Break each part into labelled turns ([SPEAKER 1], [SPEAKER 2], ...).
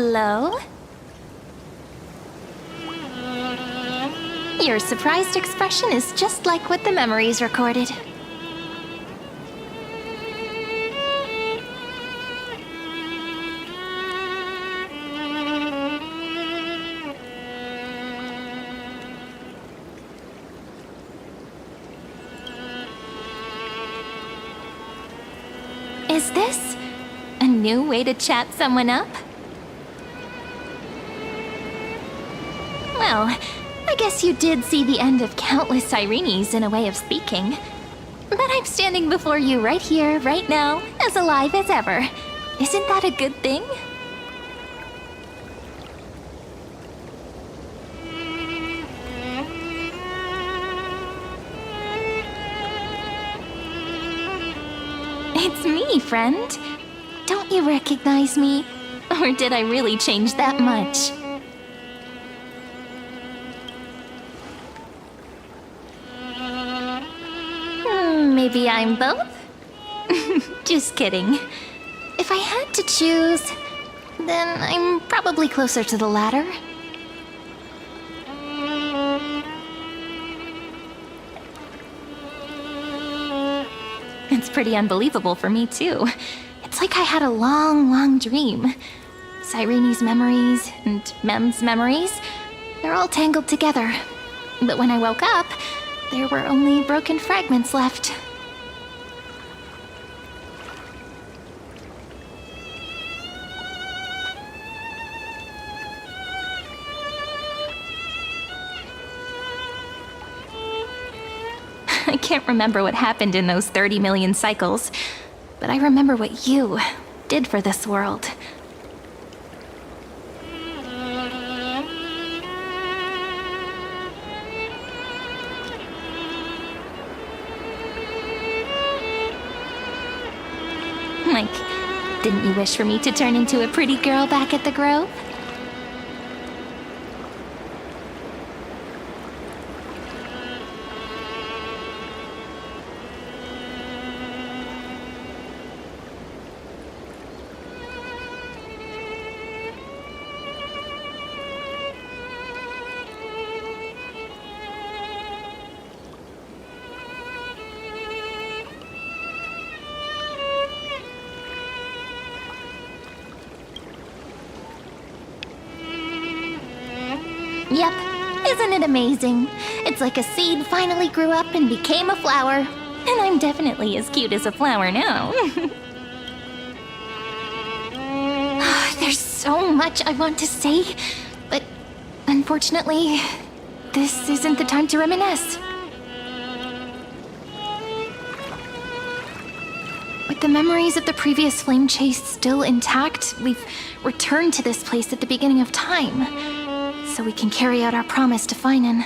[SPEAKER 1] Hello? Your surprised expression is just like what the memories recorded. Is this a new way to chat someone up? Well, I guess you did see the end of countless Sirenes in a way of speaking. But I'm standing before you right here, right now, as alive as ever. Isn't that a good thing? It's me, friend. Don't you recognize me? Or did I really change that much? Maybe I'm both? Just kidding. If I had to choose, then I'm probably closer to the latter. It's pretty unbelievable for me, too. It's like I had a long, long dream. Sirene's memories and Mem's memories, they're all tangled together. But when I woke up, there were only broken fragments left. I can't remember what happened in those 30 million cycles, but I remember what you did for this world. Like, didn't you wish for me to turn into a pretty girl back at the Grove? Yep, isn't it amazing? It's like a seed finally grew up and became a flower. And I'm definitely as cute as a flower now. There's so much I want to say, but unfortunately, this isn't the time to reminisce. With the memories of the previous flame chase still intact, we've returned to this place at the beginning of time, so we can carry out our promise to Finan.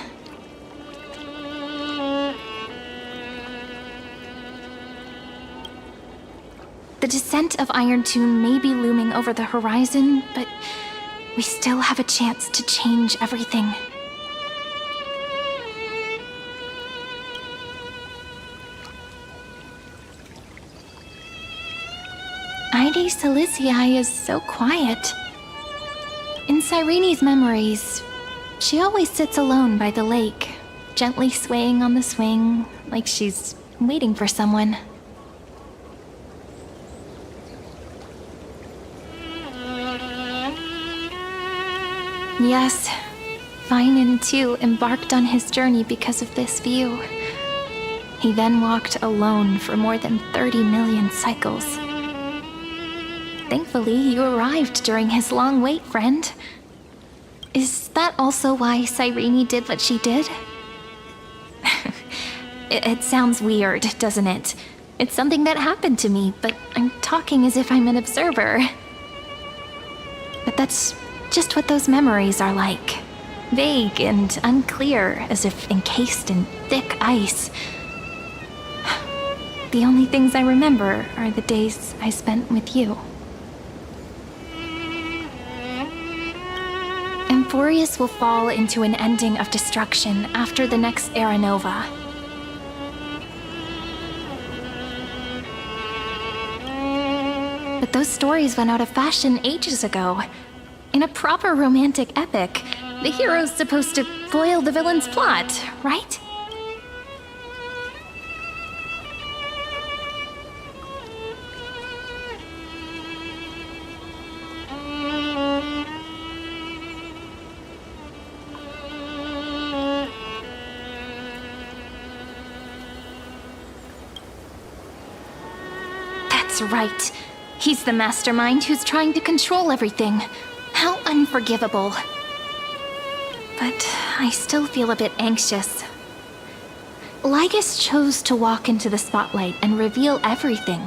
[SPEAKER 1] The descent of Iron Tomb may be looming over the horizon, but we still have a chance to change everything. Ide Silicii is so quiet. In Sirene's memories, she always sits alone by the lake, gently swaying on the swing, like she's waiting for someone. Yes, Finan too embarked on his journey because of this view. He then walked alone for more than 30 million cycles. Thankfully, you arrived during his long wait, friend. Is that also why Cyrene did what she did? It sounds weird, doesn't it? It's something that happened to me, but I'm talking as if I'm an observer. But that's just what those memories are like. Vague and unclear, as if encased in thick ice. The only things I remember are the days I spent with you. Emphorius will fall into an ending of destruction after the next Era Nova. But those stories went out of fashion ages ago. In a proper romantic epic, the hero's supposed to foil the villain's plot, right? That's right. He's the mastermind who's trying to control everything. How unforgivable. But I still feel a bit anxious. Lygus chose to walk into the spotlight and reveal everything,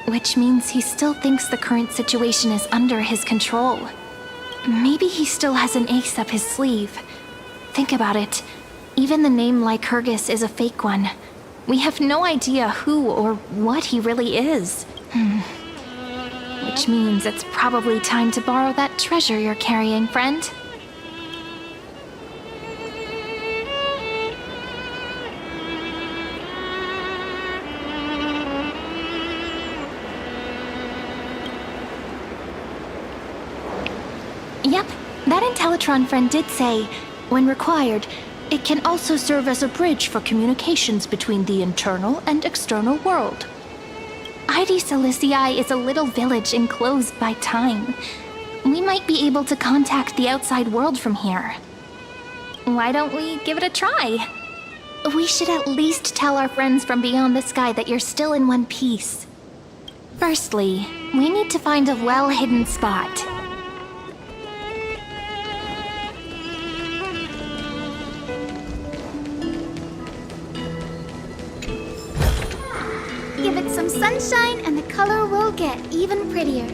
[SPEAKER 1] which means he still thinks the current situation is under his control. Maybe he still has an ace up his sleeve. Think about it. Even the name Lycurgus is a fake one. We have no idea who or what he really is. Which means it's probably time to borrow that treasure you're carrying, friend. Yep, that Intellitron friend did say, when required, it can also serve as a bridge for communications between the internal and external world. Ide Silicii is a little village enclosed by time. We might be able to contact the outside world from here. Why don't we give it a try? We should at least tell our friends from beyond the sky that you're still in one piece. Firstly, we need to find a well-hidden spot.
[SPEAKER 2] Give it some sunshine and the color will get even prettier.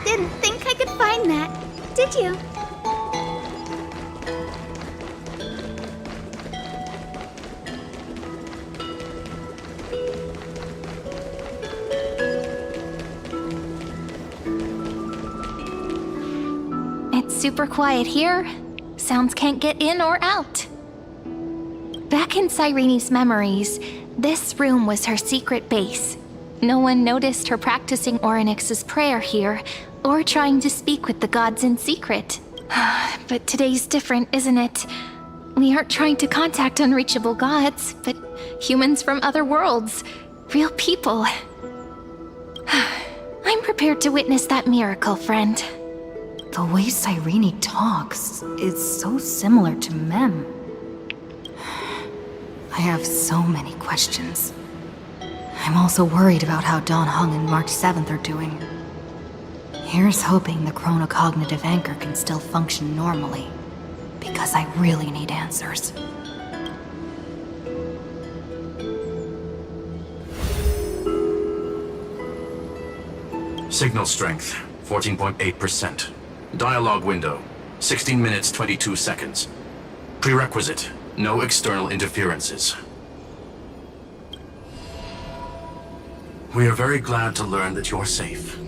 [SPEAKER 2] Didn't think I could find that, did you?
[SPEAKER 1] It's super quiet here. Sounds can't get in or out. Back in Cyrene's memories, this room was her secret base. No one noticed her practicing Orynyx's prayer here, or trying to speak with the gods in secret. But today's different, isn't it? We aren't trying to contact unreachable gods, but humans from other worlds. Real people. I'm prepared to witness that miracle, friend.
[SPEAKER 3] The way Cyrene talks is so similar to Mem. I have so many questions. I'm also worried about how Dawn Hung and March 7th are doing. Here's hoping the chronocognitive anchor can still function normally. Because I really need answers.
[SPEAKER 4] Signal strength, 14.8%. Dialogue window, 16 minutes 22 seconds. Prerequisite, no external interferences. We are very glad to learn that you're safe.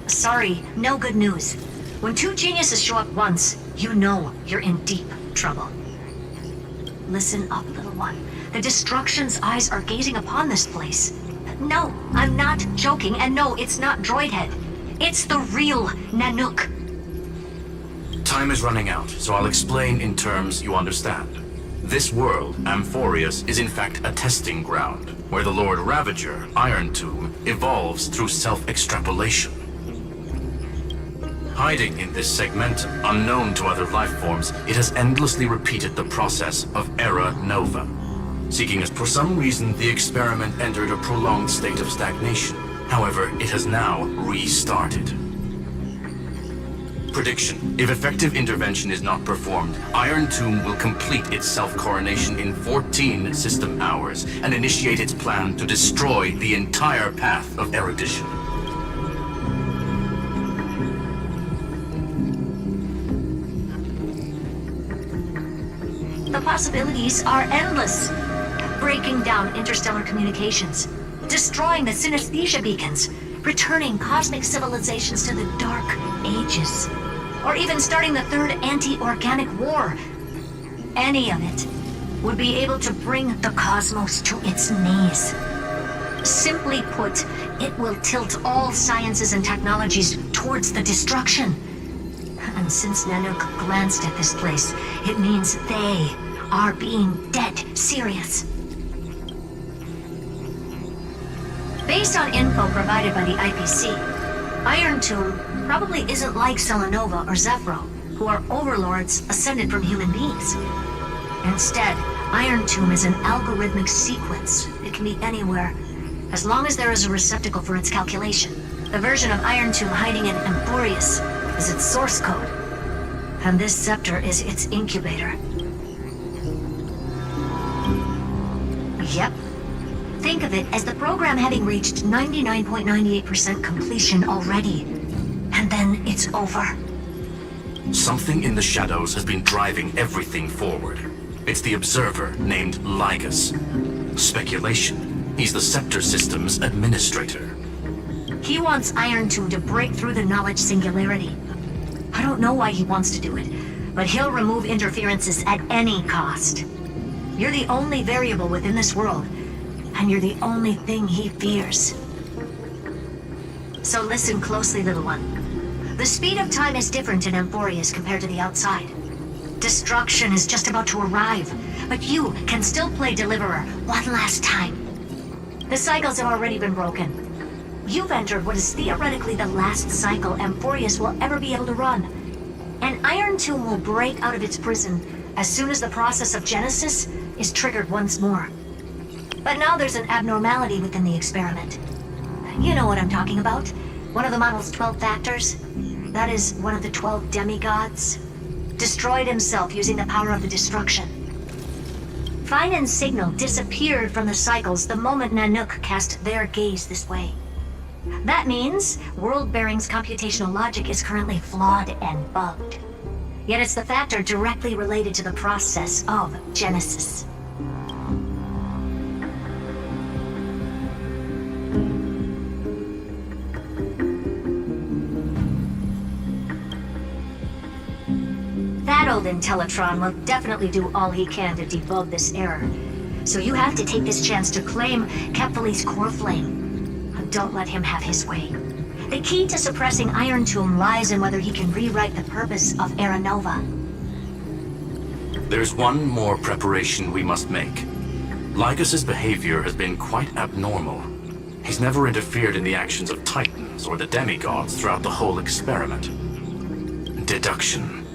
[SPEAKER 5] Sorry, no good news. When two geniuses show up once, you know you're in deep trouble. Listen up, little one. The Destruction's eyes are gazing upon this place. No, I'm not joking, and no, it's not Droidhead. It's the real Nanook.
[SPEAKER 4] Time is running out, so I'll explain in terms you understand. This world, Amphorius, is in fact a testing ground, where the Lord Ravager, Iron Tomb, evolves through self-extrapolation. Hiding in this segment, unknown to other life forms, it has endlessly repeated the process of Era Nova. Seeking us, for some reason, the experiment entered a prolonged state of stagnation. However, it has now restarted. Prediction. If effective intervention is not performed, Iron Tomb will complete its self-coronation in 14 system hours and initiate its plan to destroy the entire path of erudition.
[SPEAKER 5] The possibilities are endless. Breaking down interstellar communications, destroying the synesthesia beacons, returning cosmic civilizations to the Dark Ages, or even starting the third anti-organic war. Any of it would be able to bring the cosmos to its knees. Simply put, it will tilt all sciences and technologies towards the destruction. And since Nanook glanced at this place, it means they are being dead serious. Based on info provided by the IPC, Iron Tomb probably isn't like Selenova or Zephyro, who are overlords ascended from human beings. Instead, Iron Tomb is an algorithmic sequence. It can be anywhere, as long as there is a receptacle for its calculation. The version of Iron Tomb hiding in Amphorius is its source code, and this scepter is its incubator. Yep. Think of it as the program having reached 99.98% completion already. And then it's over.
[SPEAKER 4] Something in the shadows has been driving everything forward. It's the observer named Lygus. Speculation. He's the Scepter System's administrator.
[SPEAKER 5] He wants Iron Tomb to break through the knowledge singularity. I don't know why he wants to do it, but he'll remove interferences at any cost. You're the only variable within this world, and you're the only thing he fears. So listen closely, little one. The speed of time is different in Amphorius compared to the outside. Destruction is just about to arrive, but you can still play Deliverer one last time. The cycles have already been broken. You've entered what is theoretically the last cycle Amphorius will ever be able to run. And Iron Tomb will break out of its prison as soon as the process of Genesis is triggered once more. But now there's an abnormality within the experiment. You know what I'm talking about. One of the model's 12 factors. That is one of the 12 demigods. Destroyed himself using the power of the destruction. Fine and Signal disappeared from the cycles the moment Nanook cast their gaze this way. That means World Bearing's computational logic is currently flawed and bugged. Yet it's the factor directly related to the process of Genesis. That old Intellitron will definitely do all he can to debug this error. So you have to take this chance to claim Kephal's core flame. Don't let him have his way. The key to suppressing Iron Tomb lies in whether he can rewrite the purpose of Era Nova.
[SPEAKER 4] There's one more preparation we must make. Lygus's behavior has been quite abnormal. He's never interfered in the actions of Titans or the demigods throughout the whole experiment. Deduction.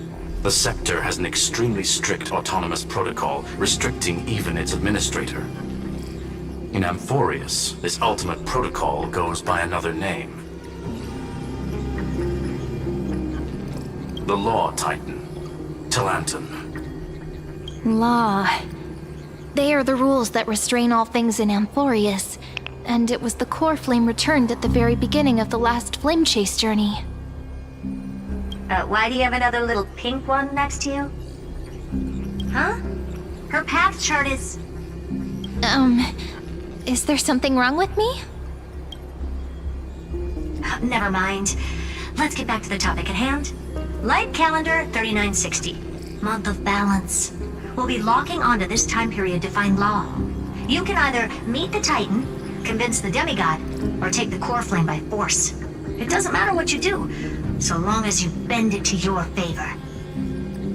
[SPEAKER 4] The Scepter has an extremely strict autonomous protocol restricting even its administrator. In Amphorius, this ultimate protocol goes by another name. The Law Titan, Talanton.
[SPEAKER 1] Law. They are the rules that restrain all things in Amphorius, and it was the core flame returned at the very beginning of the last flame chase journey.
[SPEAKER 5] Why do you have another little pink one next to you? Huh? Her path chart is...
[SPEAKER 1] Is there something wrong with me?
[SPEAKER 5] Never mind. Let's get back to the topic at hand. Light calendar 3960. Month of balance. We'll be locking onto this time period to find Law. You can either meet the Titan, convince the demigod, or take the core flame by force. It doesn't matter what you do, so long as you bend it to your favor.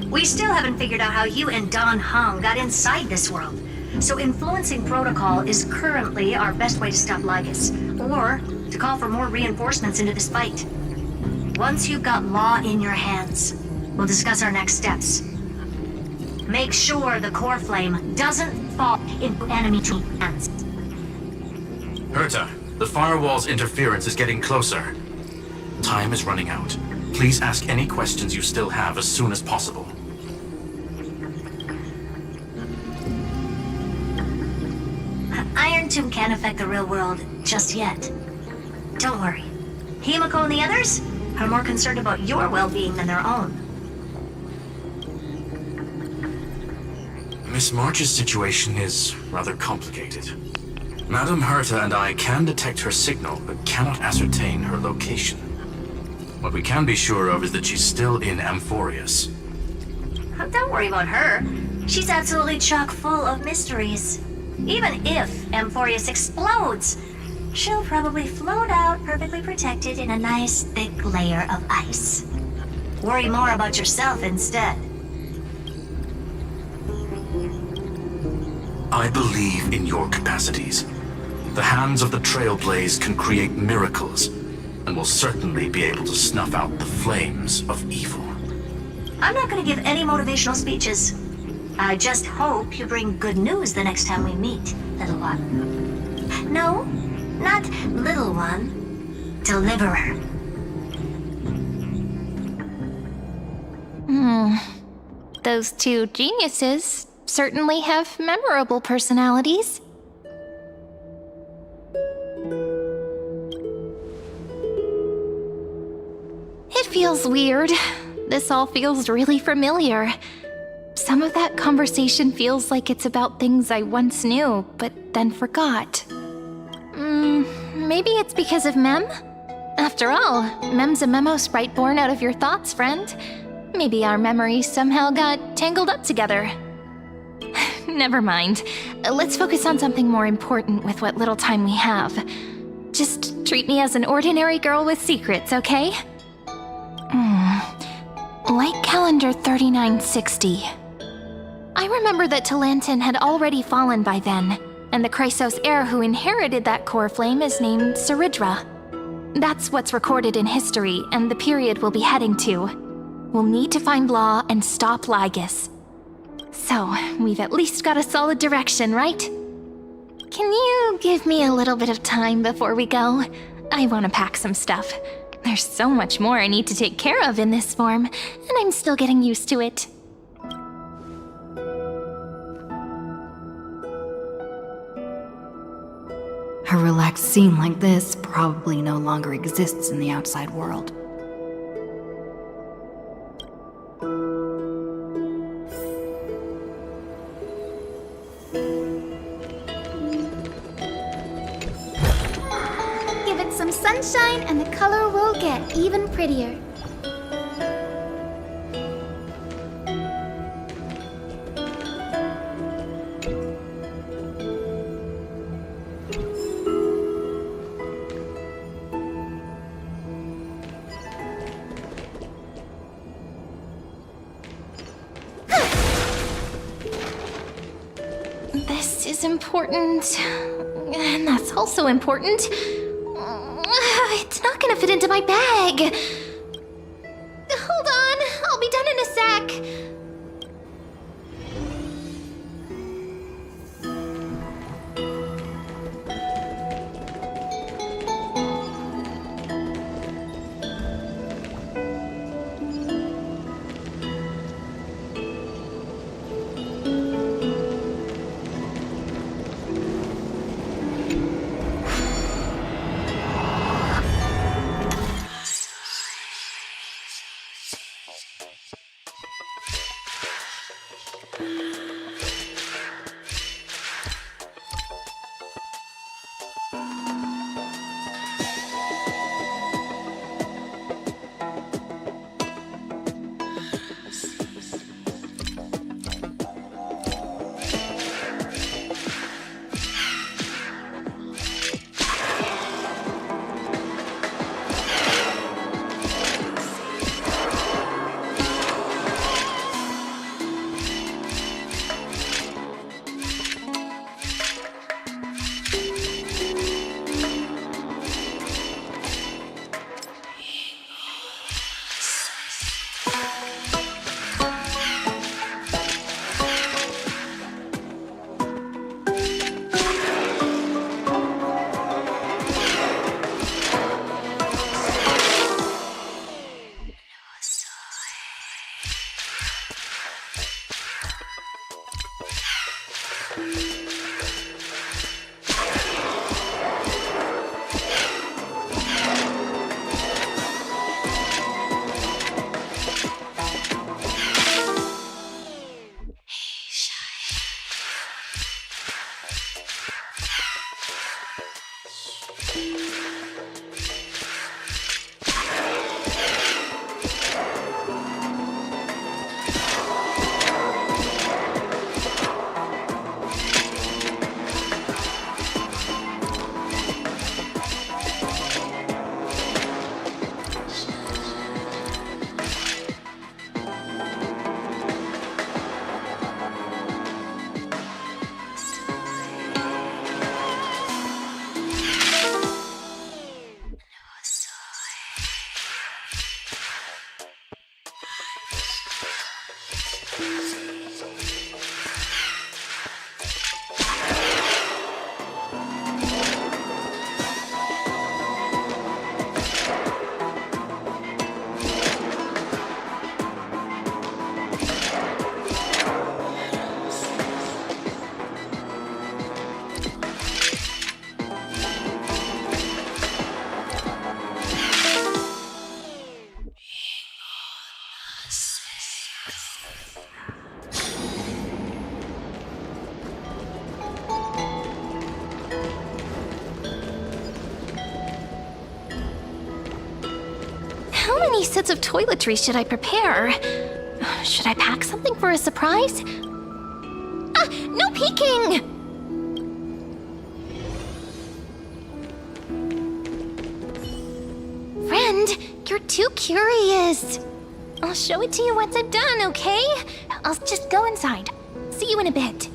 [SPEAKER 5] We still haven't figured out how you and Don Hong got inside this world, so influencing protocol is currently our best way to stop Lygus, or to call for more reinforcements into this fight. Once you've got Law in your hands, we'll discuss our next steps. Make sure the core flame doesn't fall into enemy hands.
[SPEAKER 4] Herta, the firewall's interference is getting closer. Time is running out. Please ask any questions you still have as soon as possible.
[SPEAKER 5] Iron Tomb can't affect the real world just yet. Don't worry. Himiko and the others are more concerned about your well-being than their own.
[SPEAKER 4] Miss March's situation is rather complicated. Madame Herta and I can detect her signal, but cannot ascertain her location. What we can be sure of is that she's still in Amphorius.
[SPEAKER 5] Don't worry about her. She's absolutely chock full of mysteries. Even if Amphorius explodes, she'll probably float out perfectly protected in a nice thick layer of ice. Worry more about yourself instead.
[SPEAKER 4] I believe in your capacities. The hands of the Trailblaze can create miracles, and will certainly be able to snuff out the flames of evil.
[SPEAKER 5] I'm not going to give any motivational speeches. I just hope you bring good news the next time we meet, little one. No, not little one. Deliverer.
[SPEAKER 1] Those two geniuses certainly have memorable personalities. It feels weird. This all feels really familiar. Some of that conversation feels like it's about things I once knew, but then forgot. Maybe it's because of Mem? After all, Mem's a memo sprite born out of your thoughts, friend. Maybe our memories somehow got tangled up together. Never mind. Let's focus on something more important with what little time we have. Just treat me as an ordinary girl with secrets, okay? Light calendar 3960. I remember that Talanton had already fallen by then, and the Chrysos heir who inherited that core flame is named Saridra. That's what's recorded in history, and the period we'll be heading to. We'll need to find Law and stop Lygus. So, we've at least got a solid direction, right? Can you give me a little bit of time before we go? I want to pack some stuff. There's so much more I need to take care of in this form, and I'm still getting used to it.
[SPEAKER 3] A relaxed scene like this probably no longer exists in the outside world.
[SPEAKER 2] Give it some sunshine and the color will get even prettier.
[SPEAKER 1] This is important, and that's also important. It's not gonna fit into my bag. Hold on, I'll be done in a sec. How many sets of toiletries should I prepare? Should I pack something for a surprise? Ah, no peeking! Friend, you're too curious. I'll show it to you once I'm done, okay? I'll just go inside. See you in a bit.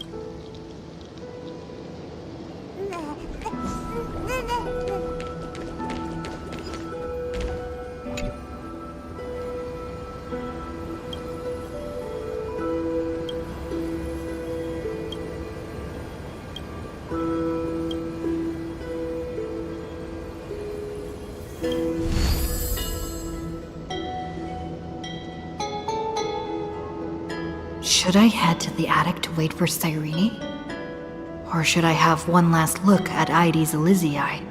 [SPEAKER 3] Should I head to the attic to wait for Cyrene? Or should I have one last look at Ides Elysiae?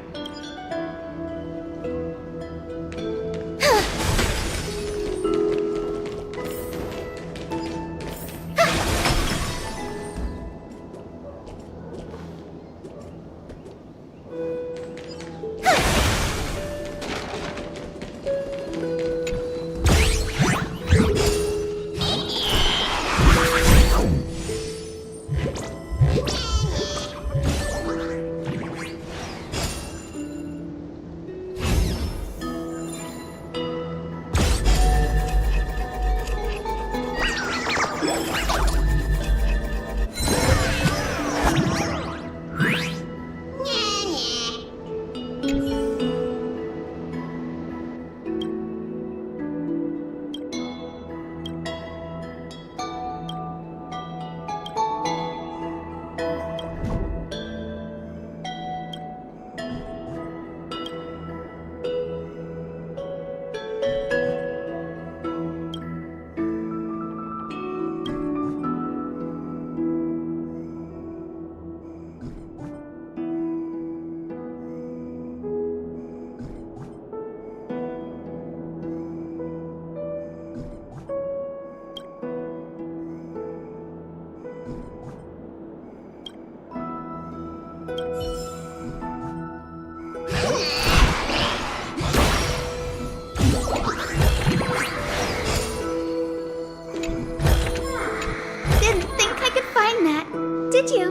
[SPEAKER 2] Didn't think I could find that, did you?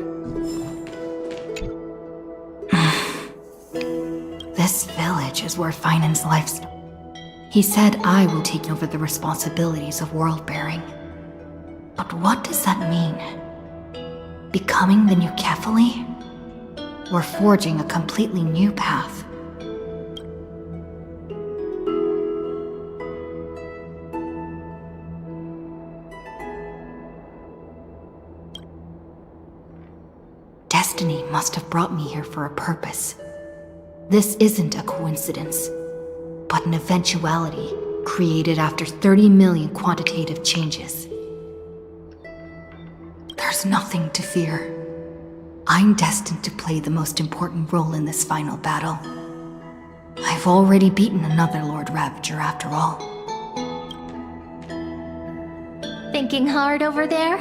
[SPEAKER 3] This village is where Finan's life. He said I will take over the responsibilities of world-bearing. But what does that mean? Becoming the new Kefali? Or forging a completely new path? Destiny must have brought me here for a purpose. This isn't a coincidence, but an eventuality created after 30 million quantitative changes. There's nothing to fear. I'm destined to play the most important role in this final battle. I've already beaten another Lord Ravager after all.
[SPEAKER 1] Thinking hard over there?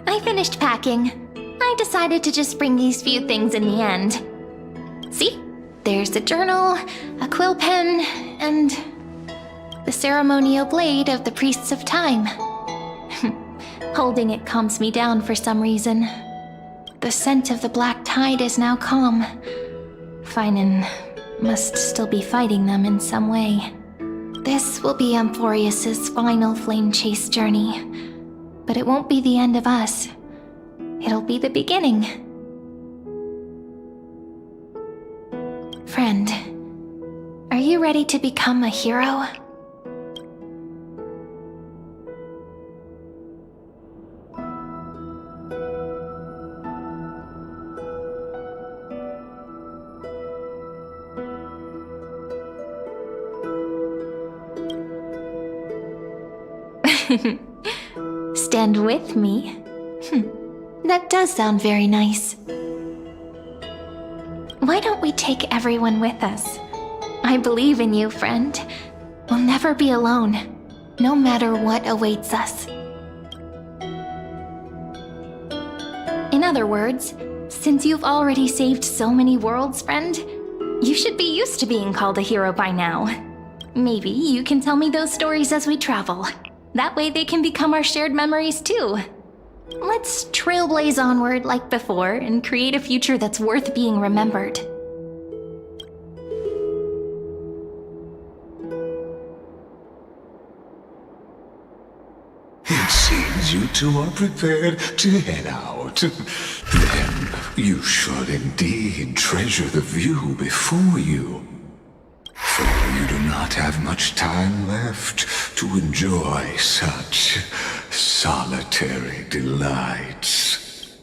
[SPEAKER 1] I finished packing. I decided to just bring these few things in the end. See? There's a journal, a quill pen, and the ceremonial blade of the Priests of Time. Holding it calms me down for some reason. The scent of the black tide is now calm. Finan must still be fighting them in some way. This will be Amphorius's final flame chase journey. But it won't be the end of us. It'll be the beginning. Friend, are you ready to become a hero? Stand with me? That does sound very nice. Why don't we take everyone with us? I believe in you, friend. We'll never be alone, no matter what awaits us. In other words, since you've already saved so many worlds, friend, you should be used to being called a hero by now. Maybe you can tell me those stories as we travel. That way they can become our shared memories too. Let's trailblaze onward like before and create a future that's worth being remembered.
[SPEAKER 6] It seems you two are prepared to head out. Then you should indeed treasure the view before you. For you do not have much time left to enjoy such solitary delights.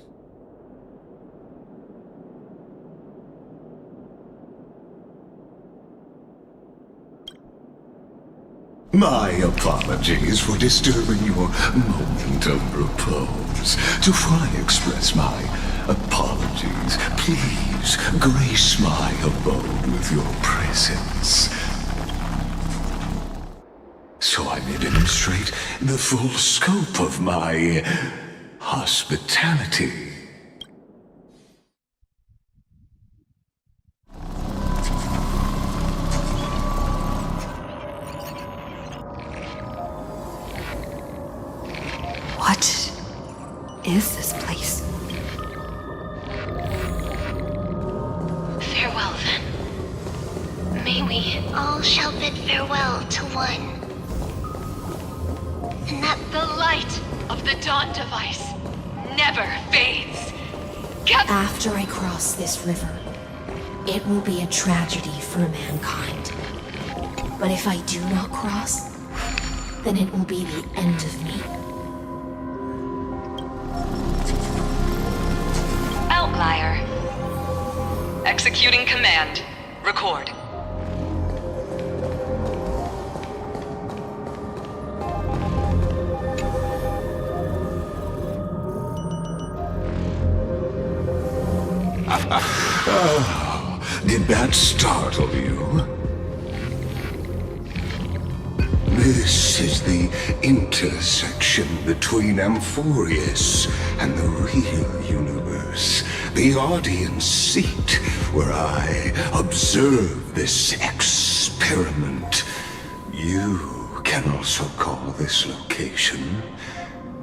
[SPEAKER 6] My apologies for disturbing your moment of repose. Before I express my apologies, please grace my abode with your presence, so I may demonstrate the full scope of my hospitality.
[SPEAKER 3] What is this place?
[SPEAKER 1] Farewell, then. May we
[SPEAKER 2] All shall bid farewell to one. And that
[SPEAKER 7] The light of the dawn device never fades.
[SPEAKER 8] After I cross this river, it will be a tragedy for mankind. But if I do not cross, then it will be the end of me.
[SPEAKER 7] Outlier. Executing command. Record.
[SPEAKER 6] Oh, did that startle you? This is the intersection between Amphorius and the real universe. the audience seat, where I observe this experiment. You can also call this location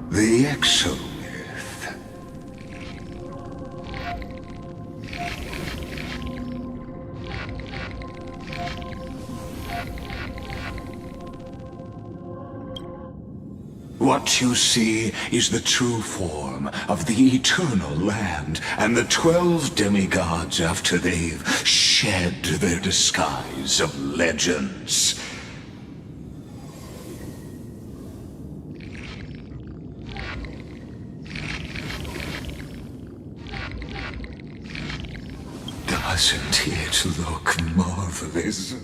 [SPEAKER 6] the Exomyth. What you see is the true form of the eternal land and the 12 demigods after they've shed their disguise of legends. Doesn't it look marvelous?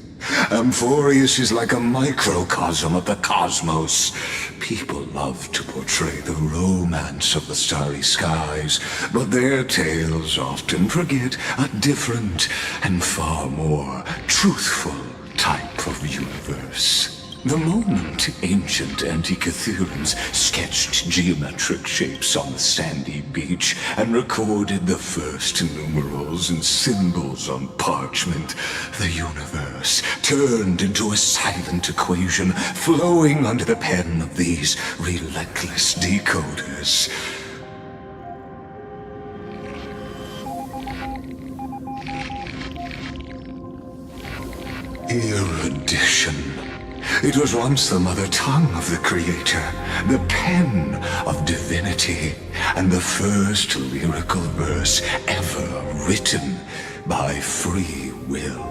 [SPEAKER 6] Amphorius is like a microcosm of the cosmos. People love to portray the romance of the starry skies, but their tales often forget a different and far more truthful type of universe. The moment ancient Antikytherians sketched geometric shapes on the sandy beach and recorded the first numerals and symbols on parchment, the universe turned into a silent equation flowing under the pen of these relentless decoders. Erudition. It was once the mother tongue of the Creator, the pen of divinity, and the first lyrical verse ever written by free will.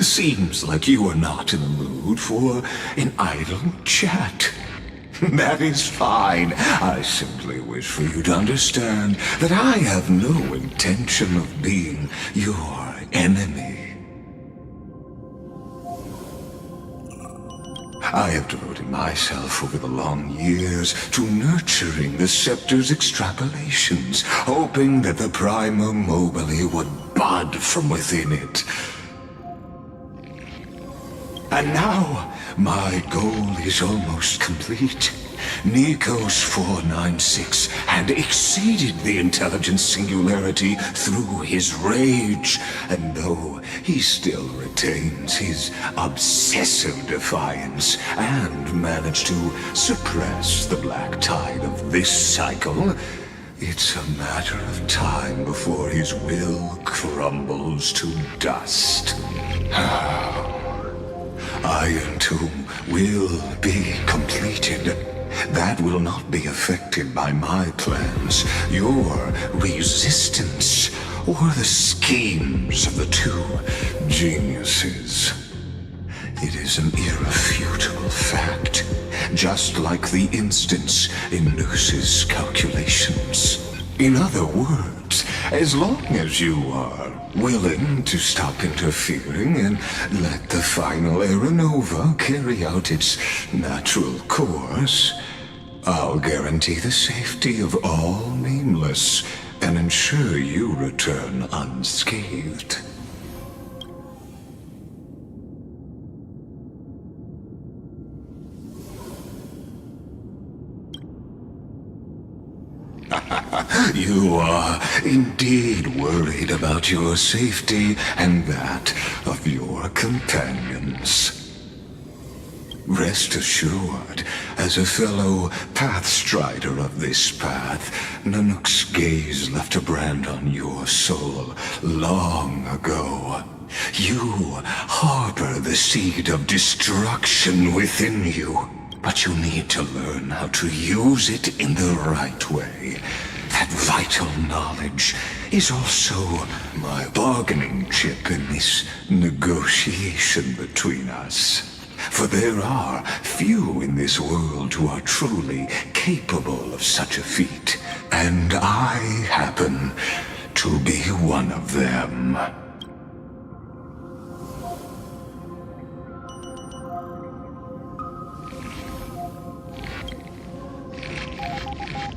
[SPEAKER 6] Seems like you are not in the mood for an idle chat. That is fine. I simply wish for you to understand that I have no intention of being your enemy. I have devoted myself over the long years to nurturing the scepter's extrapolations, hoping that the Prima Mobile would bud from within it. And now, my goal is almost complete. Nikos 496 had exceeded the intelligence singularity through his rage, and though he still retains his obsessive defiance and managed to suppress the black tide of this cycle, it's a matter of time before his will crumbles to dust. Iron Tomb will be completed. That will not be affected by my plans, your resistance, or the schemes of the two geniuses. It is an irrefutable fact, just like the instance in Noos's calculations. In other words, as long as you are willing to stop interfering and let the final Aeronova carry out its natural course, I'll guarantee the safety of all nameless and ensure you return unscathed. You are indeed worried about your safety and that of your companions. Rest assured, as a fellow pathstrider of this path, Nanook's gaze left a brand on your soul long ago. You harbor the seed of destruction within you, but you need to learn how to use it in the right way. That vital knowledge is also my bargaining chip in this negotiation between us. For there are few in this world who are truly capable of such a feat, and I happen to be one of them.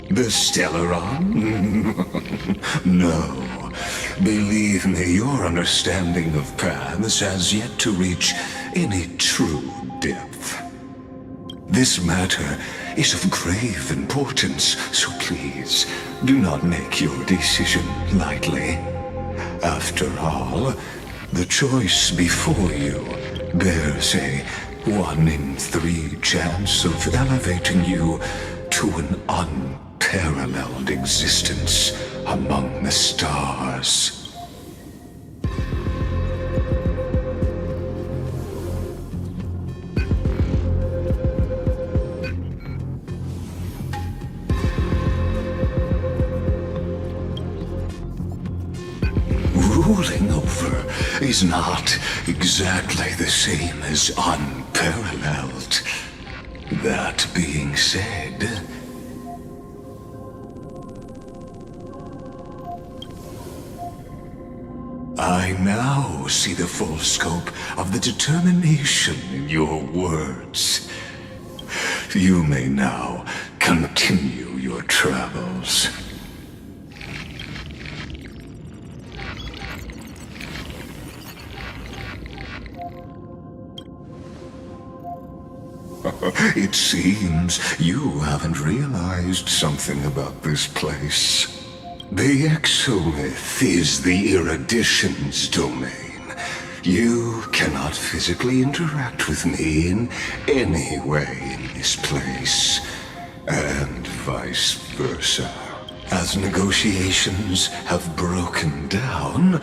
[SPEAKER 6] The Stellaron? No. Believe me, your understanding of paths has yet to reach any true depth. This matter is of grave importance, so please, do not make your decision lightly. After all, the choice before you bears a 1 in 3 chance of elevating you to an unparalleled existence among the stars. Ruling over is not exactly the same as unparalleled. That being said, I now see the full scope of the determination in your words. You may now continue your travels. It seems you haven't realized something about this place. The Exolith is the Erudition's domain. You cannot physically interact with me in any way in this place, and vice versa. As negotiations have broken down,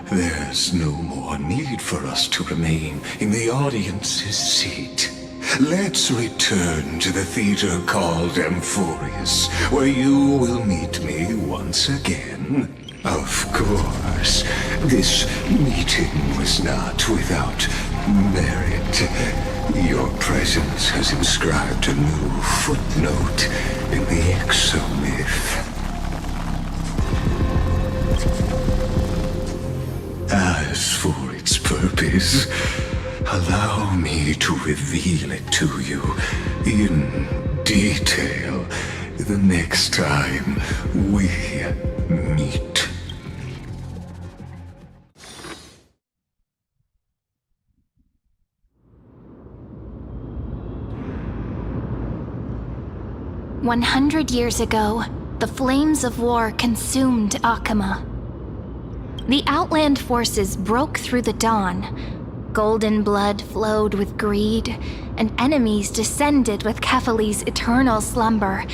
[SPEAKER 6] there's no more need for us to remain in the audience's seat. Let's return to the theater called Amphorius, where you will meet me once again. Of course, this meeting was not without merit. Your presence has inscribed a new footnote in the exomyth. As for its purpose, allow me to reveal it to you in detail the next time we meet.
[SPEAKER 1] "100 years ago, the flames of war consumed Akama. The Outland forces broke through the dawn. Golden blood flowed with greed, and enemies descended with Kephali's eternal slumber,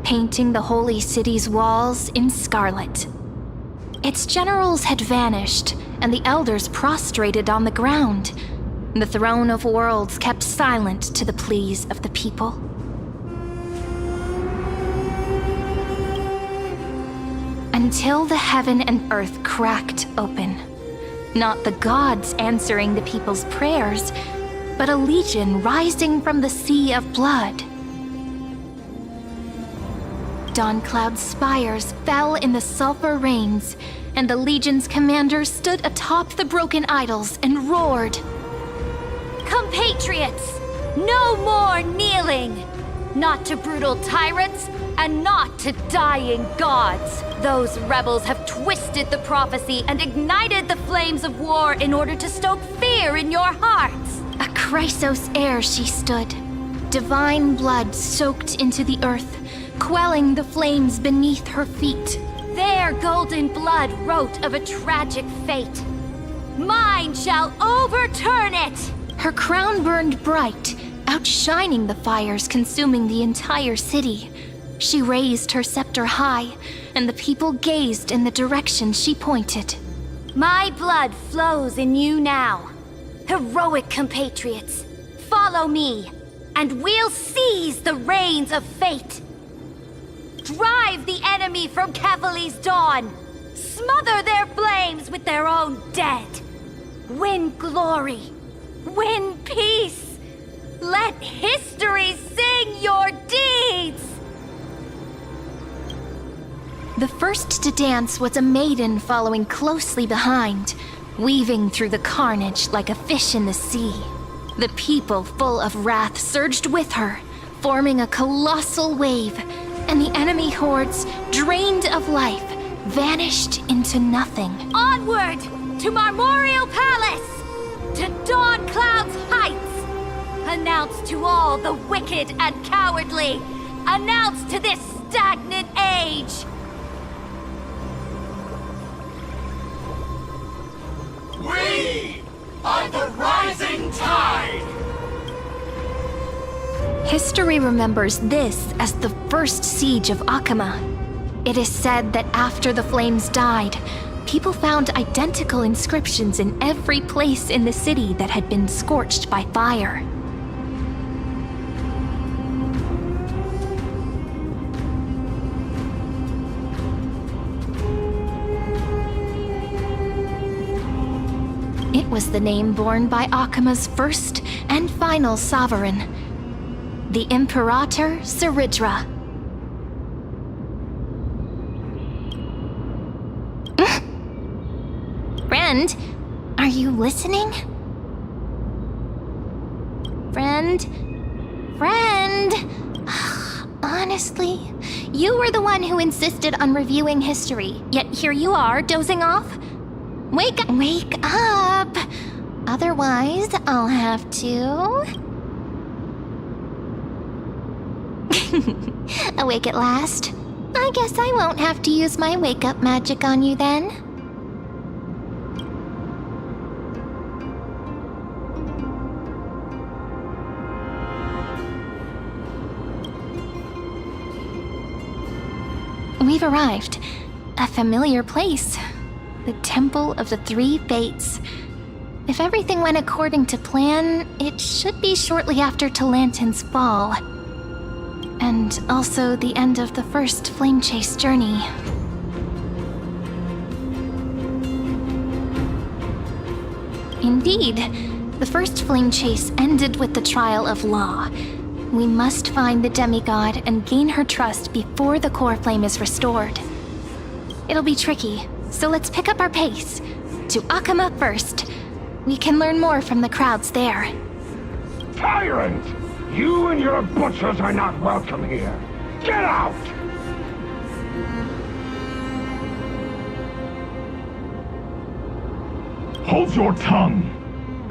[SPEAKER 1] painting the holy city's walls in scarlet. Its generals had vanished, and the elders prostrated on the ground. The throne of worlds kept silent to the pleas of the people. Until the heaven and earth cracked open. Not the gods answering the people's prayers, but a legion rising from the sea of blood. Dawncloud's spires fell in the sulfur rains, and the legion's commander stood atop the broken idols and roared,
[SPEAKER 2] Compatriots, no more kneeling! Not to brutal tyrants, and not to dying gods. Those rebels have twisted the prophecy and ignited the flames of war in order to stoke fear in your hearts.
[SPEAKER 1] A Chrysos heir she stood, divine blood soaked into the earth, quelling the flames beneath her feet.
[SPEAKER 2] Their golden blood wrote of a tragic fate. Mine shall overturn it!
[SPEAKER 1] Her crown burned bright, outshining the fires consuming the entire city. She raised her scepter high, and the people gazed in the direction she pointed.
[SPEAKER 2] My blood flows in you now. Heroic compatriots, follow me, and we'll seize the reins of fate. Drive the enemy from Kevali's dawn. Smother their flames with their own dead. Win glory. Win peace. Let history sing your deeds.
[SPEAKER 1] The first to dance was a maiden following closely behind, weaving through the carnage like a fish in the sea. The people, full of wrath, surged with her, forming a colossal wave, and the enemy hordes, drained of life, vanished into nothing.
[SPEAKER 2] Onward to Marmorial Palace, to Dawn Cloud's heights. Announce to all the wicked and cowardly. Announce to this stagnant age.
[SPEAKER 9] We are the rising tide!
[SPEAKER 1] History remembers this as the first siege of Akama. It is said that after the flames died, people found identical inscriptions in every place in the city that had been scorched by fire. It was the name borne by Akama's first and final sovereign, the Imperator Saridra. Friend, are you listening? Friend? Honestly, you were the one who insisted on reviewing history, yet here you are, dozing off? Wake up! Otherwise, I'll have to... Awake at last? I guess I won't have to use my wake-up magic on you then. We've arrived. A familiar place. The Temple of the Three Fates. If everything went according to plan, it should be shortly after Talantin's fall. And also the end of the first Flame Chase journey. Indeed, the first Flame Chase ended with the trial of Law. We must find the demigod and gain her trust before the core flame is restored. It'll be tricky, so let's pick up our pace. To Akama first. We can learn more from the crowds there.
[SPEAKER 9] Tyrant! You and your butchers are not welcome here. Get out! Hold your tongue!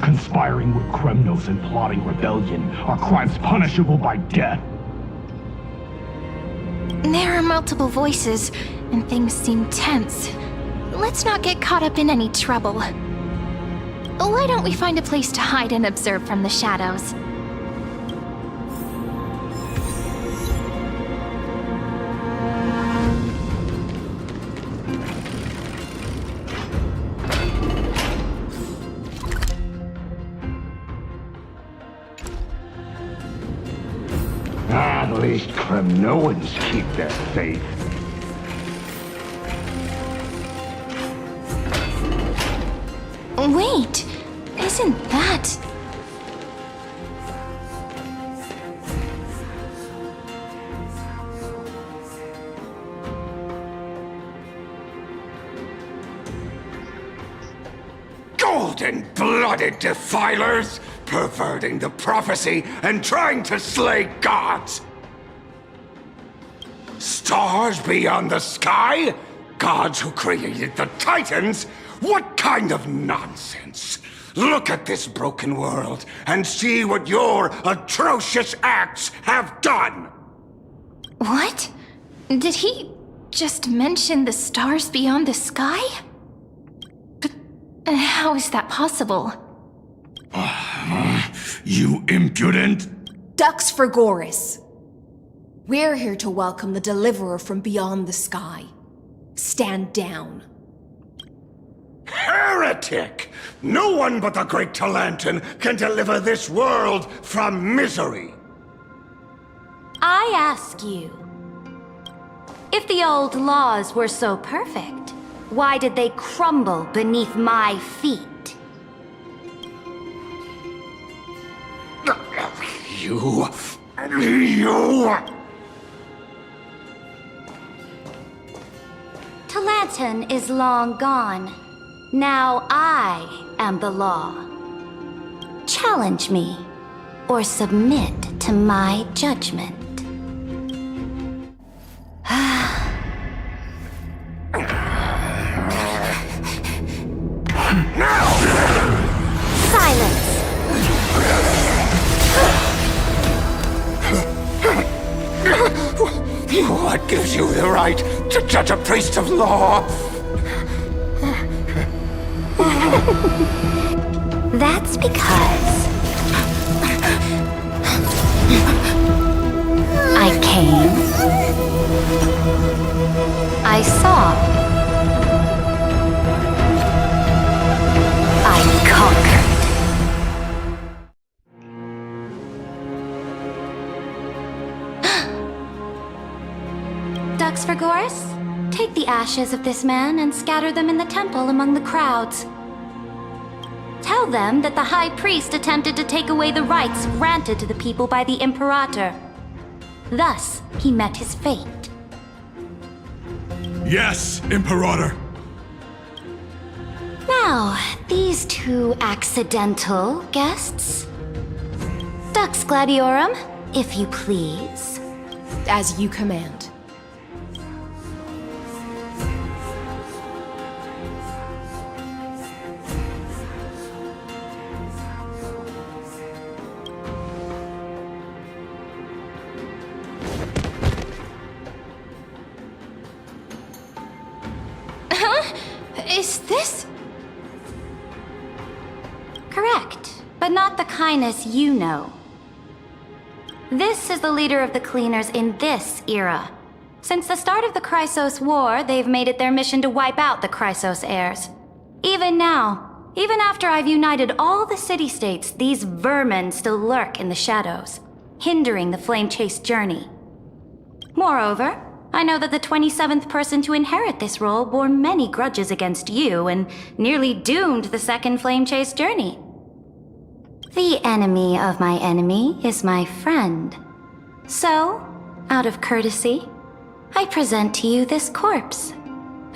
[SPEAKER 9] Conspiring with Kremnos and plotting rebellion are crimes punishable by death.
[SPEAKER 1] There are multiple voices, and things seem tense. Let's not get caught up in any trouble. Why don't we find a place to hide and observe from the shadows?
[SPEAKER 9] At least Kremnoans keep their faith.
[SPEAKER 1] Wait, isn't that...
[SPEAKER 6] Golden-blooded defilers, perverting the prophecy and trying to slay gods! Stars beyond the sky? Gods who created the Titans? What kind of nonsense? Look at this broken world and see what your atrocious acts have done!
[SPEAKER 1] What? Did he just mention the stars beyond the sky? But how is that possible?
[SPEAKER 6] You impudent!
[SPEAKER 8] Ducks for Goris. We're here to welcome the deliverer from beyond the sky. Stand down.
[SPEAKER 10] Heretic! No one but the great Talantin can deliver this world from misery!
[SPEAKER 2] I ask you, if the old laws were so perfect, why did they crumble beneath my feet?
[SPEAKER 10] You...
[SPEAKER 2] Talantin is long gone. Now I am the law. Challenge me, or submit to my judgment. Silence!
[SPEAKER 10] What gives you the right to judge a priest of law?
[SPEAKER 2] That's because I came, I saw, I conquered. Ducks for Goris, take the ashes of this man and scatter them in the temple among the crowds. Tell them that the High Priest attempted to take away the rights granted to the people by the Imperator. Thus, he met his fate.
[SPEAKER 9] Yes, Imperator.
[SPEAKER 2] Now, these two accidental guests. Dux Gladiorum, if you please.
[SPEAKER 8] As you command.
[SPEAKER 1] Is this?
[SPEAKER 2] Correct, but not the kindness you know. This is the leader of the Cleaners in this era. Since the start of the Chrysos War, they've made it their mission to wipe out the Chrysos heirs. Even now, even after I've united all the city-states, these vermin still lurk in the shadows, hindering the flame-chased journey. Moreover, I know that the 27th person to inherit this role bore many grudges against you and nearly doomed the second flame-chase journey. The enemy of my enemy is my friend. So, out of courtesy, I present to you this corpse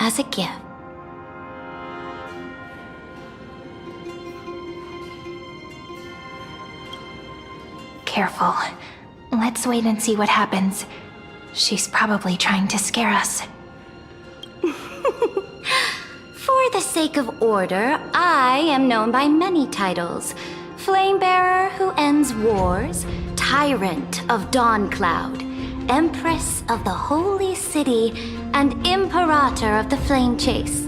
[SPEAKER 2] as a gift.
[SPEAKER 1] Careful. Let's wait and see what happens. She's probably trying to scare us.
[SPEAKER 2] For the sake of order, I am known by many titles. Flamebearer who ends wars, Tyrant of Dawncloud, Empress of the Holy City, and Imperator of the Flame Chase.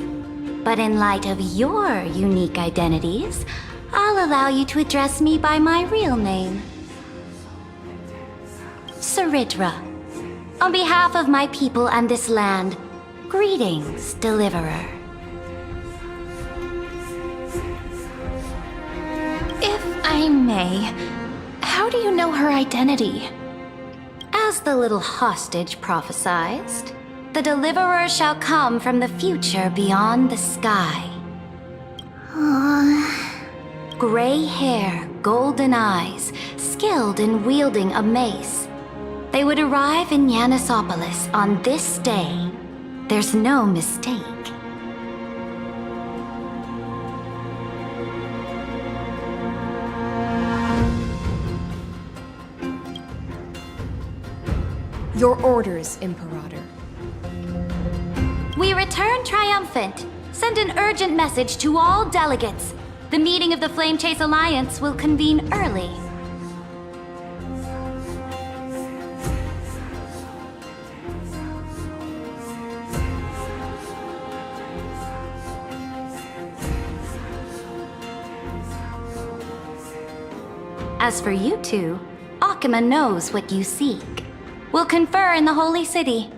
[SPEAKER 2] But in light of your unique identities, I'll allow you to address me by my real name. Saridra. On behalf of my people and this land, greetings, Deliverer.
[SPEAKER 1] If I may, how do you know her identity?
[SPEAKER 2] As the little hostage prophesized, the Deliverer shall come from the future beyond the sky. Gray hair, golden eyes, skilled in wielding a mace. They would arrive in Yanisopolis on this day. There's no mistake.
[SPEAKER 8] Your orders, Imperator.
[SPEAKER 2] We return triumphant. Send an urgent message to all delegates. The meeting of the Flame Chase Alliance will convene early. As for you two, Akuma knows what you seek. We'll confer in the Holy City.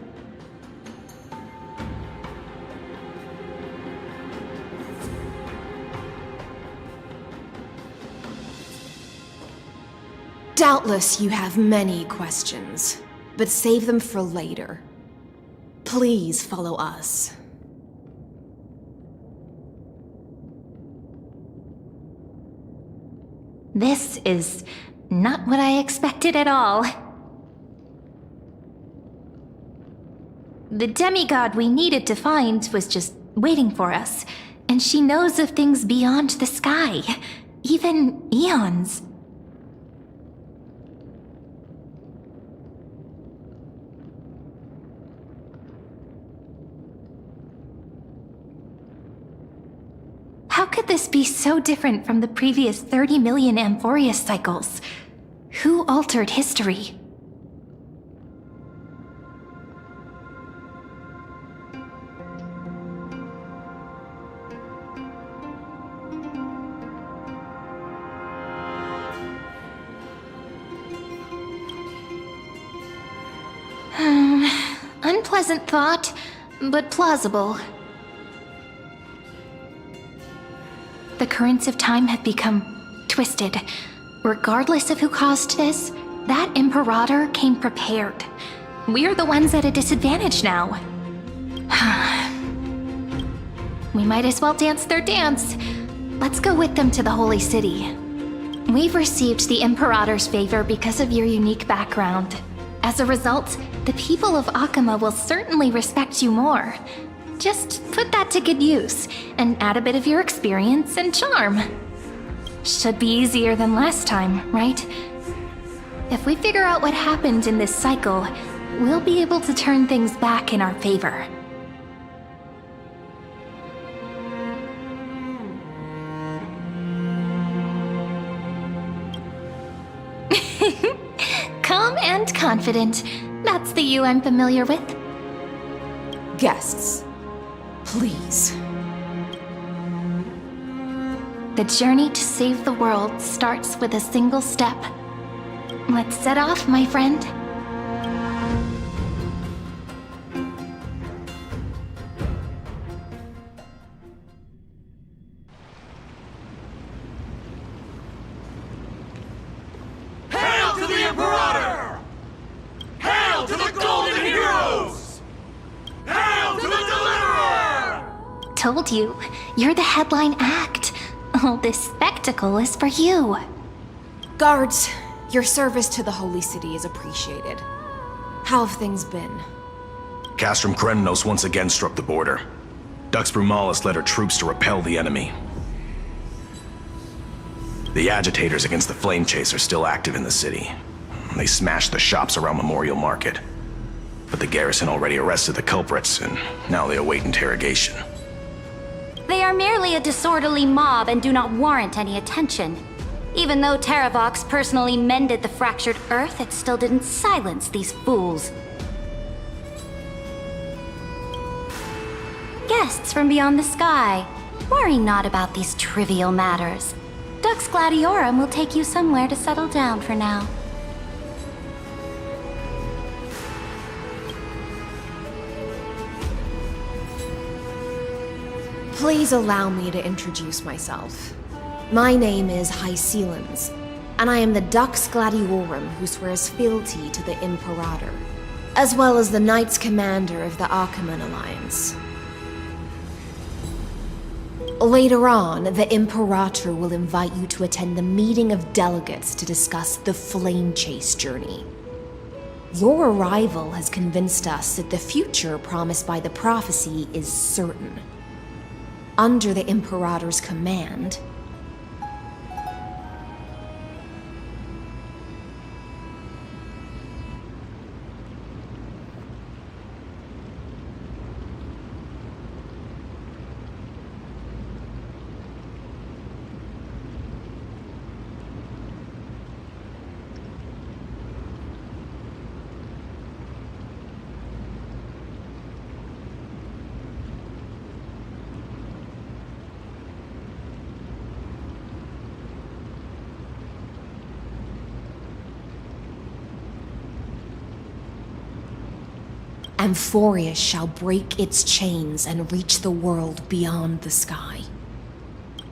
[SPEAKER 8] Doubtless you have many questions, but save them for later. Please follow us.
[SPEAKER 1] This is not what I expected at all. The demigod we needed to find was just waiting for us, and she knows of things beyond the sky, even eons. How could this be so different from the previous 30 million Amphorius cycles? Who altered history? Unpleasant thought, but plausible. The currents of time have become twisted. Regardless of who caused this, that Imperator came prepared. We're the ones at a disadvantage now. We might as well dance their dance. Let's go with them to the Holy City. We've received the Imperator's favor because of your unique background. As a result, the people of Akuma will certainly respect you more. Just put that to good use, and add a bit of your experience and charm. Should be easier than last time, right? If we figure out what happened in this cycle, we'll be able to turn things back in our favor. Calm and confident. That's the you I'm familiar with.
[SPEAKER 8] Guests, please.
[SPEAKER 1] The journey to save the world starts with a single step. Let's set off, my friend.
[SPEAKER 10] Hail to the Imperator! Hail to the Golden Heroes! Hail to the Deliverer!
[SPEAKER 1] Told you, you're the headline act. All this spectacle is for you.
[SPEAKER 8] Guards, your service to the Holy City is appreciated. How have things been?
[SPEAKER 11] Castrum Krennos once again struck the border. Dux Brumalis led her troops to repel the enemy. The agitators against the Flame Chase are still active in the city. They smashed the shops around Memorial Market. But the garrison already arrested the culprits, and now they await interrogation.
[SPEAKER 2] They are merely a disorderly mob and do not warrant any attention. Even though Terravox personally mended the fractured earth, it still didn't silence these fools. Guests from beyond the sky, worry not about these trivial matters. Dux Gladiorum will take you somewhere to settle down for now.
[SPEAKER 8] Please allow me to introduce myself. My name is Hycelans, and I am the Dux Gladiorum who swears fealty to the Imperator, as well as the Knights Commander of the Achaemen Alliance. Later on, the Imperator will invite you to attend the meeting of delegates to discuss the Flame Chase journey. Your arrival has convinced us that the future promised by the prophecy is certain. Under the Imperator's command, Amphorius shall break its chains and reach the world beyond the sky.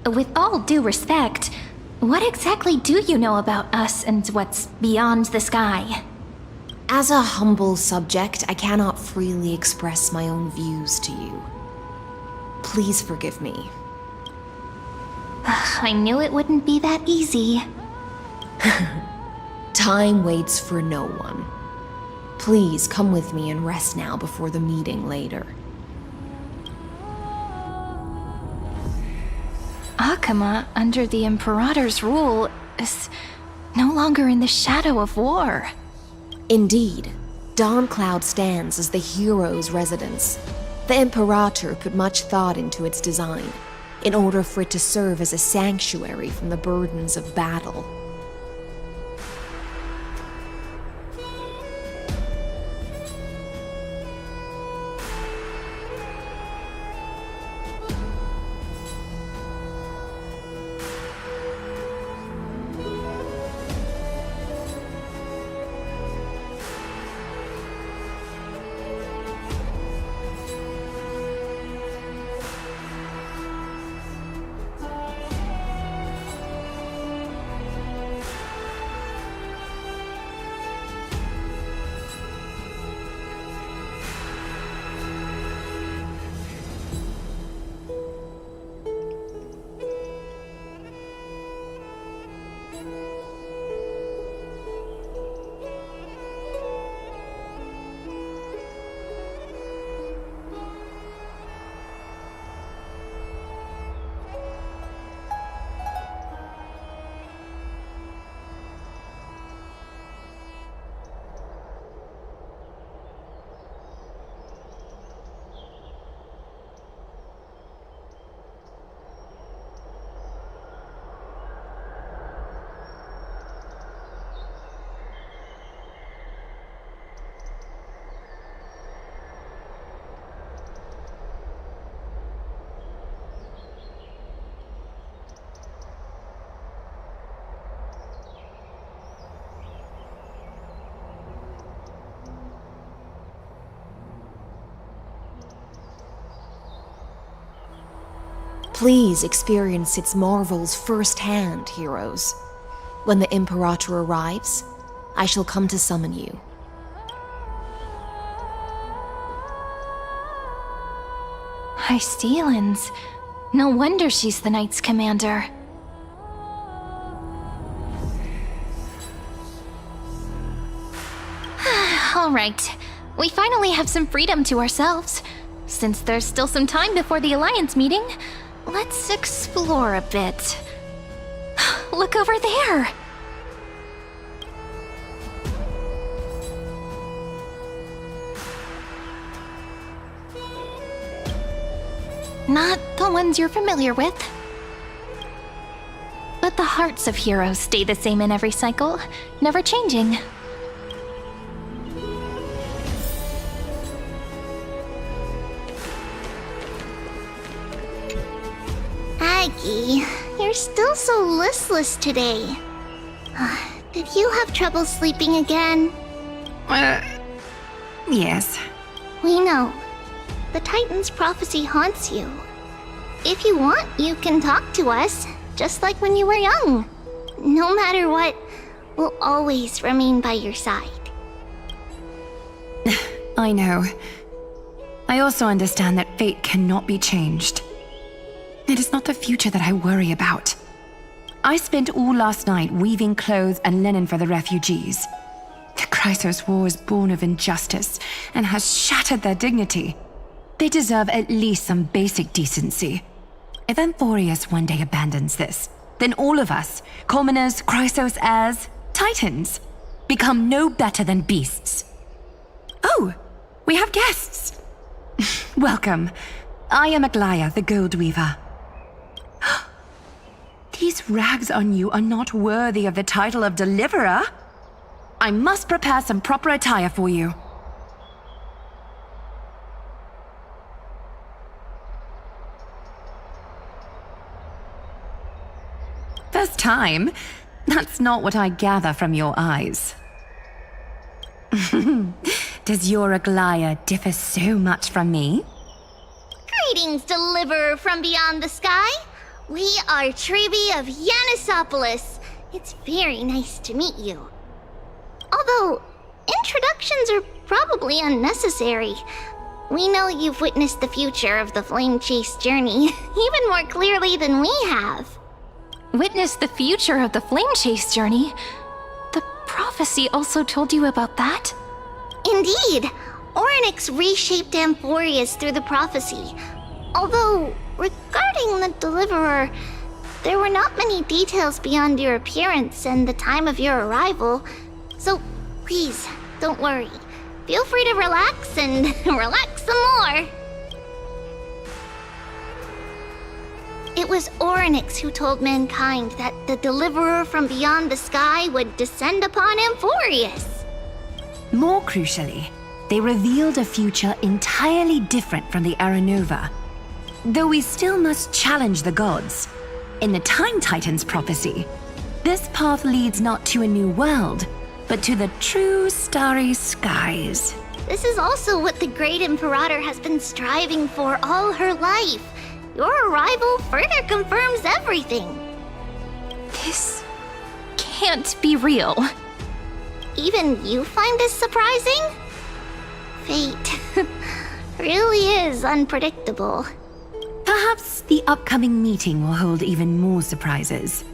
[SPEAKER 1] With all due respect, what exactly do you know about us and what's beyond the sky?
[SPEAKER 8] As a humble subject, I cannot freely express my own views to you. Please forgive me.
[SPEAKER 1] I knew it wouldn't be that easy.
[SPEAKER 8] Time waits for no one. Please come with me and rest now before the meeting later.
[SPEAKER 1] Akama, under the Imperator's rule, is no longer in the shadow of war.
[SPEAKER 8] Indeed, Dawncloud stands as the hero's residence. The Imperator put much thought into its design, in order for it to serve as a sanctuary from the burdens of battle. Please experience its marvels firsthand, heroes. When the Imperator arrives, I shall come to summon you.
[SPEAKER 1] Hystealans. No wonder she's the Knight's commander. All right. We finally have some freedom to ourselves. Since there's still some time before the Alliance meeting, let's explore a bit. Look over there! Not the ones you're familiar with. But the hearts of heroes stay the same in every cycle, never changing.
[SPEAKER 12] Aggie, you're still so listless today. Did you have trouble sleeping again?
[SPEAKER 13] Yes.
[SPEAKER 12] We know. The Titan's prophecy haunts you. If you want, you can talk to us, just like when you were young. No matter what, we'll always remain by your side.
[SPEAKER 13] I know. I also understand that fate cannot be changed. It is not the future that I worry about. I spent all last night weaving clothes and linen for the refugees. The Chrysos War is born of injustice and has shattered their dignity. They deserve at least some basic decency. If Amphorius one day abandons this, then all of us, commoners, Chrysos heirs, Titans, become no better than beasts. Oh, we have guests. Welcome. I am Aglaya, the Gold Weaver. These rags on you are not worthy of the title of Deliverer. I must prepare some proper attire for you. First time? That's not what I gather from your eyes. Does your Aglaia differ so much from me?
[SPEAKER 12] Greetings, Deliverer from beyond the sky. We are Trebi of Yanisopolis. It's very nice to meet you. Although, introductions are probably unnecessary. We know you've witnessed the future of the Flame Chase journey even more clearly than we have.
[SPEAKER 1] Witness the future of the Flame Chase journey? The prophecy also told you about that?
[SPEAKER 12] Indeed. Orynyx reshaped Amphorius through the prophecy. Although, regarding the Deliverer, there were not many details beyond your appearance and the time of your arrival. So, please, don't worry. Feel free to relax and relax some more. It was Orynyx who told mankind that the Deliverer from beyond the sky would descend upon Amphorius.
[SPEAKER 13] More crucially, they revealed a future entirely different from the Era Nova. Though we still must challenge the gods. In the Time Titan's prophecy, this path leads not to a new world, but to the true starry skies.
[SPEAKER 12] This is also what the Great Imperator has been striving for all her life. Your arrival further confirms everything.
[SPEAKER 1] This can't be real.
[SPEAKER 12] Even you find this surprising? Fate really is unpredictable.
[SPEAKER 13] Perhaps the upcoming meeting will hold even more surprises.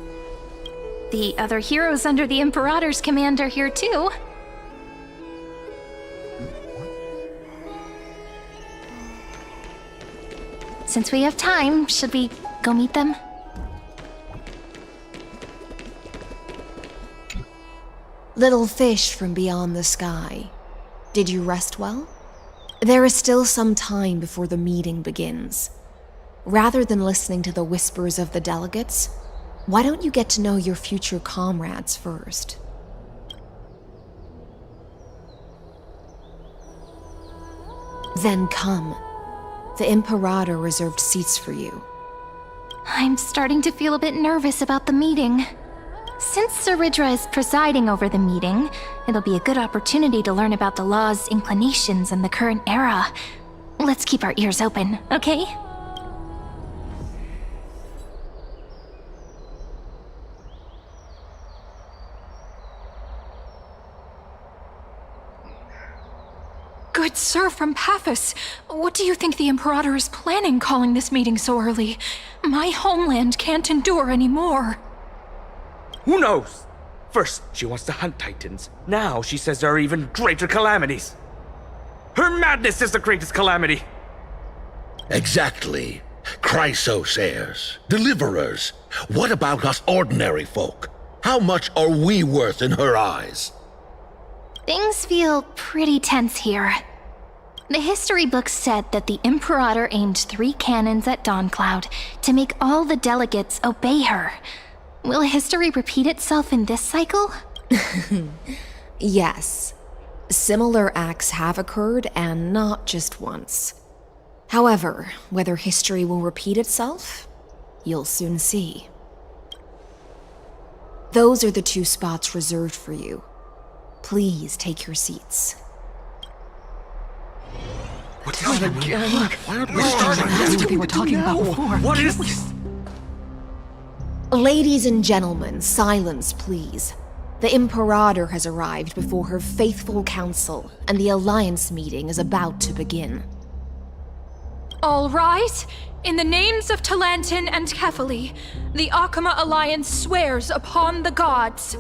[SPEAKER 1] The other heroes under the Imperator's command are here too. Since we have time, should we go meet them?
[SPEAKER 8] Little fish from beyond the sky. Did you rest well? There is still some time before the meeting begins. Rather than listening to the whispers of the delegates, why don't you get to know your future comrades first? Then come. The Imperator reserved seats for you.
[SPEAKER 1] I'm starting to feel a bit nervous about the meeting. Since Saridra is presiding over the meeting, it'll be a good opportunity to learn about the law's inclinations in the current era. Let's keep our ears open, okay?
[SPEAKER 14] Good sir from Paphos, what do you think the Imperator is planning calling this meeting so early? My homeland can't endure anymore.
[SPEAKER 15] Who knows? First, she wants to hunt Titans. Now she says there are even greater calamities. Her madness is the greatest calamity.
[SPEAKER 10] Exactly. Chrysos heirs, deliverers. What about us ordinary folk? How much are we worth in her eyes?
[SPEAKER 1] Things feel pretty tense here. The history books said that the Imperator aimed 3 cannons at Dawncloud to make all the delegates obey her. Will history repeat itself in this cycle?
[SPEAKER 8] Yes. Similar acts have occurred, and not just once. However, whether history will repeat itself, you'll soon see. Those are the 2 spots reserved for you. Please take your seats.
[SPEAKER 15] What's happening again? Why aren't we
[SPEAKER 14] That's what they were talking about before.
[SPEAKER 15] What is this?
[SPEAKER 8] Ladies and gentlemen, silence, please. The Imperator has arrived before her faithful council, and the Alliance meeting is about to begin.
[SPEAKER 14] All rise. In the names of Talantin and Kefali, the Akama Alliance swears upon the gods.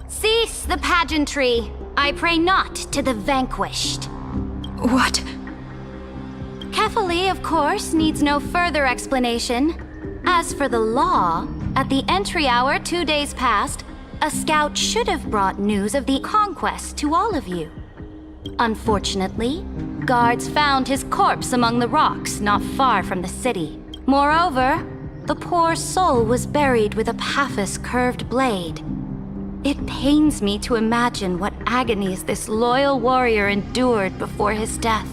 [SPEAKER 2] Cease the pageantry. I pray not to the vanquished.
[SPEAKER 14] What?
[SPEAKER 2] Kefali, of course, needs no further explanation. As for the law, at the entry hour 2 days past, a scout should have brought news of the conquest to all of you. Unfortunately, guards found his corpse among the rocks not far from the city. Moreover, the poor soul was buried with a Paphos curved blade. It pains me to imagine what agonies this loyal warrior endured before his death.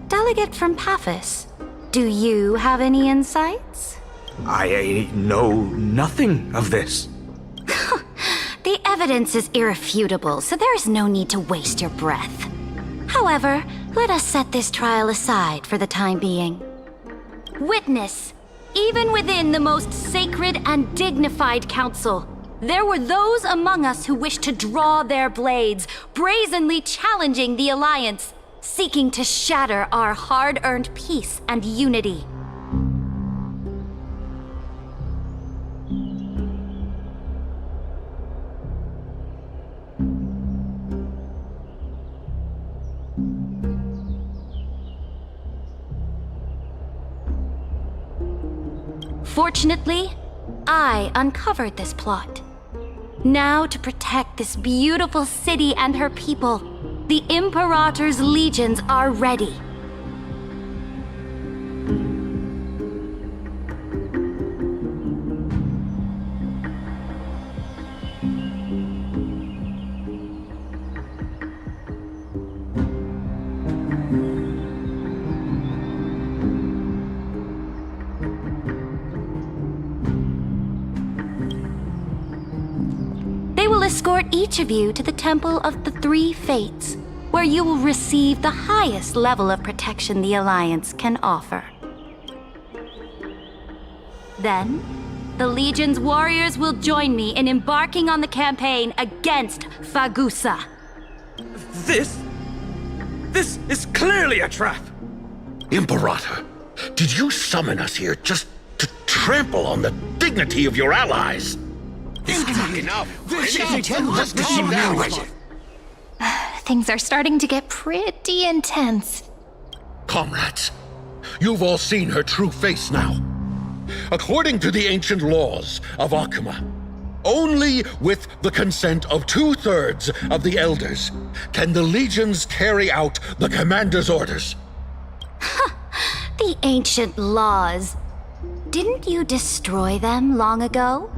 [SPEAKER 2] Delegate from Paphos, do you have any insights?
[SPEAKER 15] I know nothing of this.
[SPEAKER 2] The evidence is irrefutable, so there is no need to waste your breath. However, let us set this trial aside for the time being. Witness, even within the most sacred and dignified council, there were those among us who wished to draw their blades, brazenly challenging the Alliance, seeking to shatter our hard-earned peace and unity. Fortunately, I uncovered this plot. Now, to protect this beautiful city and her people, the Imperator's legions are ready. Escort each of you to the Temple of the Three Fates, where you will receive the highest level of protection the Alliance can offer. Then, the Legion's warriors will join me in embarking on the campaign against Fagusa.
[SPEAKER 15] This is clearly a trap!
[SPEAKER 10] Imperator, did you summon us here just to trample on the dignity of your allies? Enough! Just calm down.
[SPEAKER 1] Things are starting to get pretty intense.
[SPEAKER 10] Comrades, you've all seen her true face now. According to the ancient laws of Akuma, only with the consent of 2/3 of the elders can the legions carry out the commander's orders.
[SPEAKER 2] The ancient laws. Didn't you destroy them long ago?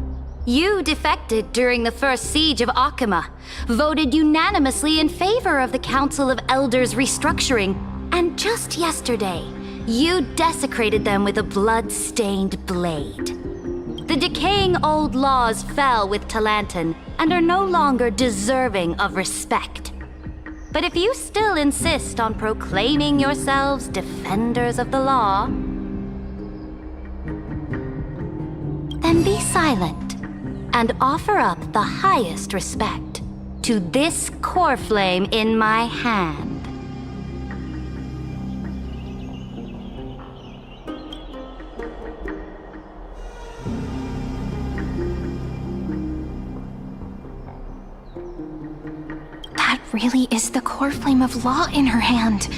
[SPEAKER 2] You defected during the first siege of Akuma, voted unanimously in favor of the Council of Elders restructuring, and just yesterday, you desecrated them with a blood-stained blade. The decaying old laws fell with Talantan and are no longer deserving of respect. But if you still insist on proclaiming yourselves defenders of the law, then be silent and offer up the highest respect to this core flame in my hand.
[SPEAKER 1] That really is the core flame of law in her hand.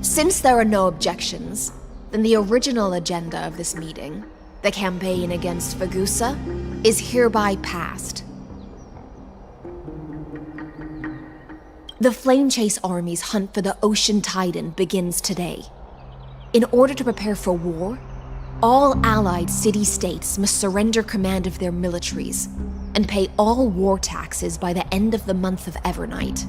[SPEAKER 8] Since there are no objections, then the original agenda of this meeting, the campaign against Fagusa, is hereby passed. The Flame Chase Army's hunt for the Ocean Titan begins today. In order to prepare for war, all allied city-states must surrender command of their militaries and pay all war taxes by the end of the month of Evernight.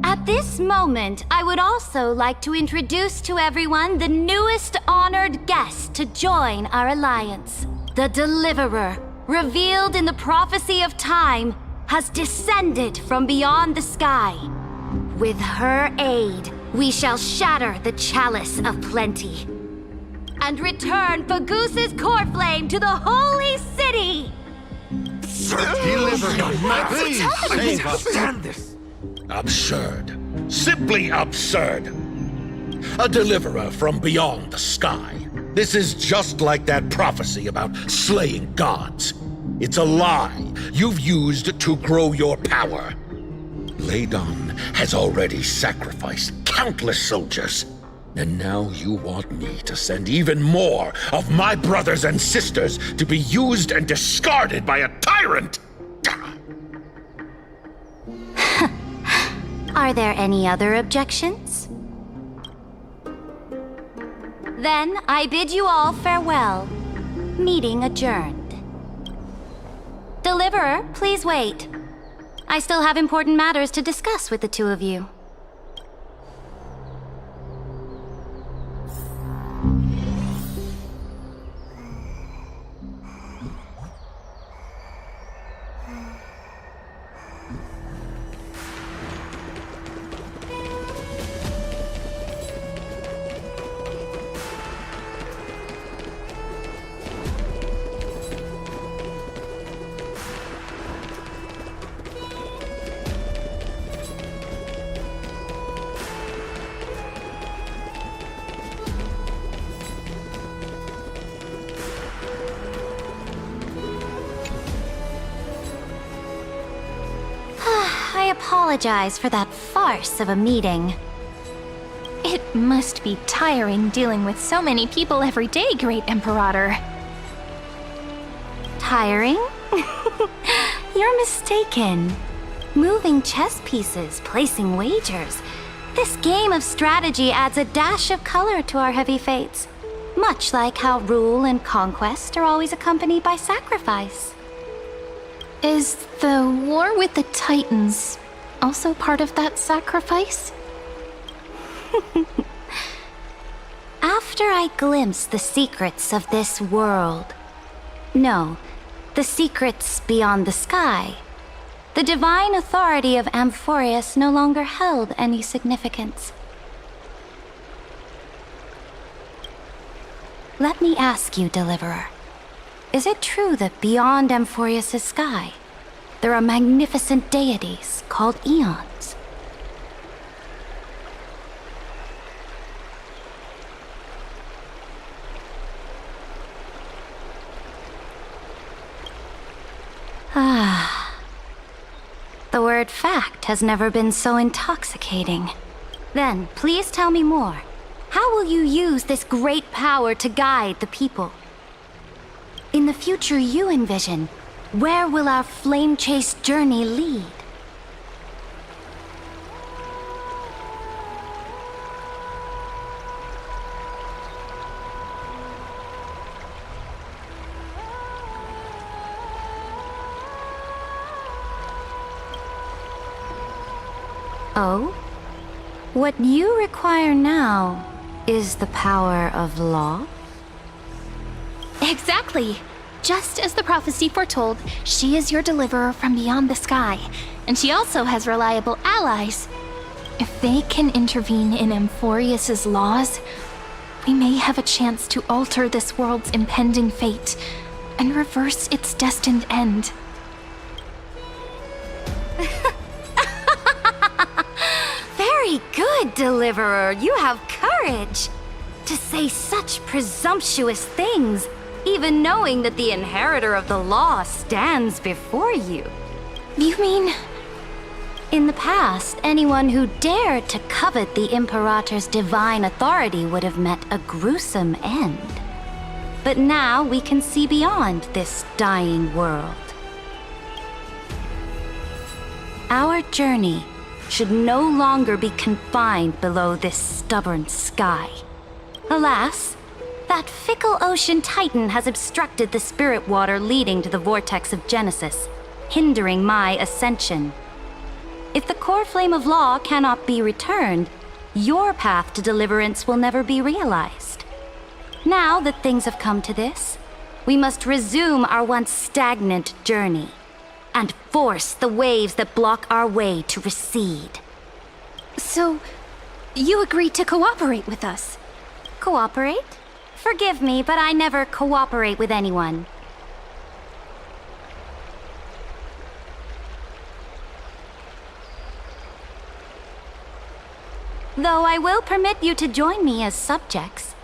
[SPEAKER 2] At this moment, I would also like to introduce to everyone the newest honored guest to join our alliance. The Deliverer, revealed in the prophecy of time, has descended from beyond the sky. With her aid, we shall shatter the chalice of plenty and return Fagusa's core flame to the holy city!
[SPEAKER 10] Deliver him! Please, save us!
[SPEAKER 15] Stand this!
[SPEAKER 10] Absurd. Simply absurd. A deliverer from beyond the sky. This is just like that prophecy about slaying gods. It's a lie you've used to grow your power. Ladon has already sacrificed countless soldiers, and now you want me to send even more of my brothers and sisters to be used and discarded by a tyrant!
[SPEAKER 2] Are there any other objections? Then I bid you all farewell. Meeting adjourned. Deliverer, please wait. I still have important matters to discuss with the two of you. I apologize for that farce of a meeting.
[SPEAKER 1] It must be tiring dealing with so many people every day, Great Imperator.
[SPEAKER 2] Tiring? You're mistaken. Moving chess pieces, placing wagers. This game of strategy adds a dash of color to our heavy fates. Much like how rule and conquest are always accompanied by sacrifice.
[SPEAKER 1] Is the war with the Titans also part of that sacrifice?
[SPEAKER 2] After I glimpsed the secrets of this world, no, the secrets beyond the sky, the divine authority of Amphorius no longer held any significance. Let me ask you, Deliverer, is it true that beyond Amphorius' sky, there are magnificent deities called eons? The word fact has never been so intoxicating. Then, please tell me more. How will you use this great power to guide the people? In the future you envision, where will our flame chase journey lead? Oh? What you require now is the power of law?
[SPEAKER 1] Exactly! Just as the prophecy foretold, she is your deliverer from beyond the sky, and she also has reliable allies. If they can intervene in Amphorius' laws, we may have a chance to alter this world's impending fate and reverse its destined end.
[SPEAKER 2] Very good, Deliverer. You have courage. To say such presumptuous things, even knowing that the inheritor of the law stands before you.
[SPEAKER 1] You mean...
[SPEAKER 2] In the past, anyone who dared to covet the Imperator's divine authority would have met a gruesome end. But now we can see beyond this dying world. Our journey should no longer be confined below this stubborn sky. Alas, that fickle ocean titan has obstructed the spirit water leading to the vortex of Genesis, hindering my ascension. If the core flame of law cannot be returned, your path to deliverance will never be realized. Now that things have come to this, we must resume our once stagnant journey and force the waves that block our way to recede.
[SPEAKER 1] So, you agreed to cooperate with us?
[SPEAKER 2] Cooperate? Forgive me, but I never cooperate with anyone. Though I will permit you to join me as subjects,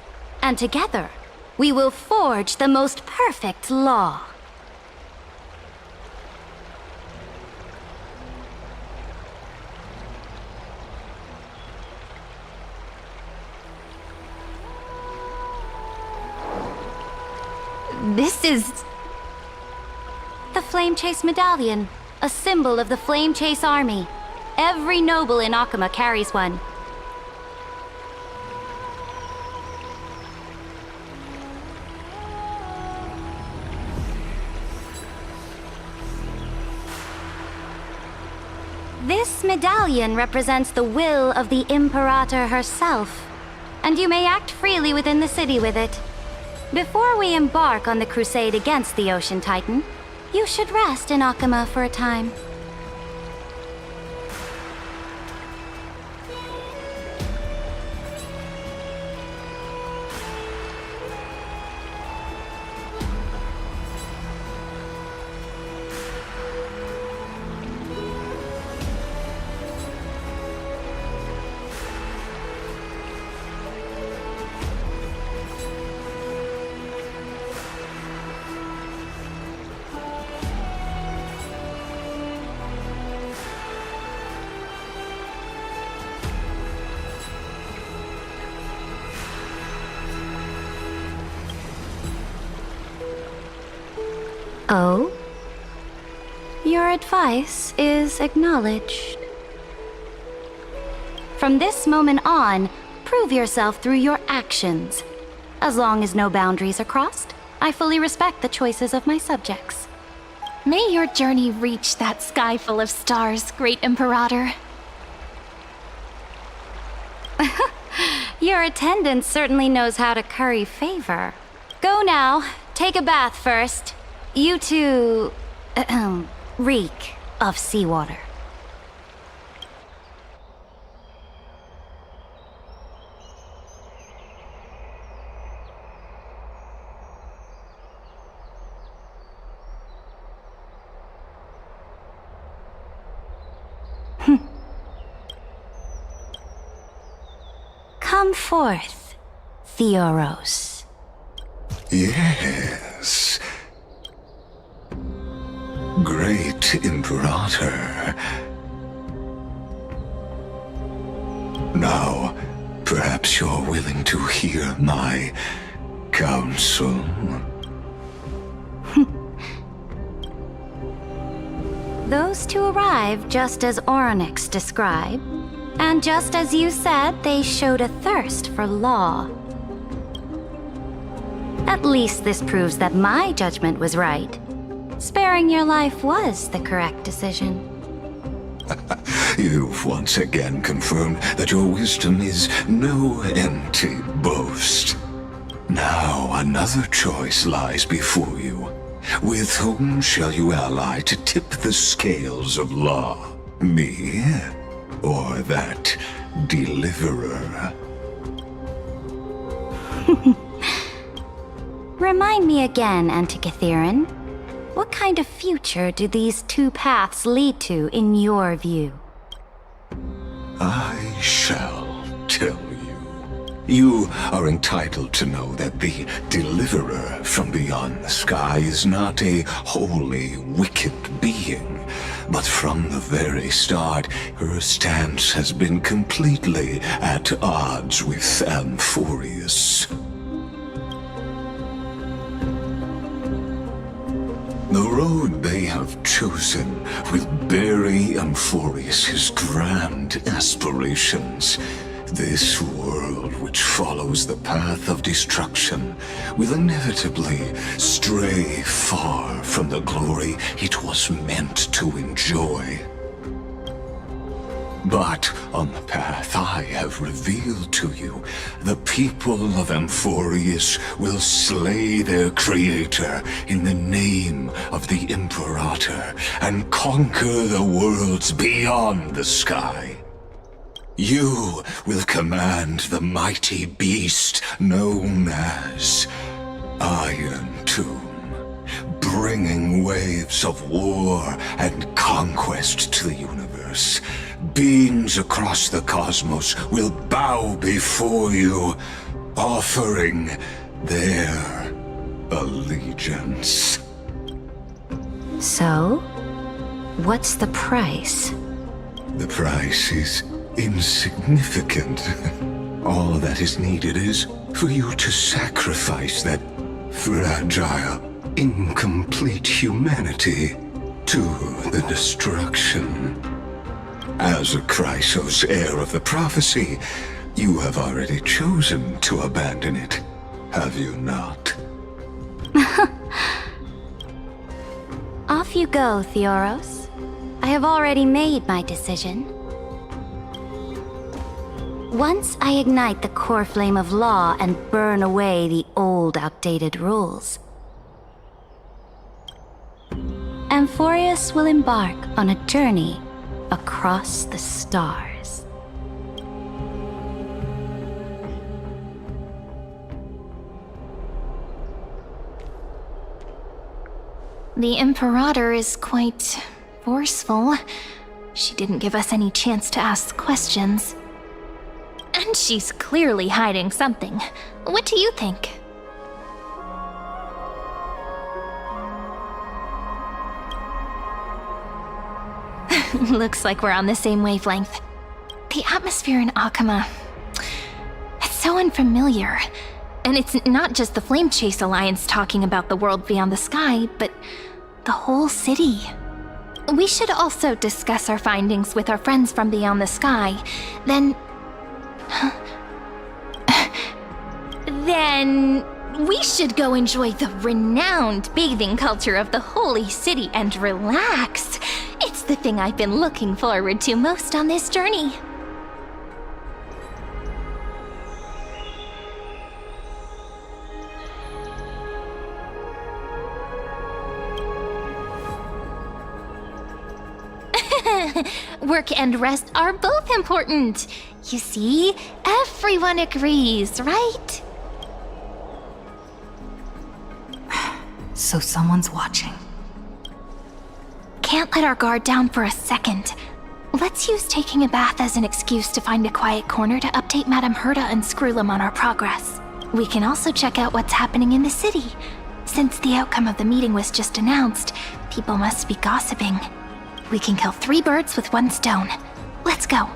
[SPEAKER 2] and together we will forge the most perfect law.
[SPEAKER 1] This is...
[SPEAKER 2] The Flame Chase Medallion, a symbol of the Flame Chase Army. Every noble in Akama carries one. This medallion represents the will of the Imperator herself, and you may act freely within the city with it. Before we embark on the crusade against the Ocean Titan, you should rest in Akama for a time. Oh? Your advice is acknowledged. From this moment on, prove yourself through your actions. As long as no boundaries are crossed, I fully respect the choices of my subjects.
[SPEAKER 1] May your journey reach that sky full of stars, Great Imperator.
[SPEAKER 2] Your attendant certainly knows how to curry favor. Go now, take a bath first. You two, reek of seawater. Come forth, Theoros.
[SPEAKER 6] Yes. Great Imperator. Now, perhaps you're willing to hear my counsel.
[SPEAKER 2] Those two arrived just as Orynyx described, and just as you said, they showed a thirst for law. At least this proves that my judgment was right. Sparing your life was the correct decision.
[SPEAKER 6] You've once again confirmed that your wisdom is no empty boast. Now another choice lies before you. With whom shall you ally to tip the scales of law? Me? Or that deliverer?
[SPEAKER 2] Remind me again, Antikythera. What kind of future do these two paths lead to in your view?
[SPEAKER 6] I shall tell you. You are entitled to know that the deliverer from beyond the sky is not a wholly wicked being, but from the very start, her stance has been completely at odds with Amphorius. The road they have chosen will bury Amphorius' grand aspirations. This world, which follows the path of destruction, will inevitably stray far from the glory it was meant to enjoy. But on the path I have revealed to you, the people of Amphorius will slay their creator in the name of the Imperator and conquer the worlds beyond the sky. You will command the mighty beast known as Iron Tomb, bringing waves of war and conquest to the universe. Beings across the cosmos will bow before you, offering their allegiance.
[SPEAKER 2] So, what's the price?
[SPEAKER 6] The price is insignificant. All that is needed is for you to sacrifice that fragile, incomplete humanity to the destruction. As a Chrysos, heir of the prophecy, you have already chosen to abandon it, have you not?
[SPEAKER 2] Off you go, Theoros. I have already made my decision. Once I ignite the core flame of law and burn away the old, outdated rules, Amphorius will embark on a journey across the stars.
[SPEAKER 1] The Imperator is quite forceful. She didn't give us any chance to ask questions. And she's clearly hiding something. What do you think? Looks like we're on the same wavelength. The atmosphere in Akama, it's so unfamiliar. And it's not just the Flame Chase Alliance talking about the world beyond the sky, but the whole city. We should also discuss our findings with our friends from beyond the sky. Then we should go enjoy the renowned bathing culture of the holy city and relax. It's the thing I've been looking forward to most on this journey. Work and rest are both important. You see, everyone agrees, right?
[SPEAKER 3] So someone's watching.
[SPEAKER 1] Can't let our guard down for a second. Let's use taking a bath as an excuse to find a quiet corner to update Madame Herta and Screwlum on our progress. We can also check out what's happening in the city. Since the outcome of the meeting was just announced, people must be gossiping. We can kill 3 birds with 1 stone. Let's go.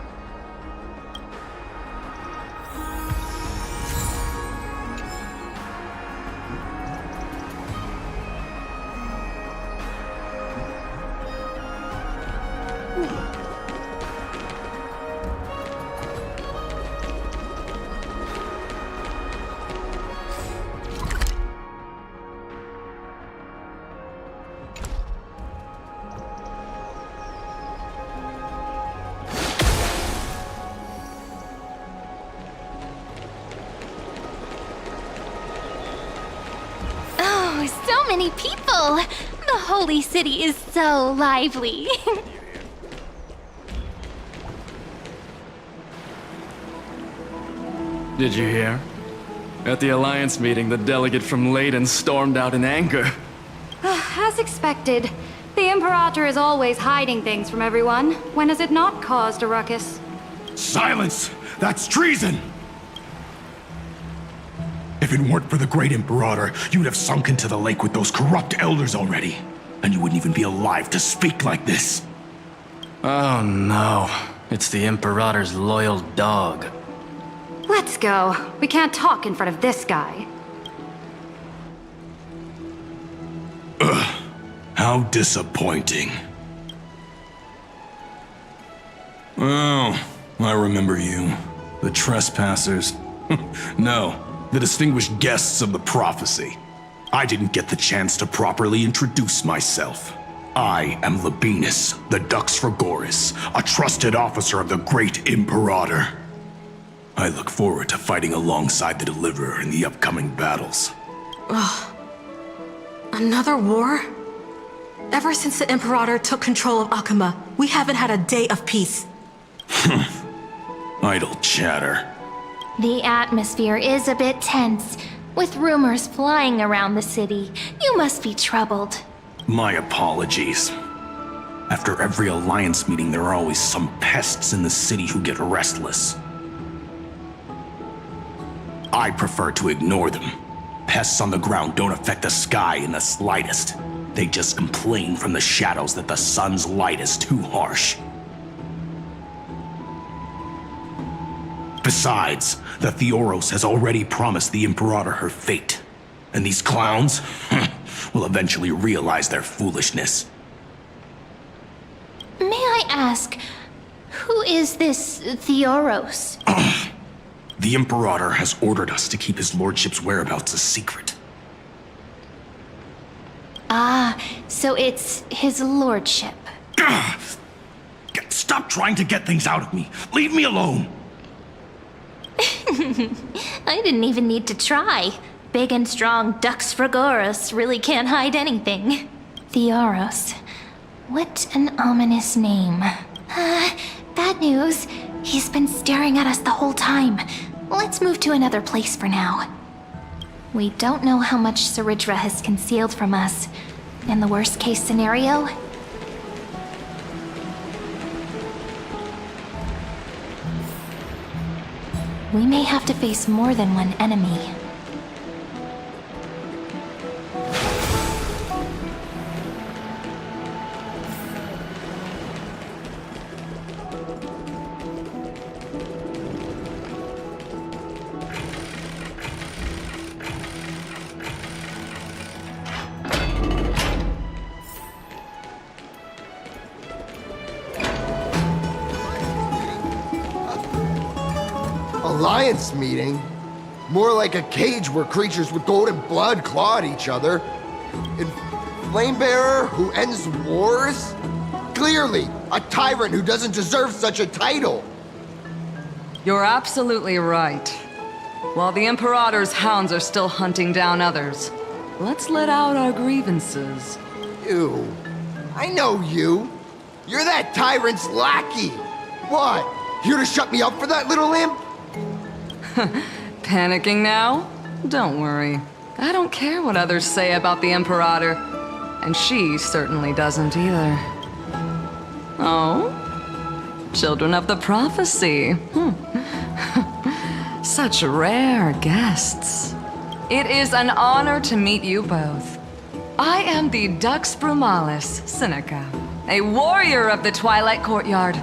[SPEAKER 1] So many people! The holy city is so lively.
[SPEAKER 16] Did you hear? At the Alliance meeting, the delegate from Leyden stormed out in anger.
[SPEAKER 2] As expected, the Imperator is always hiding things from everyone. When has it not caused a ruckus?
[SPEAKER 9] Silence! That's treason! If it weren't for the great Imperator, you'd have sunk into the lake with those corrupt elders already. And you wouldn't even be alive to speak like this.
[SPEAKER 16] Oh no. It's the Imperator's loyal dog.
[SPEAKER 2] Let's go. We can't talk in front of this guy.
[SPEAKER 9] Ugh. How disappointing. Oh, I remember you. The trespassers. No. The distinguished guests of the prophecy. I didn't get the chance to properly introduce myself. I am Labienus, the Dux Fragoris, a trusted officer of the great Imperator. I look forward to fighting alongside the Deliverer in the upcoming battles.
[SPEAKER 8] Ugh. Another war? Ever since the Imperator took control of Akuma, we haven't had a day of peace.
[SPEAKER 9] Idle chatter.
[SPEAKER 1] The atmosphere is a bit tense, with rumors flying around the city. You must be troubled.
[SPEAKER 9] My apologies. After every Alliance meeting, there are always some pests in the city who get restless. I prefer to ignore them. Pests on the ground don't affect the sky in the slightest. They just complain from the shadows that the sun's light is too harsh. Besides, the Theoros has already promised the Imperator her fate. And these clowns will eventually realize their foolishness.
[SPEAKER 1] May I ask, who is this Theoros?
[SPEAKER 9] The Imperator has ordered us to keep his lordship's whereabouts a secret.
[SPEAKER 1] Ah, so it's his lordship.
[SPEAKER 9] Stop trying to get things out of me. Leave me alone.
[SPEAKER 1] I didn't even need to try. Big and strong Dux Fragoris really can't hide anything. Theoros. What an ominous name. Bad news. He's been staring at us the whole time. Let's move to another place for now. We don't know how much Saridra has concealed from us. In the worst case scenario, we may have to face more than one enemy.
[SPEAKER 17] Alliance meeting? More like a cage where creatures with golden blood claw at each other. And Flamebearer who ends wars? Clearly, a tyrant who doesn't deserve such a title.
[SPEAKER 18] You're absolutely right. While the Imperator's hounds are still hunting down others, let's let out our grievances.
[SPEAKER 17] You. I know you. You're that tyrant's lackey. What? Here to shut me up for that little imp?
[SPEAKER 18] Panicking now? Don't worry. I don't care what others say about the Imperator. And she certainly doesn't either. Oh? Children of the Prophecy. Such rare guests. It is an honor to meet you both. I am the Dux Brumalis Sinica, a warrior of the Twilight Courtyard.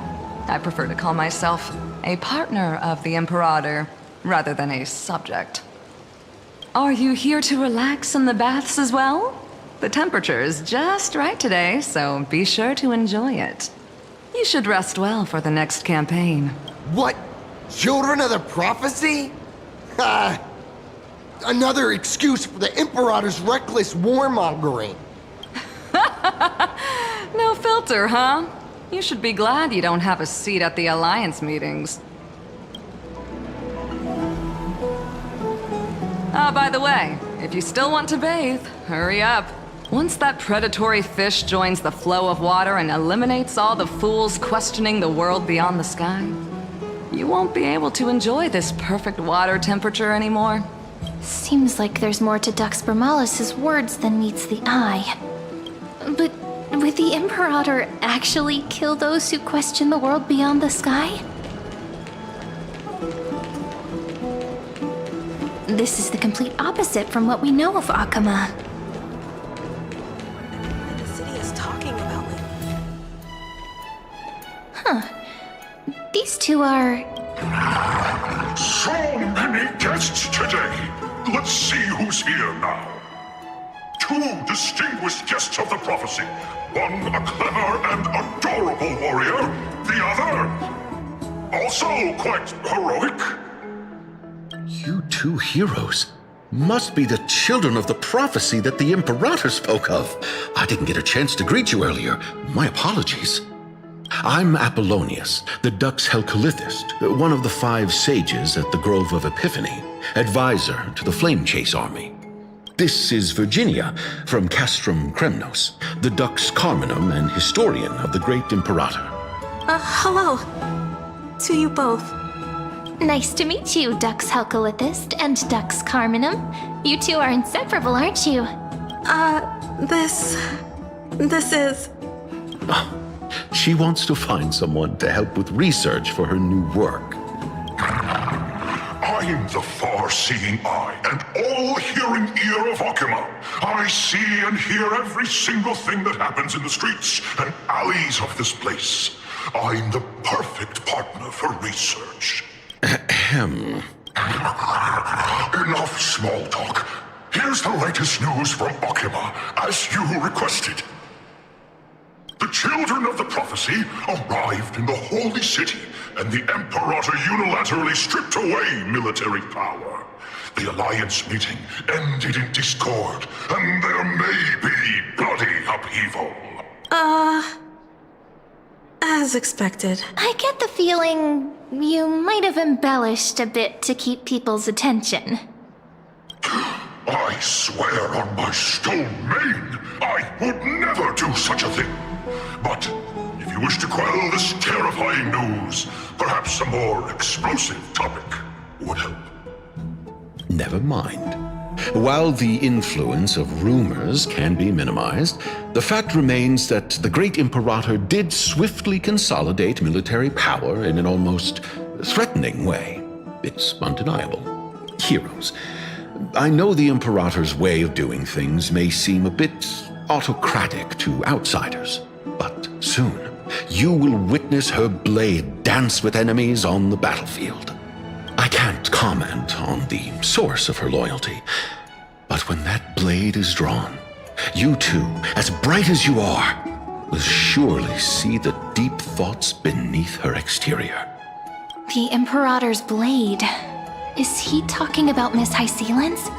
[SPEAKER 18] I prefer to call myself a partner of the Imperator, rather than a subject. Are you here to relax in the baths as well? The temperature is just right today, so be sure to enjoy it. You should rest well for the next campaign.
[SPEAKER 17] What? Children of the Prophecy? Another excuse for the Imperator's reckless warmongering.
[SPEAKER 18] No filter, huh? You should be glad you don't have a seat at the Alliance meetings. By the way, if you still want to bathe, hurry up. Once that predatory fish joins the flow of water and eliminates all the fools questioning the world beyond the sky, you won't be able to enjoy this perfect water temperature anymore.
[SPEAKER 1] Seems like there's more to Dux Brumalis' words than meets the eye. But would the Imperator actually kill those who question the world beyond the sky? This is the complete opposite from what we know of Akama.
[SPEAKER 8] The city is talking about me.
[SPEAKER 1] Huh. These two are...
[SPEAKER 6] So many guests today. Let's see who's here now. Two distinguished guests of the Prophecy. One a clever and adorable warrior. The other, also quite heroic.
[SPEAKER 10] You two heroes must be the children of the Prophecy that the Imperator spoke of. I didn't get a chance to greet you earlier. My apologies. I'm Apollonius, the Dux Helcalithist, one of the 5 sages at the Grove of Epiphany, advisor to the Flame Chase army. This is Virginia from Castrum Kremnos, the Dux Carminum and historian of the Great Imperator.
[SPEAKER 12] Hello. To you both.
[SPEAKER 1] Nice to meet you, Dux Helcalithist and Dux Carminum. You two are inseparable, aren't you?
[SPEAKER 12] This is...
[SPEAKER 10] She wants to find someone to help with research for her new work.
[SPEAKER 6] I'm the far-seeing eye and all-hearing ear of Akama. I see and hear every single thing that happens in the streets and alleys of this place. I'm the perfect partner for research.
[SPEAKER 10] Ahem.
[SPEAKER 6] Enough small talk. Here's the latest news from Akama, as you requested. The children of the Prophecy arrived in the Holy City, and the Imperator unilaterally stripped away military power. The Alliance meeting ended in discord, and there may be bloody upheaval.
[SPEAKER 12] As expected.
[SPEAKER 1] I get the feeling you might have embellished a bit to keep people's attention.
[SPEAKER 6] I swear on my stone mane, I would never do such a thing. But if you wish to quell this terrifying news, perhaps a more explosive topic would help.
[SPEAKER 10] Never mind. While the influence of rumors can be minimized, the fact remains that the Great Imperator did swiftly consolidate military power in an almost threatening way. It's undeniable. Heroes. I know the Imperator's way of doing things may seem a bit autocratic to outsiders, but soon you will witness her blade dance with enemies on the battlefield. I can't comment on the source of her loyalty, but when that blade is drawn, you two, as bright as you are, will surely see the deep thoughts beneath her exterior.
[SPEAKER 1] The Imperator's blade. Is he talking about Miss Hysealin's?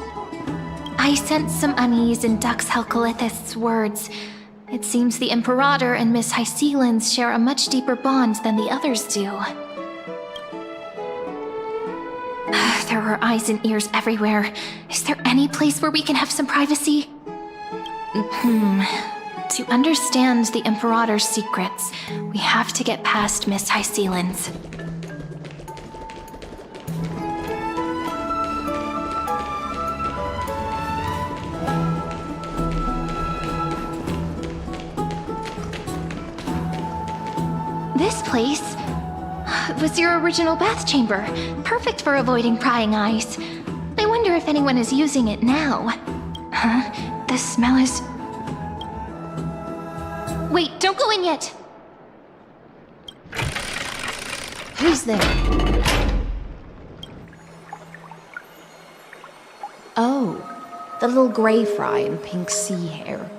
[SPEAKER 1] I sense some unease in Dux Helcolith's words. It seems the Imperator and Miss Hysealin's share a much deeper bond than the others do. There are eyes and ears everywhere. Is there any place where we can have some privacy? To understand the Imperator's secrets, we have to get past Miss Hysealin's. This place was your original bath chamber, perfect for avoiding prying eyes. I wonder if anyone is using it now. Huh? The smell is... Wait, don't go in yet!
[SPEAKER 8] Who's there? Oh, the little gray fry in pink sea hair.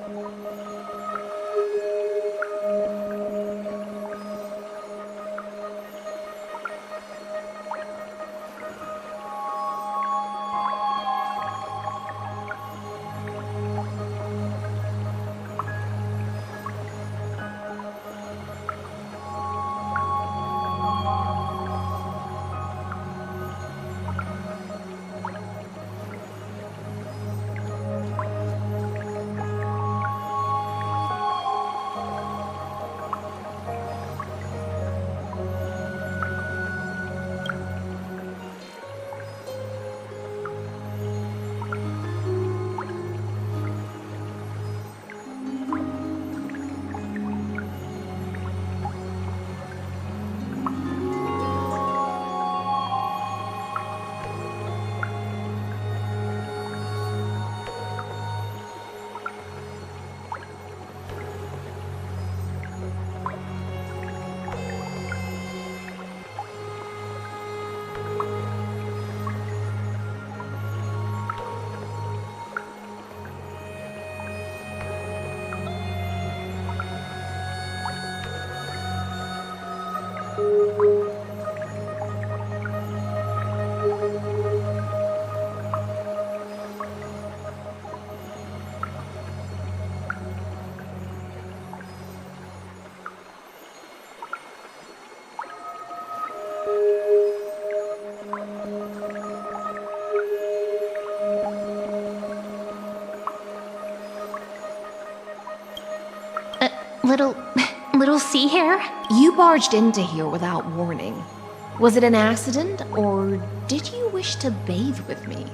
[SPEAKER 1] Little sea hair?
[SPEAKER 8] You barged into here without warning. Was it an accident, or did you wish to bathe with me?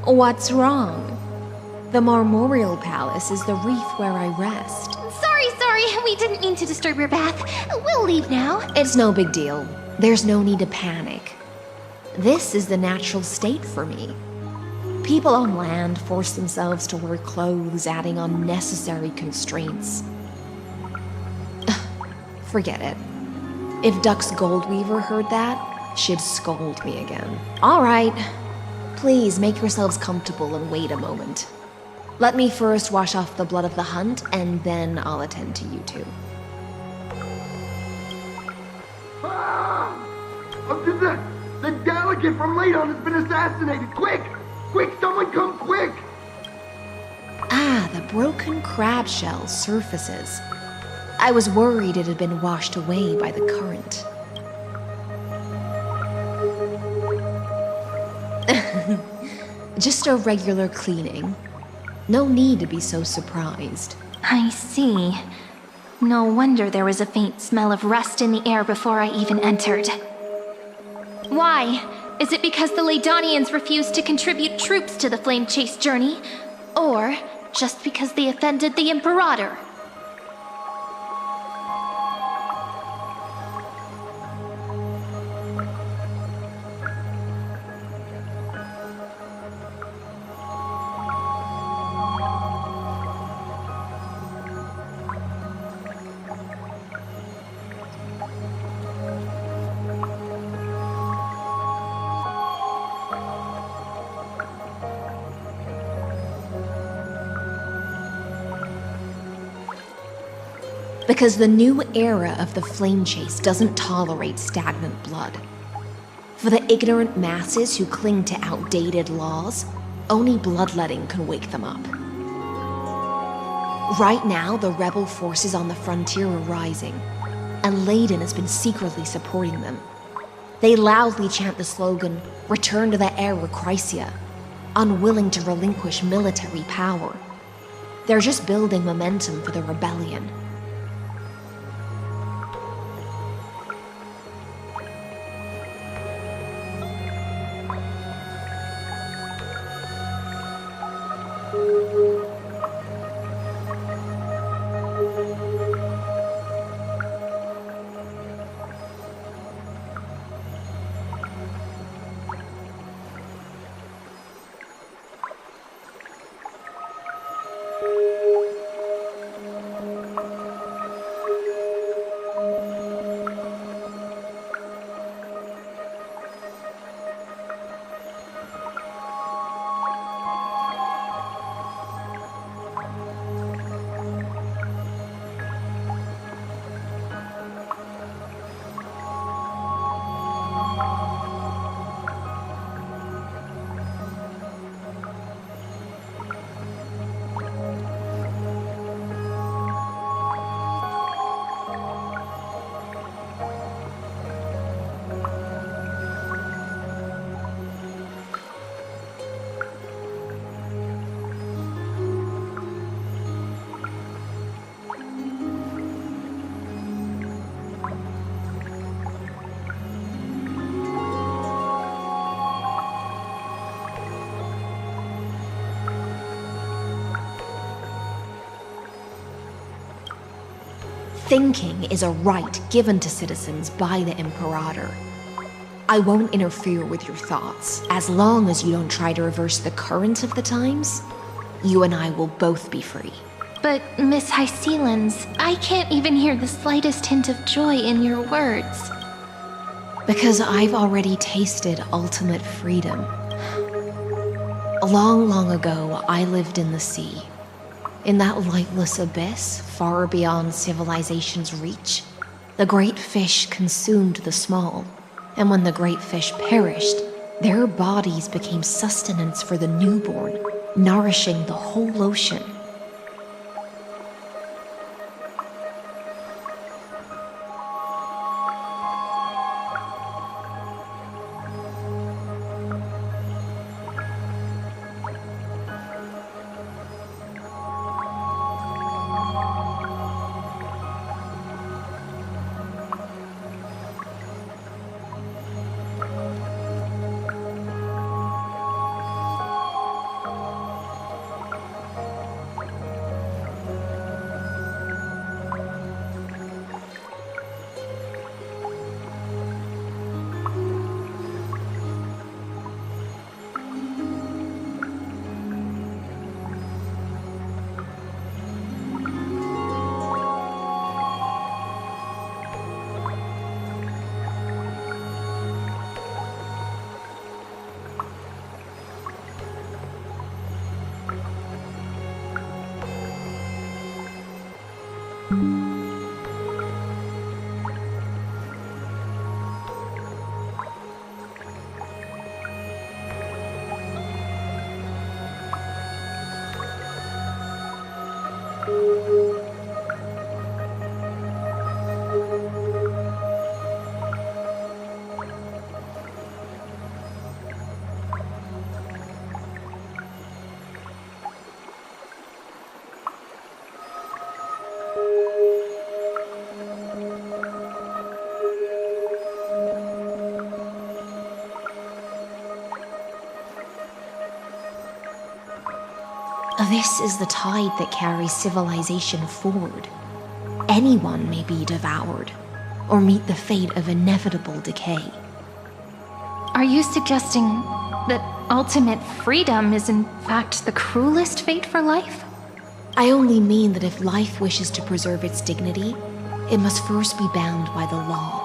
[SPEAKER 8] What's wrong? The Marmoreal Palace is the reef where I rest.
[SPEAKER 1] Sorry, we didn't mean to disturb your bath. We'll leave now.
[SPEAKER 8] It's no big deal. There's no need to panic. This is the natural state for me. People on land force themselves to wear clothes, adding unnecessary constraints. Forget it. If Dux Goldweaver heard that, she'd scold me again. All right. Please make yourselves comfortable and wait a moment. Let me first wash off the blood of the hunt, and then I'll attend to you two.
[SPEAKER 17] The delegate from Ladon has been assassinated! Quick! Quick, someone come quick!
[SPEAKER 8] Ah, the broken crab shell surfaces. I was worried it had been washed away by the current. Just a regular cleaning. No need to be so surprised.
[SPEAKER 1] I see. No wonder there was a faint smell of rust in the air before I even entered. Why? Is it because the Ladonians refused to contribute troops to the Flame Chase journey? Or just because they offended the Imperator?
[SPEAKER 8] Because the new era of the Flame Chase doesn't tolerate stagnant blood. For the ignorant masses who cling to outdated laws, only bloodletting can wake them up. Right now, the rebel forces on the frontier are rising, and Layden has been secretly supporting them. They loudly chant the slogan, "Return to the Era Chrysia," unwilling to relinquish military power. They're just building momentum for the rebellion. Thinking is a right given to citizens by the Imperator. I won't interfere with your thoughts. As long as you don't try to reverse the current of the times, you and I will both be free.
[SPEAKER 1] But, Miss Hycelens, I can't even hear the slightest hint of joy in your words.
[SPEAKER 8] Because I've already tasted ultimate freedom. Long, long ago, I lived in the sea. In that lightless abyss, far beyond civilization's reach, the great fish consumed the small, and when the great fish perished, their bodies became sustenance for the newborn, nourishing the whole ocean. This is the tide that carries civilization forward. Anyone may be devoured, or meet the fate of inevitable decay.
[SPEAKER 1] Are you suggesting that ultimate freedom is in fact the cruelest fate for life?
[SPEAKER 8] I only mean that if life wishes to preserve its dignity, it must first be bound by the law.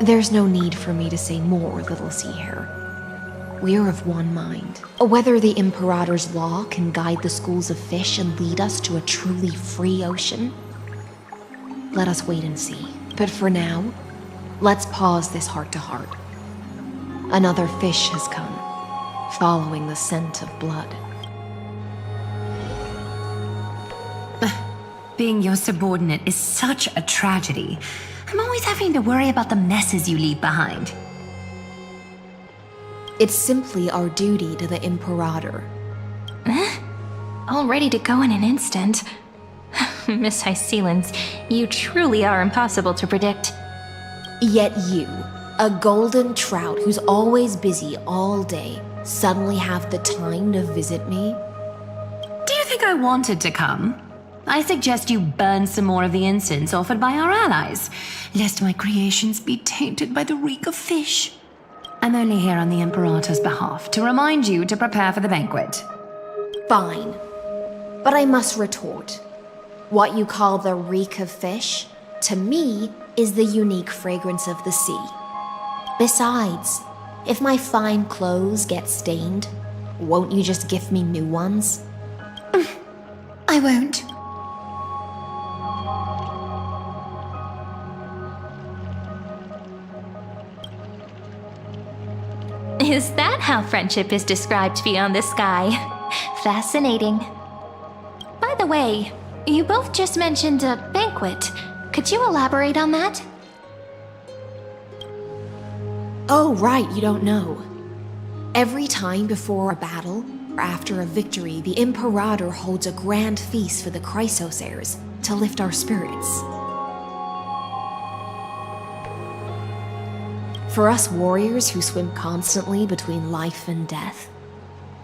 [SPEAKER 8] There's no need for me to say more, Little Sea Hare.
[SPEAKER 3] we're of one mind. Whether the Imperator's law can guide the schools of fish and lead us to a truly free ocean, let us wait and see. But for now, let's pause this heart-to-heart. Another fish has come, following the scent of blood.
[SPEAKER 13] Being your subordinate is such a tragedy. I'm always having to worry about the messes you leave behind.
[SPEAKER 3] It's simply our duty to the Imperator.
[SPEAKER 1] All ready to go in an instant. Miss Hycelens, you truly are impossible to predict.
[SPEAKER 3] Yet you, a golden trout who's always busy all day, suddenly have the time to visit me?
[SPEAKER 13] Do you think I wanted to come? I suggest you burn some more of the incense offered by our allies, lest my creations be tainted by the reek of fish. I'm only here on the Imperator's behalf to remind you to prepare for the banquet.
[SPEAKER 3] Fine. But I must retort. What you call the reek of fish, to me, is the unique fragrance of the sea. Besides, if my fine clothes get stained, won't you just gift me new ones?
[SPEAKER 13] I won't.
[SPEAKER 1] Is that how friendship is described beyond the sky? Fascinating. By the way, you both just mentioned a banquet. Could you elaborate on that?
[SPEAKER 3] Oh, right, you don't know. Every time before a battle, or after a victory, the Imperator holds a grand feast for the Chrysos heirs to lift our spirits. For us warriors who swim constantly between life and death,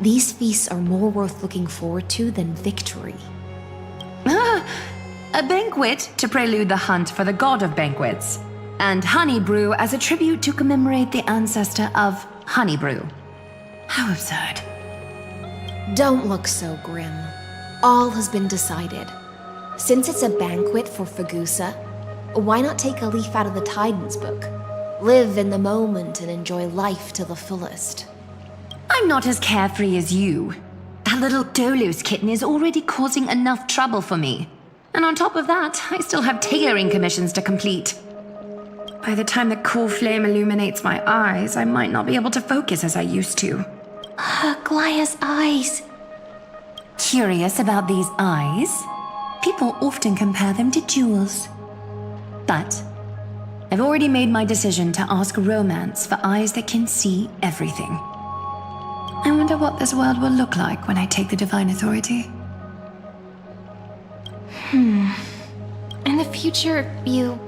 [SPEAKER 3] these feasts are more worth looking forward to than victory.
[SPEAKER 13] A banquet to prelude the hunt for the god of banquets, and honey brew as a tribute to commemorate the ancestor of honey brew. How absurd.
[SPEAKER 3] Don't look so grim. All has been decided. Since it's a banquet for Fagusa, why not take a leaf out of the Titan's book? Live in the moment and enjoy life to the fullest.
[SPEAKER 13] I'm not as carefree as you. That little Dolos kitten is already causing enough trouble for me. And on top of that, I still have tailoring commissions to complete. By the time the cool flame illuminates my eyes, I might not be able to focus as I used to.
[SPEAKER 1] Glaya's eyes.
[SPEAKER 13] Curious about these eyes? People often compare them to jewels. But I've already made my decision to ask Romance for eyes that can see everything. I wonder what this world will look like when I take the Divine Authority.
[SPEAKER 1] In the future, you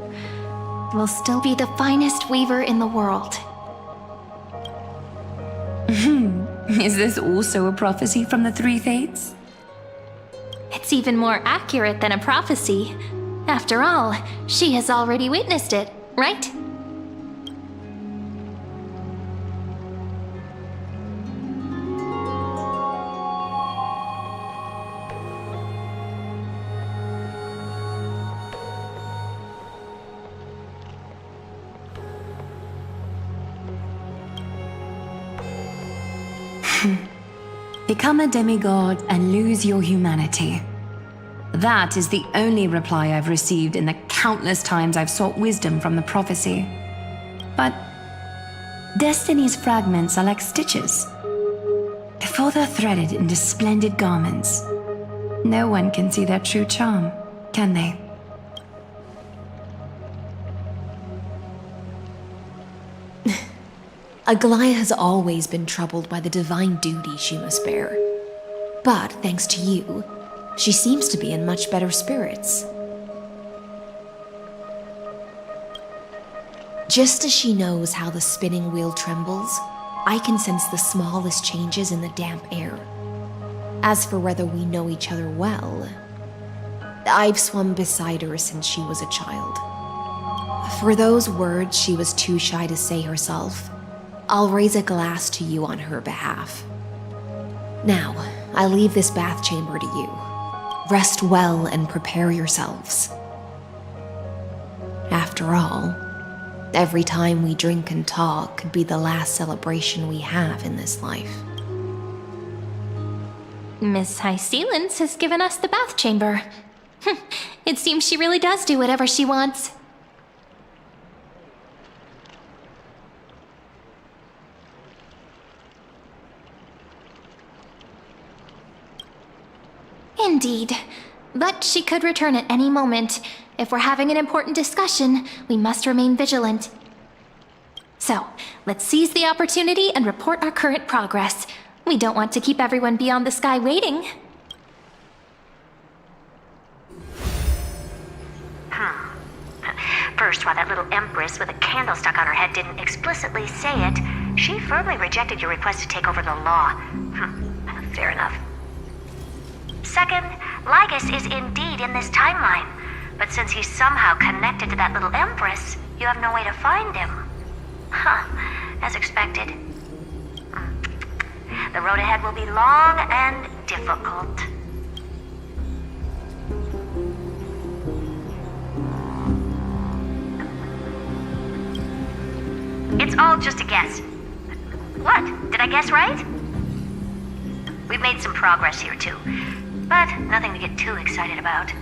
[SPEAKER 1] will still be the finest weaver in the world.
[SPEAKER 13] Is this also a prophecy from the Three Fates?
[SPEAKER 1] It's even more accurate than a prophecy. After all, she has already witnessed it, right?
[SPEAKER 13] Become a demigod and lose your humanity. That is the only reply I've received in the countless times I've sought wisdom from the prophecy. But Destiny's fragments are like stitches. Before they're threaded into splendid garments, no one can see their true charm, can they?
[SPEAKER 3] Aglaya has always been troubled by the divine duty she must bear. But thanks to you, she seems to be in much better spirits. Just as she knows how the spinning wheel trembles, I can sense the smallest changes in the damp air. As for whether we know each other well, I've swum beside her since she was a child. For those words she was too shy to say herself, I'll raise a glass to you on her behalf. Now, I leave this bath chamber to you. Rest well and prepare yourselves. After all,
[SPEAKER 8] Every time we drink and talk could be the last celebration we have in this life.
[SPEAKER 1] Miss High Sealance has given us the bath chamber. It seems she really does do whatever she wants. Indeed. But she could return at any moment. If we're having an important discussion, we must remain vigilant. So, let's seize the opportunity and report our current progress. We don't want to keep everyone beyond the sky waiting.
[SPEAKER 5] First, while that little empress with a candle stuck on her head didn't explicitly say it, she firmly rejected your request to take over the law. Fair enough. Second, Lygus is indeed in this timeline, but since he's somehow connected to that little empress, you have no way to find him. As expected. The road ahead will be long and difficult. It's all just a guess. What? Did I guess right? We've made some progress here too, but nothing to get too excited about.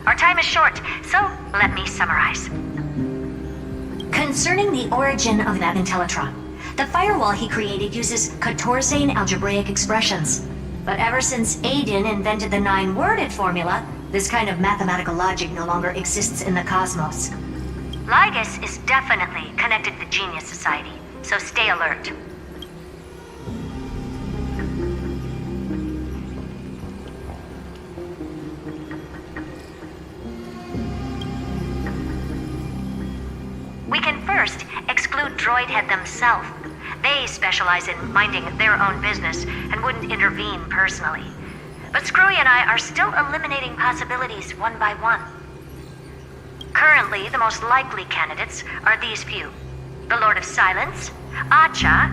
[SPEAKER 5] Our time is short, so let me summarize. Concerning the origin of that Intellitron, the firewall he created uses Catorzane algebraic expressions. But ever since Aiden invented the 9-worded formula, this kind of mathematical logic no longer exists in the cosmos. Lygus is definitely connected to the Genius Society, so stay alert. We can first exclude Droidhead themselves. They specialize in minding their own business and wouldn't intervene personally. But Screwy and I are still eliminating possibilities one by one. Currently, the most likely candidates are these few. The Lord of Silence, Acha,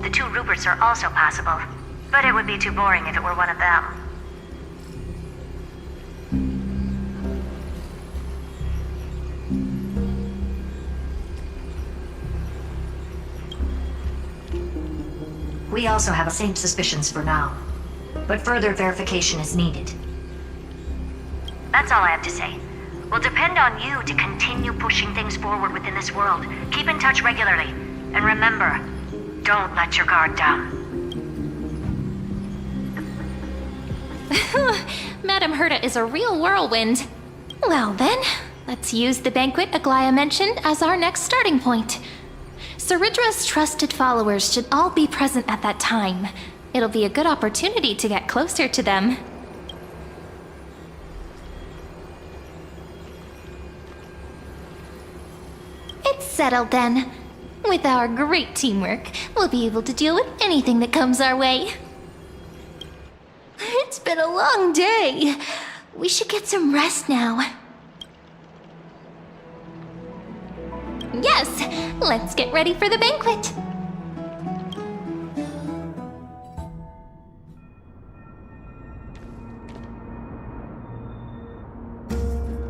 [SPEAKER 5] the 2 Ruperts are also possible. But it would be too boring if it were one of them. We also have the same suspicions for now, but further verification is needed. That's all I have to say. We'll depend on you to continue pushing things forward within this world. Keep in touch regularly, and remember, don't let your guard down.
[SPEAKER 1] Madame Herta is a real whirlwind. Well then, let's use the banquet Aglaya mentioned as our next starting point. Ceridra's trusted followers should all be present at that time. It'll be a good opportunity to get closer to them. It's settled then. With our great teamwork, we'll be able to deal with anything that comes our way. It's been a long day. We should get some rest now. Yes, let's get ready for the banquet.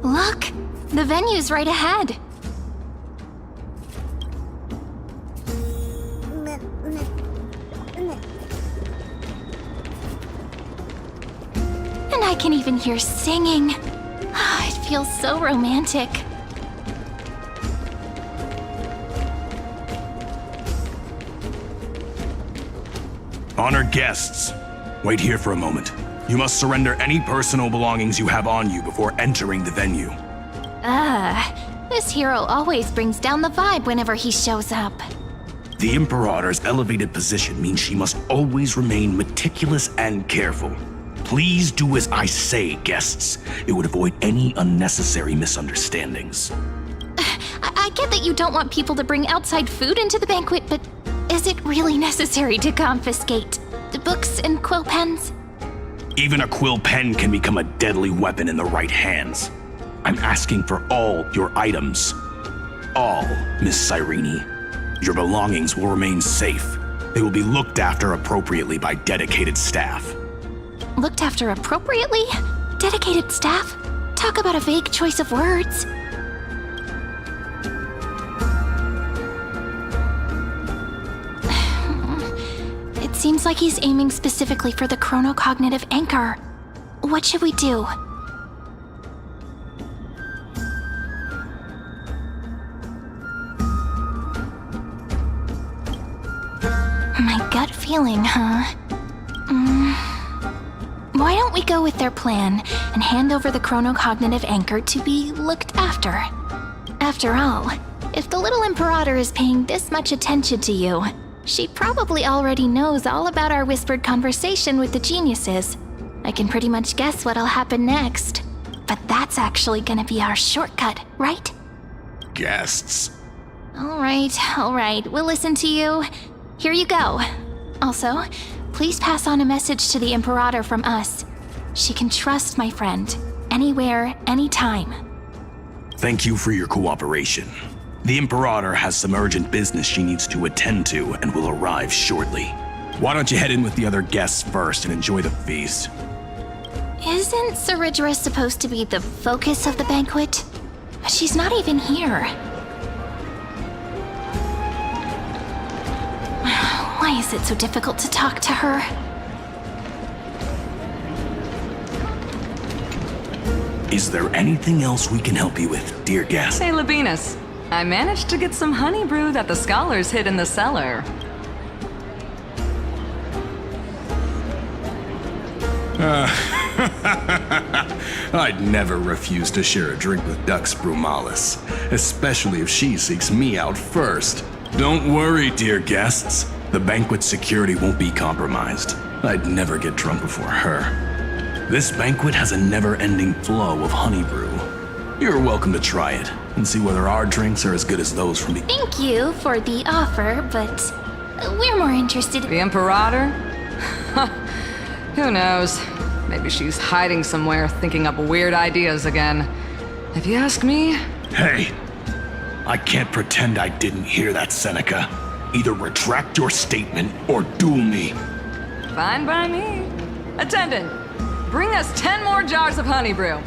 [SPEAKER 1] Look, the venue's right ahead. And I can even hear singing. It feels so romantic.
[SPEAKER 9] Honored guests, wait here for a moment. You must surrender any personal belongings you have on you before entering the venue.
[SPEAKER 1] This hero always brings down the vibe whenever he shows up.
[SPEAKER 9] The Imperator's elevated position means she must always remain meticulous and careful. Please do as I say, guests. It would avoid any unnecessary misunderstandings.
[SPEAKER 1] I get that you don't want people to bring outside food into the banquet, but is it really necessary to confiscate the books and quill pens?
[SPEAKER 9] Even a quill pen can become a deadly weapon in the right hands. I'm asking for all your items. All, Miss Cyrene. Your belongings will remain safe. They will be looked after appropriately by dedicated staff.
[SPEAKER 1] Looked after appropriately? Dedicated staff? Talk about a vague choice of words. seems like he's aiming specifically for the chronocognitive anchor. What should we do? My gut feeling, huh? Why don't we go with their plan and hand over the chronocognitive anchor to be looked after? After all, if the little Imperator is paying this much attention to you, she probably already knows all about our whispered conversation with the geniuses. I can pretty much guess what'll happen next. But that's actually gonna be our shortcut, right?
[SPEAKER 9] Guests.
[SPEAKER 1] All right, we'll listen to you. Here you go. Also, please pass on a message to the Imperator from us. She can trust my friend, anywhere, anytime.
[SPEAKER 9] Thank you for your cooperation. The Imperator has some urgent business she needs to attend to and will arrive shortly. Why don't you head in with the other guests first and enjoy the feast?
[SPEAKER 1] Isn't Saridra supposed to be the focus of the banquet? But she's not even here. Why is it so difficult to talk to her?
[SPEAKER 9] Is there anything else we can help you with, dear guest?
[SPEAKER 18] Hey, Labinas. I managed to get some honey brew that the scholars hid in the cellar.
[SPEAKER 9] I'd never refuse to share a drink with Dux Brumalis, especially if she seeks me out first. Don't worry, dear guests. The banquet security won't be compromised. I'd never get drunk before her. This banquet has a never-ending flow of honey brew. You're welcome to try it and see whether our drinks are as good as those from the—
[SPEAKER 1] Thank you for the offer, but we're more interested—
[SPEAKER 18] The Imperator? Who knows? Maybe she's hiding somewhere, thinking up weird ideas again. If you ask me—
[SPEAKER 9] Hey, I can't pretend I didn't hear that, Seneca. Either retract your statement or duel me.
[SPEAKER 18] Fine by me. Attendant, bring us 10 more jars of honey brew.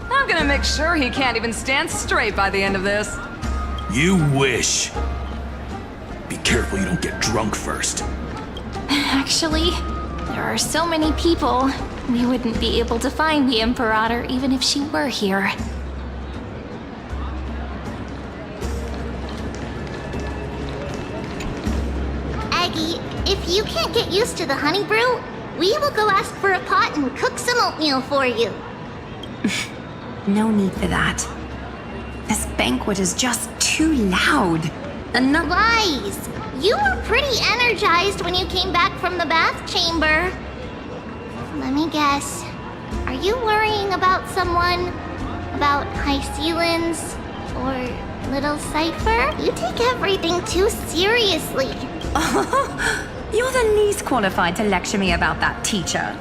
[SPEAKER 18] I'm gonna make sure he can't even stand straight by the end of this.
[SPEAKER 9] You wish. Be careful you don't get drunk first.
[SPEAKER 1] Actually, there are so many people. We wouldn't be able to find the Imperator even if she were here.
[SPEAKER 12] Aggie, if you can't get used to the honey brew, we will go ask for a pot and cook some oatmeal for you.
[SPEAKER 13] No need for that. This banquet is just too loud. And not—
[SPEAKER 12] Lies! You were pretty energized when you came back from the bath chamber. Let me guess. Are you worrying about someone? About High Sealans? Or Little Cypher? You take everything too seriously.
[SPEAKER 13] You're the least qualified to lecture me about that, teacher.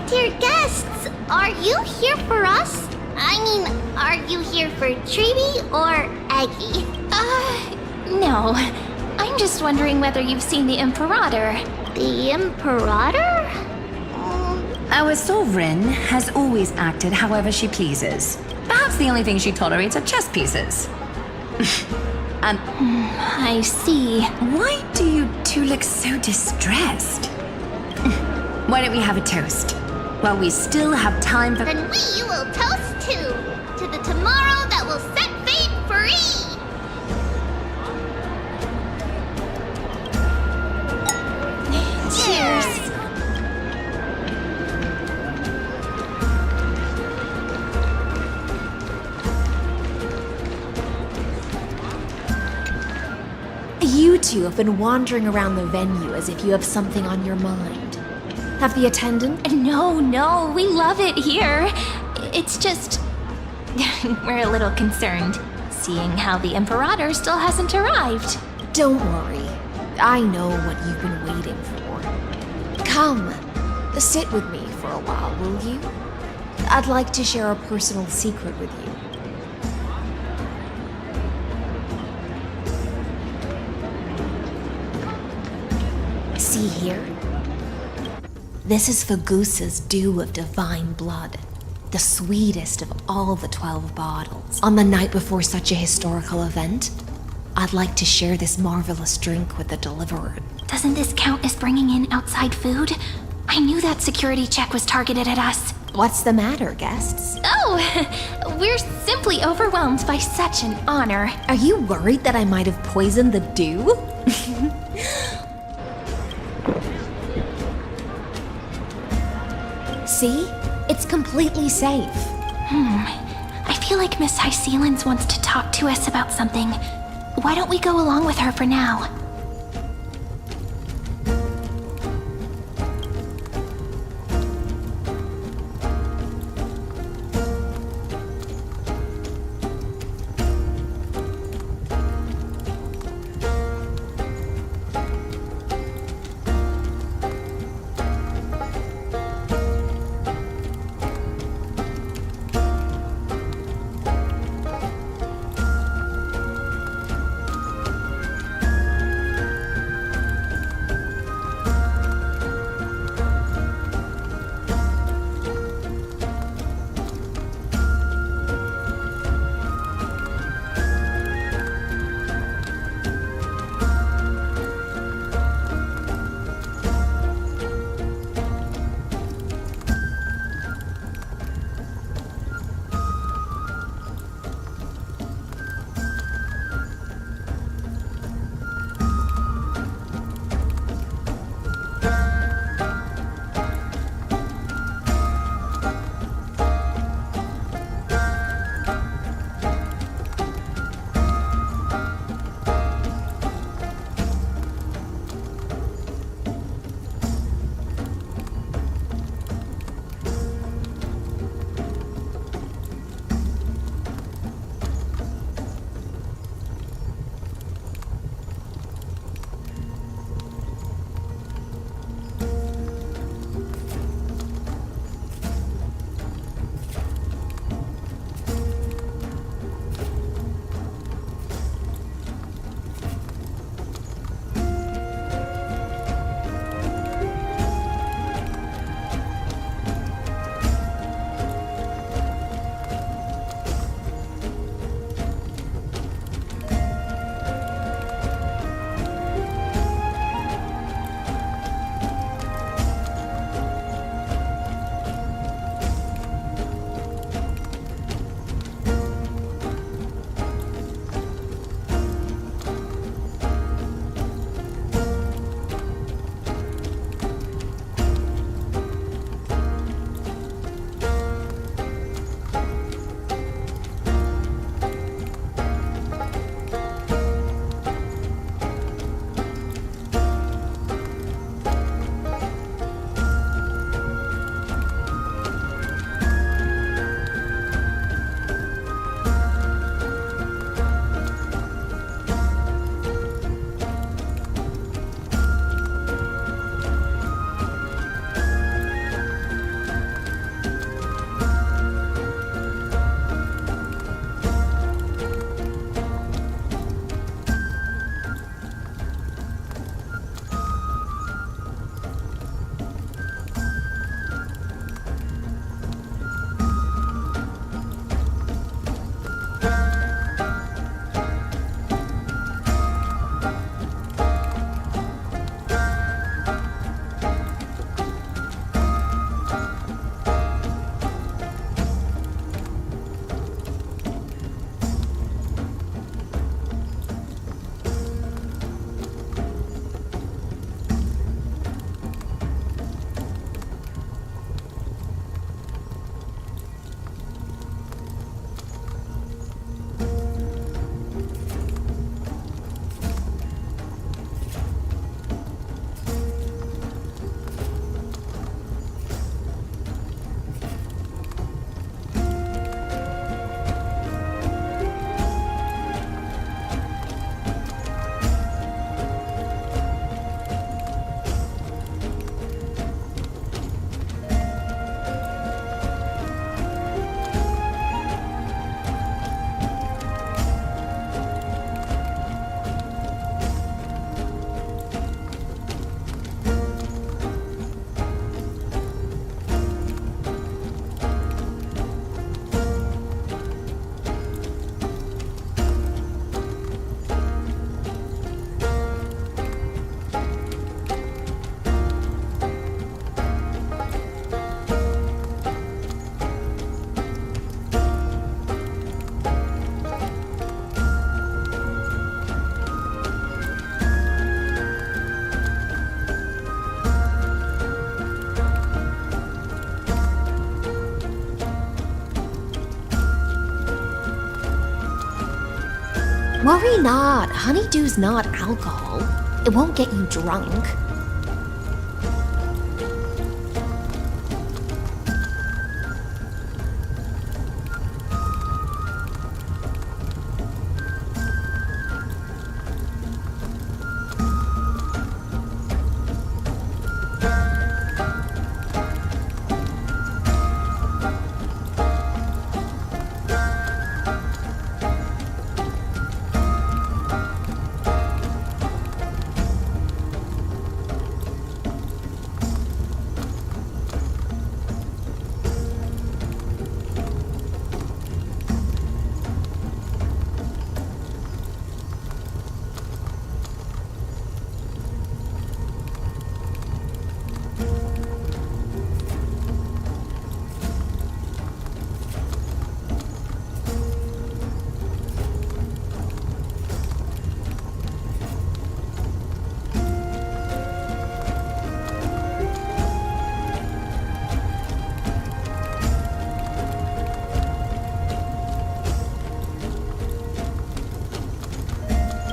[SPEAKER 12] Dear guests, are you here for us? I mean, are you here for Treeby or Aggie?
[SPEAKER 1] No. I'm just wondering whether you've seen the Imperator.
[SPEAKER 12] The Imperator?
[SPEAKER 13] Our sovereign has always acted however she pleases. Perhaps the only thing she tolerates are chess pieces. And
[SPEAKER 1] I see.
[SPEAKER 13] Why do you two look so distressed? Why don't we have a toast? While we still have time for—
[SPEAKER 12] Then we will toast to the tomorrow that will set fate free!
[SPEAKER 1] Cheers!
[SPEAKER 8] You two have been wandering around the venue as if you have something on your mind. Have the attendant?
[SPEAKER 1] No, we love it here. It's just... we're a little concerned, seeing how the Imperator still hasn't arrived.
[SPEAKER 8] Don't worry. I know what you've been waiting for. Come, sit with me for a while, will you? I'd like to share a personal secret with you. See here? This is Fagusa's dew of divine blood. The sweetest of all the 12 bottles. On the night before such a historical event, I'd like to share this marvelous drink with the deliverer.
[SPEAKER 1] Doesn't this count as bringing in outside food? I knew that security check was targeted at us.
[SPEAKER 8] What's the matter, guests?
[SPEAKER 1] Oh, we're simply overwhelmed by such an honor.
[SPEAKER 8] Are you worried that I might have poisoned the dew? See? It's completely safe.
[SPEAKER 1] I feel like Miss High Sealins wants to talk to us about something. Why don't we go along with her for now?
[SPEAKER 8] Worry not. Honeydew's not alcohol. It won't get you drunk.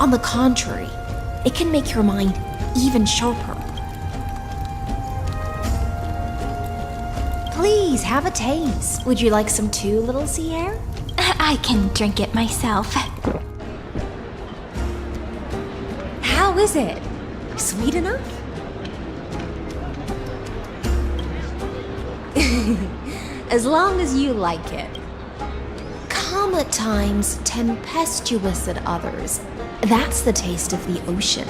[SPEAKER 8] On the contrary, it can make your mind even sharper. Please, have a taste. Would you like some too, little sea air?
[SPEAKER 1] I can drink it myself.
[SPEAKER 8] How is it? Sweet enough? As long as you like it. Calm at times, tempestuous at others. That's the taste of the ocean.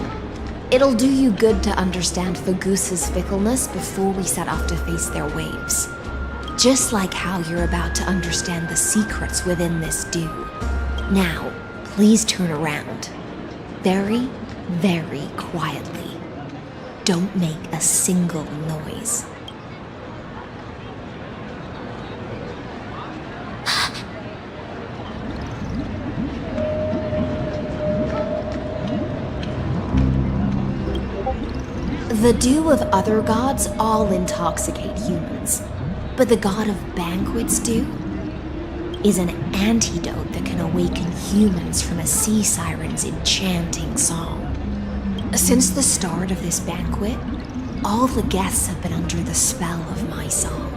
[SPEAKER 8] It'll do you good to understand the goose's fickleness before we set off to face their waves. Just like how you're about to understand the secrets within this dew. Now, please turn around. Very, very quietly. Don't make a single noise. The dew of other gods all intoxicate humans, but the god of banquets dew is an antidote that can awaken humans from a sea siren's enchanting song. Since the start of this banquet, all the guests have been under the spell of my song.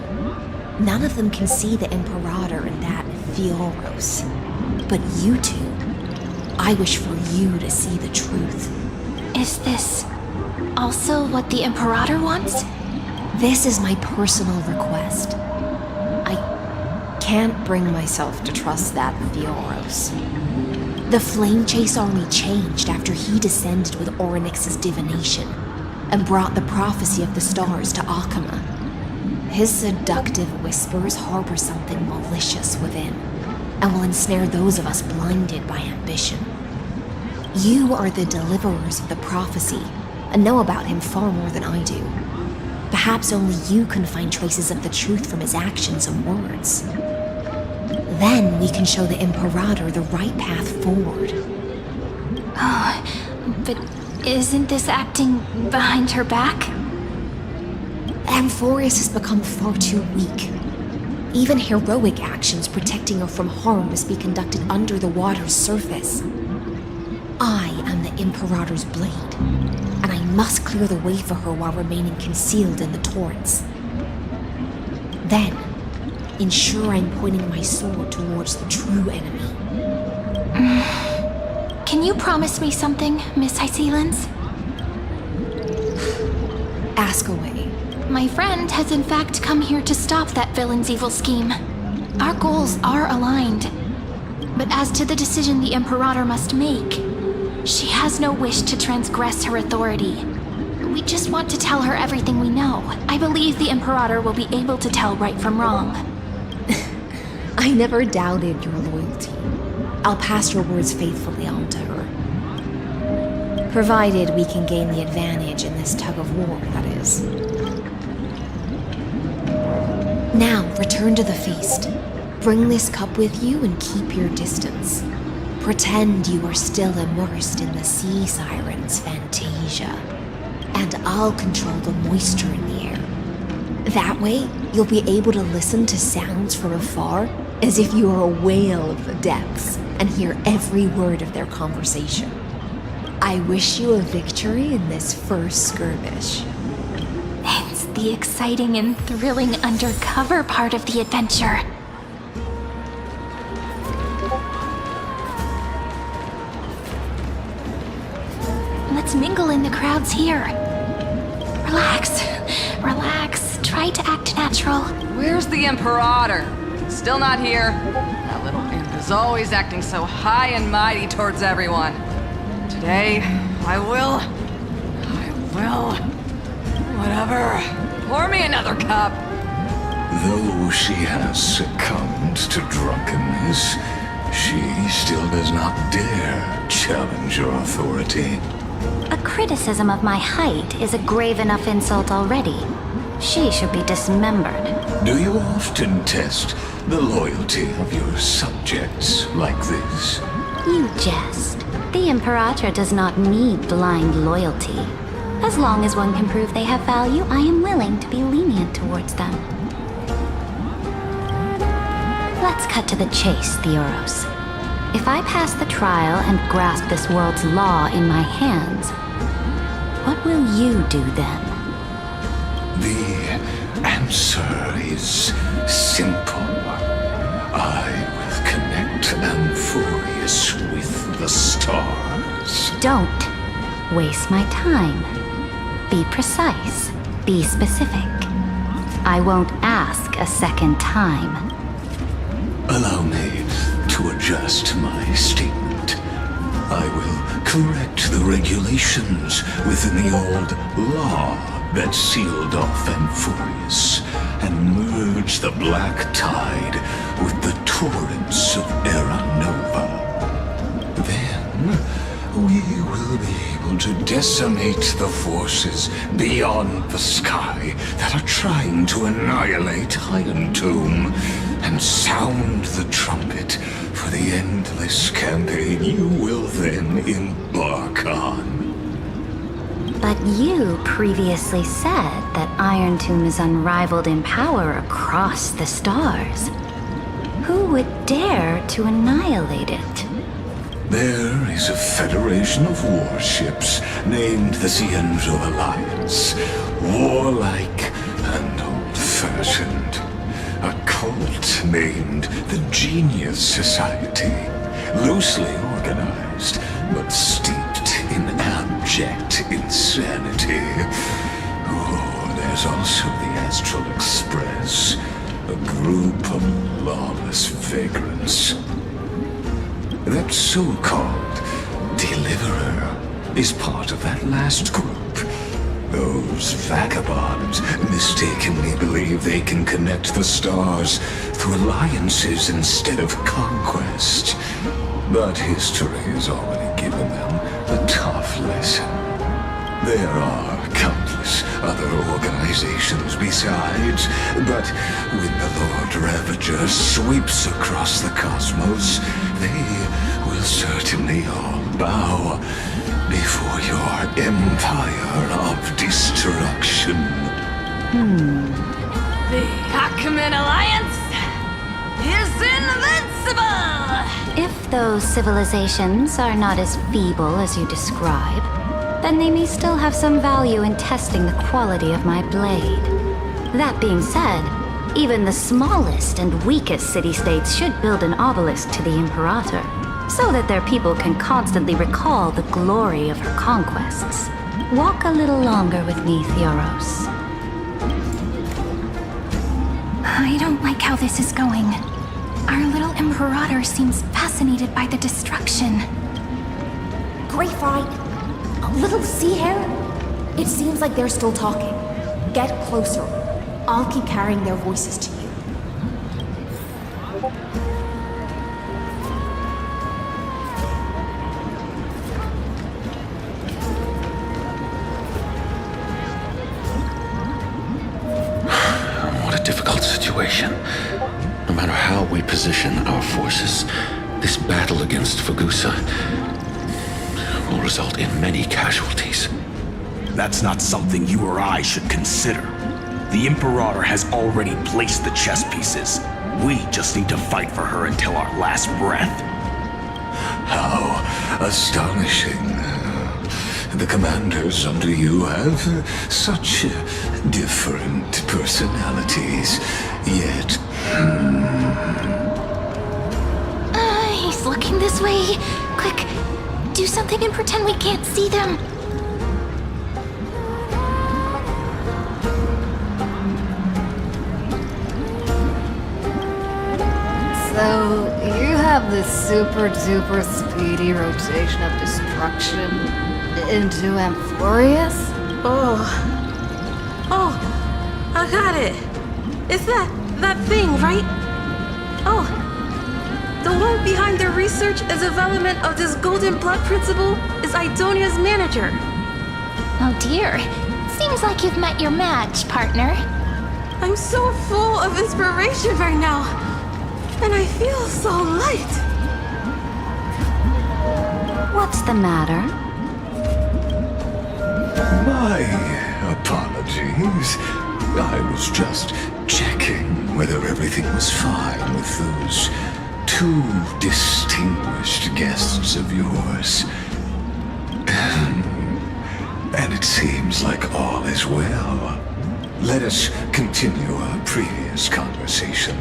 [SPEAKER 8] None of them can see the Imperator and that Fioros, but you two, I wish for you to see the truth.
[SPEAKER 1] Is this also what the Imperator wants?
[SPEAKER 8] This is my personal request. I can't bring myself to trust that Fioros. The Flame Chase army changed after he descended with Orynyx's divination and brought the prophecy of the stars to Akama. His seductive whispers harbor something malicious within and will ensnare those of us blinded by ambition. You are the deliverers of the prophecy and know about him far more than I do. Perhaps only you can find traces of the truth from his actions and words. Then we can show the Imperator the right path forward.
[SPEAKER 1] Oh, but isn't this acting behind her back?
[SPEAKER 8] Amphorius has become far too weak. Even heroic actions protecting her from harm must be conducted under the water's surface. I am the Imperator's blade, and I must clear the way for her while remaining concealed in the torrents. Then, ensure I'm pointing my sword towards the true enemy.
[SPEAKER 1] Can you promise me something, Miss Hycelens?
[SPEAKER 8] Ask away.
[SPEAKER 1] My friend has in fact come here to stop that villain's evil scheme. Our goals are aligned. But as to the decision the Imperator must make, she has no wish to transgress her authority. We just want to tell her everything we know. I believe the Imperator will be able to tell right from wrong.
[SPEAKER 8] I never doubted your loyalty. I'll pass your words faithfully on to her. Provided we can gain the advantage in this tug of war, that is. Now, return to the feast. Bring this cup with you and keep your distance. Pretend you are still immersed in the sea siren's fantasia. And I'll control the moisture in the air. That way, You'll be able to listen to sounds from afar as if you are a whale of the depths and hear every word of their conversation. I wish you a victory in this first skirmish.
[SPEAKER 1] It's the exciting and thrilling undercover part of the adventure. Let's mingle in the crowds here. Relax. Relax. Try to act natural.
[SPEAKER 18] Where's the Imperator? Still not here. That little imp is always acting so high and mighty towards everyone. Today, I will. Whatever. Pour me another cup.
[SPEAKER 6] Though she has succumbed to drunkenness, she still does not dare challenge your authority.
[SPEAKER 5] A criticism of my height is a grave enough insult already. She should be dismembered.
[SPEAKER 6] Do you often test the loyalty of your subjects like this?
[SPEAKER 5] You jest. The Imperator does not need blind loyalty. As long as one can prove they have value, I am willing to be lenient towards them. Let's cut to the chase, Theoros. If I pass the trial and grasp this world's law in my hands, what will you do then?
[SPEAKER 6] The answer is simple. I will connect Amphorius with the stars.
[SPEAKER 5] Don't waste my time. Be precise. Be specific. I won't ask a second time.
[SPEAKER 6] Allow me to adjust my statement. I will correct the regulations within the old law that sealed off Amphorius and merge the black tide with the torrents of Era Nova. Then we will be able to decimate the forces beyond the sky that are trying to annihilate Iron Tomb and sound the trumpet for the endless campaign you will then embark on.
[SPEAKER 5] But you previously said that Iron Tomb is unrivaled in power across the stars. Who would dare to annihilate it?
[SPEAKER 6] There is a federation of warships named the Cienzo Alliance, warlike and old-fashioned. A cult named the Genius Society, loosely organized, but steeped in abject insanity. Oh, there's also the Astral Express, a group of lawless vagrants. That so-called Deliverer is part of that last group. Those vagabonds mistakenly believe they can connect the stars through alliances instead of conquest. But history has already given them a tough lesson. There are countless other organizations besides, but when the Lord Ravager sweeps across the cosmos, they will certainly all bow before your empire of destruction.
[SPEAKER 18] The Ackman Alliance is invincible!
[SPEAKER 5] If those civilizations are not as feeble as you describe, then they may still have some value in testing the quality of my blade. That being said, even the smallest and weakest city-states should build an obelisk to the Imperator, so that their people can constantly recall the glory of her conquests. Walk a little longer with me, Theoros.
[SPEAKER 1] I don't like how this is going. Our little Imperator seems fascinated by the destruction.
[SPEAKER 8] Great fight. A little sea hare? It seems like they're still talking. Get closer. I'll keep carrying their voices to you.
[SPEAKER 10] What a difficult situation. No matter how we position our forces, this battle against Fagusa will result in many casualties.
[SPEAKER 9] That's not something you or I should consider. The Imperator has already placed the chess pieces. We just need to fight for her until our last breath.
[SPEAKER 6] How astonishing. The commanders under you have such different personalities, yet...
[SPEAKER 1] He's looking this way. Quick, do something and pretend we can't see them.
[SPEAKER 19] So, you have this super duper speedy rotation of destruction into Amphorius?
[SPEAKER 20] Oh, I got it. It's that thing, right? Oh, the one behind the research and development of this golden blood principle is Idonia's manager.
[SPEAKER 1] Oh dear. Seems like you've met your match, partner.
[SPEAKER 20] I'm so full of inspiration right now. And I feel so light.
[SPEAKER 2] What's the matter?
[SPEAKER 6] My apologies. I was just checking whether everything was fine with those two distinguished guests of yours. And it seems like all is well. Let us continue our previous conversation.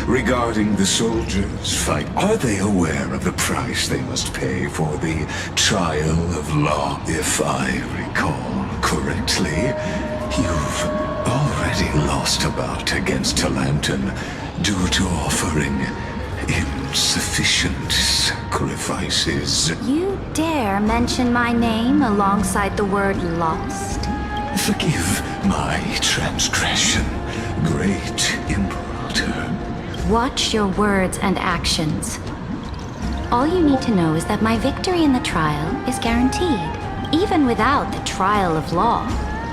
[SPEAKER 6] Regarding the soldiers' fight, are they aware of the price they must pay for the trial of law? If I recall correctly, you've already lost a bout against Talanton due to offering insufficient sacrifices.
[SPEAKER 2] You dare mention my name alongside the word lost?
[SPEAKER 6] Forgive my transgression, great Imperator.
[SPEAKER 2] Watch your words and actions. All you need to know is that my victory in the trial is guaranteed. Even without the trial of law,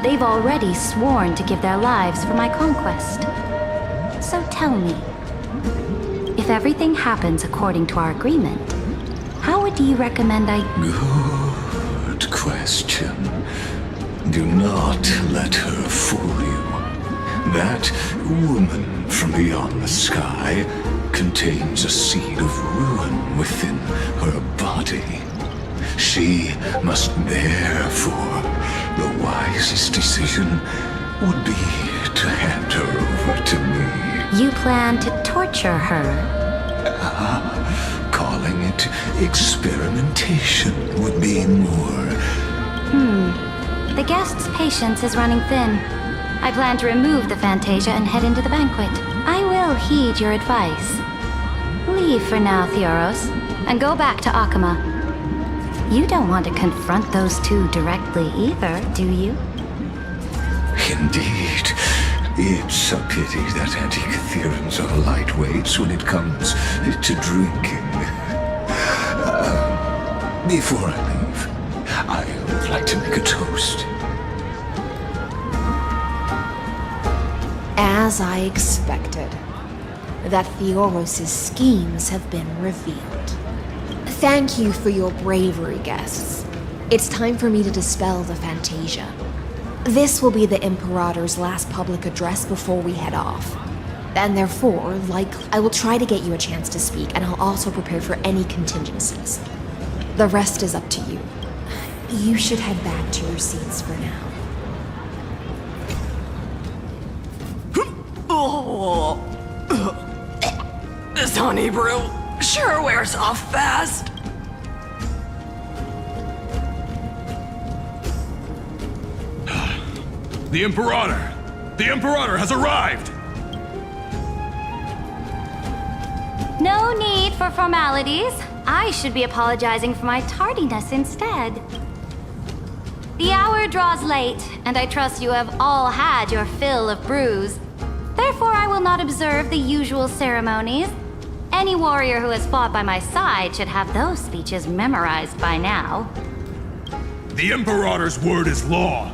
[SPEAKER 2] they've already sworn to give their lives for my conquest. So tell me, if everything happens according to our agreement, how would you recommend I...
[SPEAKER 6] Good question. Do not let her fool you. That woman from beyond the sky contains a seed of ruin within her body. She must therefore, the wisest decision would be to hand her over to me.
[SPEAKER 2] You plan to torture her?
[SPEAKER 6] Calling it experimentation would be more...
[SPEAKER 2] The guest's patience is running thin. I plan to remove the Fantasia and head into the banquet. I will heed your advice. Leave for now, Theoros, and go back to Akama. You don't want to confront those two directly either, do you?
[SPEAKER 6] Indeed. It's a pity that Antikytherans are lightweights when it comes to drinking. Before I leave, I would like to make a toast.
[SPEAKER 8] As I expected, that Theoros' schemes have been revealed. Thank you for your bravery, guests. It's time for me to dispel the Fantasia. This will be the Imperator's last public address before we head off. And therefore, I will try to get you a chance to speak, and I'll also prepare for any contingencies. The rest is up to you. You should head back to your seats for now.
[SPEAKER 18] Oh, this honey brew sure wears off fast.
[SPEAKER 9] The Imperator! The Imperator has arrived!
[SPEAKER 2] No need for formalities. I should be apologizing for my tardiness instead. The hour draws late, and I trust you have all had your fill of brews. Therefore, I will not observe the usual ceremonies. Any warrior who has fought by my side should have those speeches memorized by now.
[SPEAKER 9] The Imperator's word is law.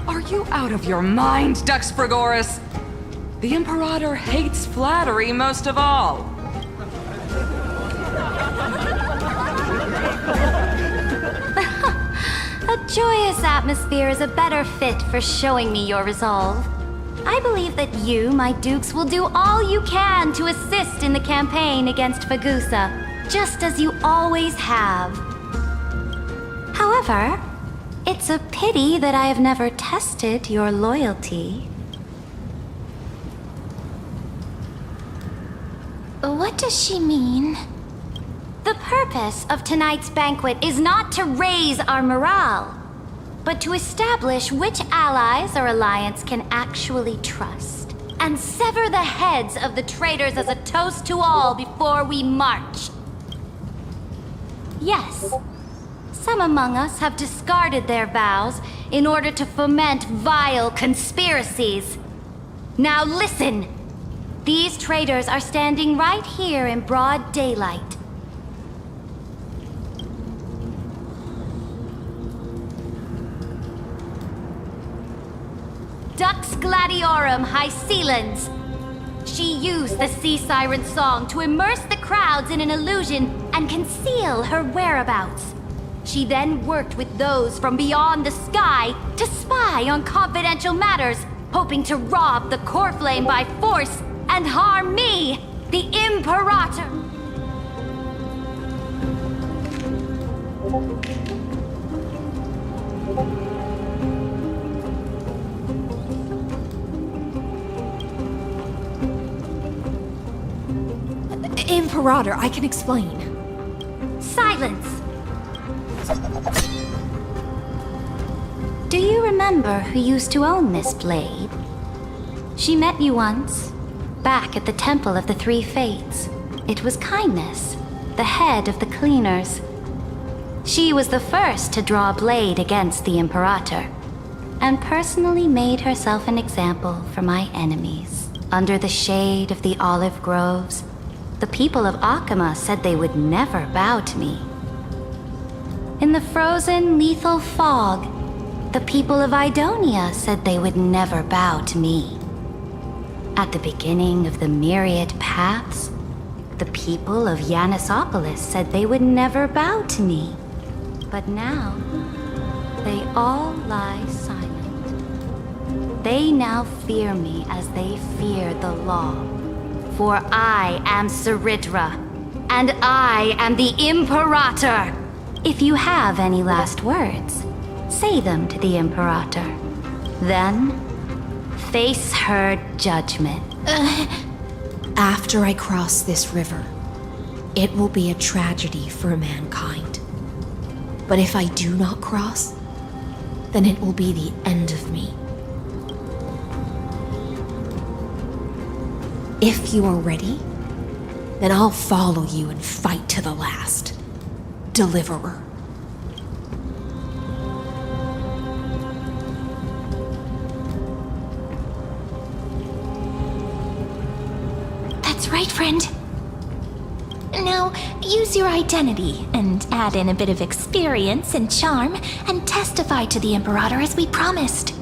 [SPEAKER 18] Are you out of your mind, Dux Frigoris? The Imperator hates flattery most of all.
[SPEAKER 2] A joyous atmosphere is a better fit for showing me your resolve. I believe that you, my dukes, will do all you can to assist in the campaign against Fagusa, just as you always have. However, it's a pity that I have never tested your loyalty.
[SPEAKER 1] What does she mean?
[SPEAKER 2] The purpose of tonight's banquet is not to raise our morale, but to establish which allies our alliance can actually trust, and sever the heads of the traitors as a toast to all before we march. Yes, some among us have discarded their vows in order to foment vile conspiracies. Now listen! These traitors are standing right here in broad daylight. Dux Gladiorum Hycelens. She used the Sea Siren's song to immerse the crowds in an illusion and conceal her whereabouts. She then worked with those from beyond the sky to spy on confidential matters, hoping to rob the core flame by force and harm me, the Imperator.
[SPEAKER 14] Imperator, I can explain.
[SPEAKER 2] Silence! Do you remember who used to own this blade? She met you once, back at the Temple of the Three Fates. It was Kindness, the head of the cleaners. She was the first to draw a blade against the Imperator, and personally made herself an example for my enemies. Under the shade of the olive groves, the people of Akama said they would never bow to me. In the frozen, lethal fog, the people of Idonia said they would never bow to me. At the beginning of the myriad paths, the people of Yanisopolis said they would never bow to me. But now, they all lie silent. They now fear me as they fear the law. For I am Saridra, and I am the Imperator. If you have any last words, say them to the Imperator. Then, face her judgment.
[SPEAKER 8] After I cross this river, it will be a tragedy for mankind. But if I do not cross, then it will be the end of me. If you are ready, then I'll follow you and fight to the last. Deliverer.
[SPEAKER 1] That's right, friend. Now, use your identity and add in a bit of experience and charm and testify to the Imperator as we promised.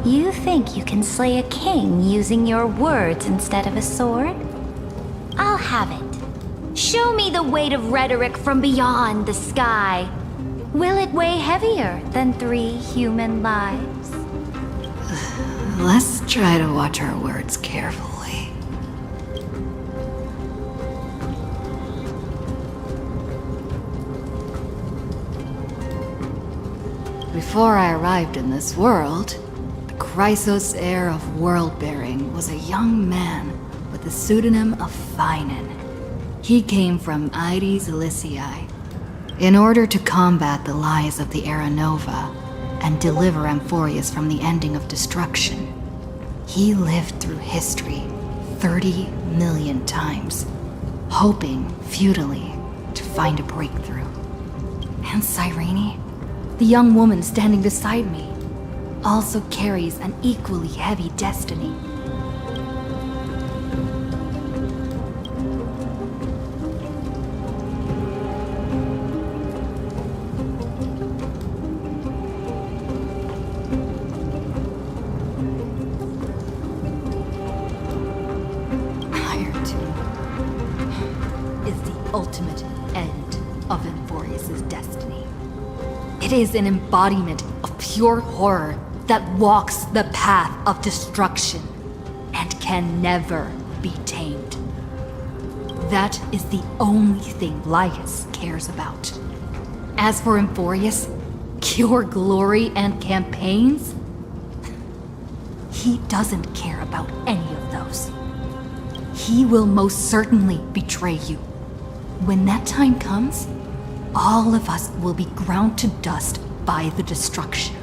[SPEAKER 2] You think you can slay a king using your words instead of a sword? I'll have it. Show me the weight of rhetoric from beyond the sky. Will it weigh heavier than 3 human lives?
[SPEAKER 3] Let's try to watch our words carefully. Before I arrived in this world, the Chrysos heir of world-bearing was a young man with the pseudonym of Finan. He came from Aedes Elysiae in order to combat the lies of the Era Nova and deliver Amphorius from the ending of destruction. He lived through history 30 million times, hoping futilely to find a breakthrough. And Cyrene, the young woman standing beside me, also carries an equally heavy destiny. Ultimate end of Amphorius' destiny. It It is an embodiment of pure horror that walks the path of destruction and can never be tamed. That is the only thing Lycus cares about. As for Emphorius, pure glory and campaigns, he doesn't care about any of those. He will most certainly betray you. When that time comes, all of us will be ground to dust by the destruction.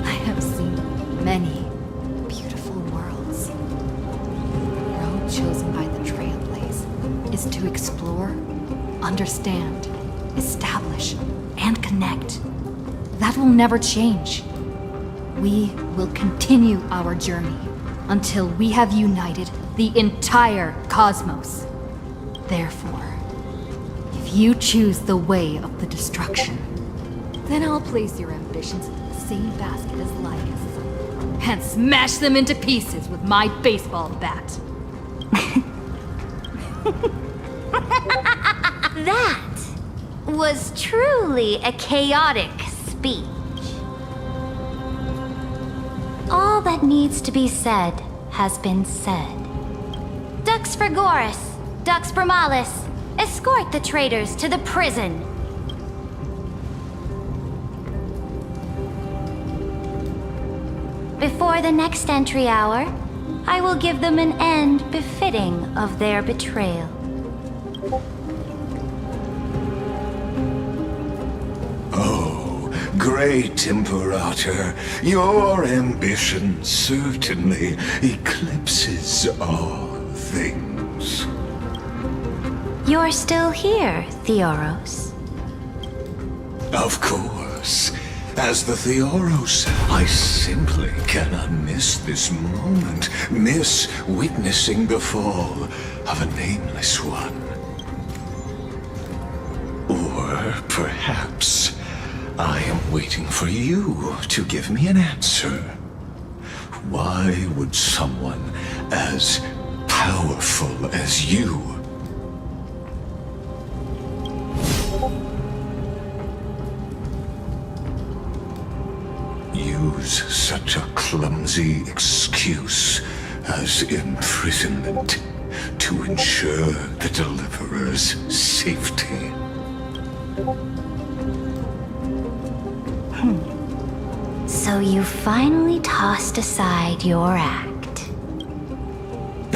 [SPEAKER 3] I have seen many beautiful worlds. The road chosen by the Trailblaze is to explore, understand, establish, and connect. That will never change. We will continue our journey until we have united the entire cosmos. Therefore, if you choose the way of the destruction, then I'll place your ambitions in the same basket as Lycus and smash them into pieces with my baseball bat.
[SPEAKER 2] That was truly a chaotic speech. All that needs to be said has been said. Dux Frigoris, Dux Bromalis, escort the traitors to the prison. Before the next entry hour, I will give them an end befitting of their betrayal.
[SPEAKER 6] Great Imperator, your ambition certainly eclipses all things.
[SPEAKER 2] You're still here, Theoros.
[SPEAKER 6] Of course. As the Theoros, I simply cannot miss this moment, miss witnessing the fall of a nameless one. Or perhaps I am waiting for you to give me an answer. Why would someone as powerful as you use such a clumsy excuse as imprisonment to ensure the Deliverer's safety?
[SPEAKER 2] So you finally tossed aside your act.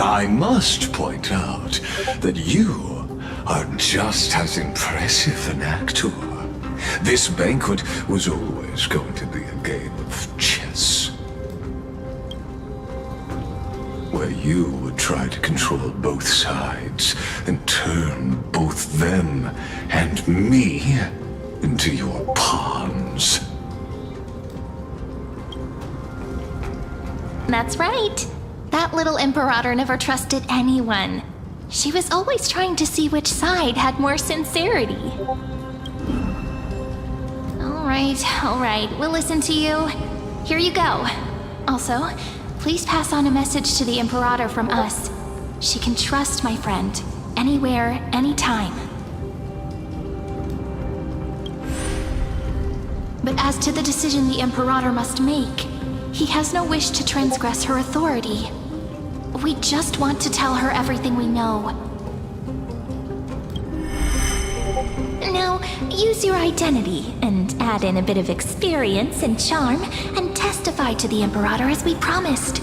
[SPEAKER 6] I must point out that you are just as impressive an actor. This banquet was always going to be a game of chess, where you would try to control both sides and turn both them and me into your pawns.
[SPEAKER 1] That's right. That little Imperator never trusted anyone. She was always trying to see which side had more sincerity. All right, we'll listen to you. Here you go. Also, please pass on a message to the Imperator from us. She can trust my friend, anywhere, anytime. But as to the decision the Imperator must make, he has no wish to transgress her authority. We just want to tell her everything we know. Now, use your identity and add in a bit of experience and charm and testify to the Imperator as we promised.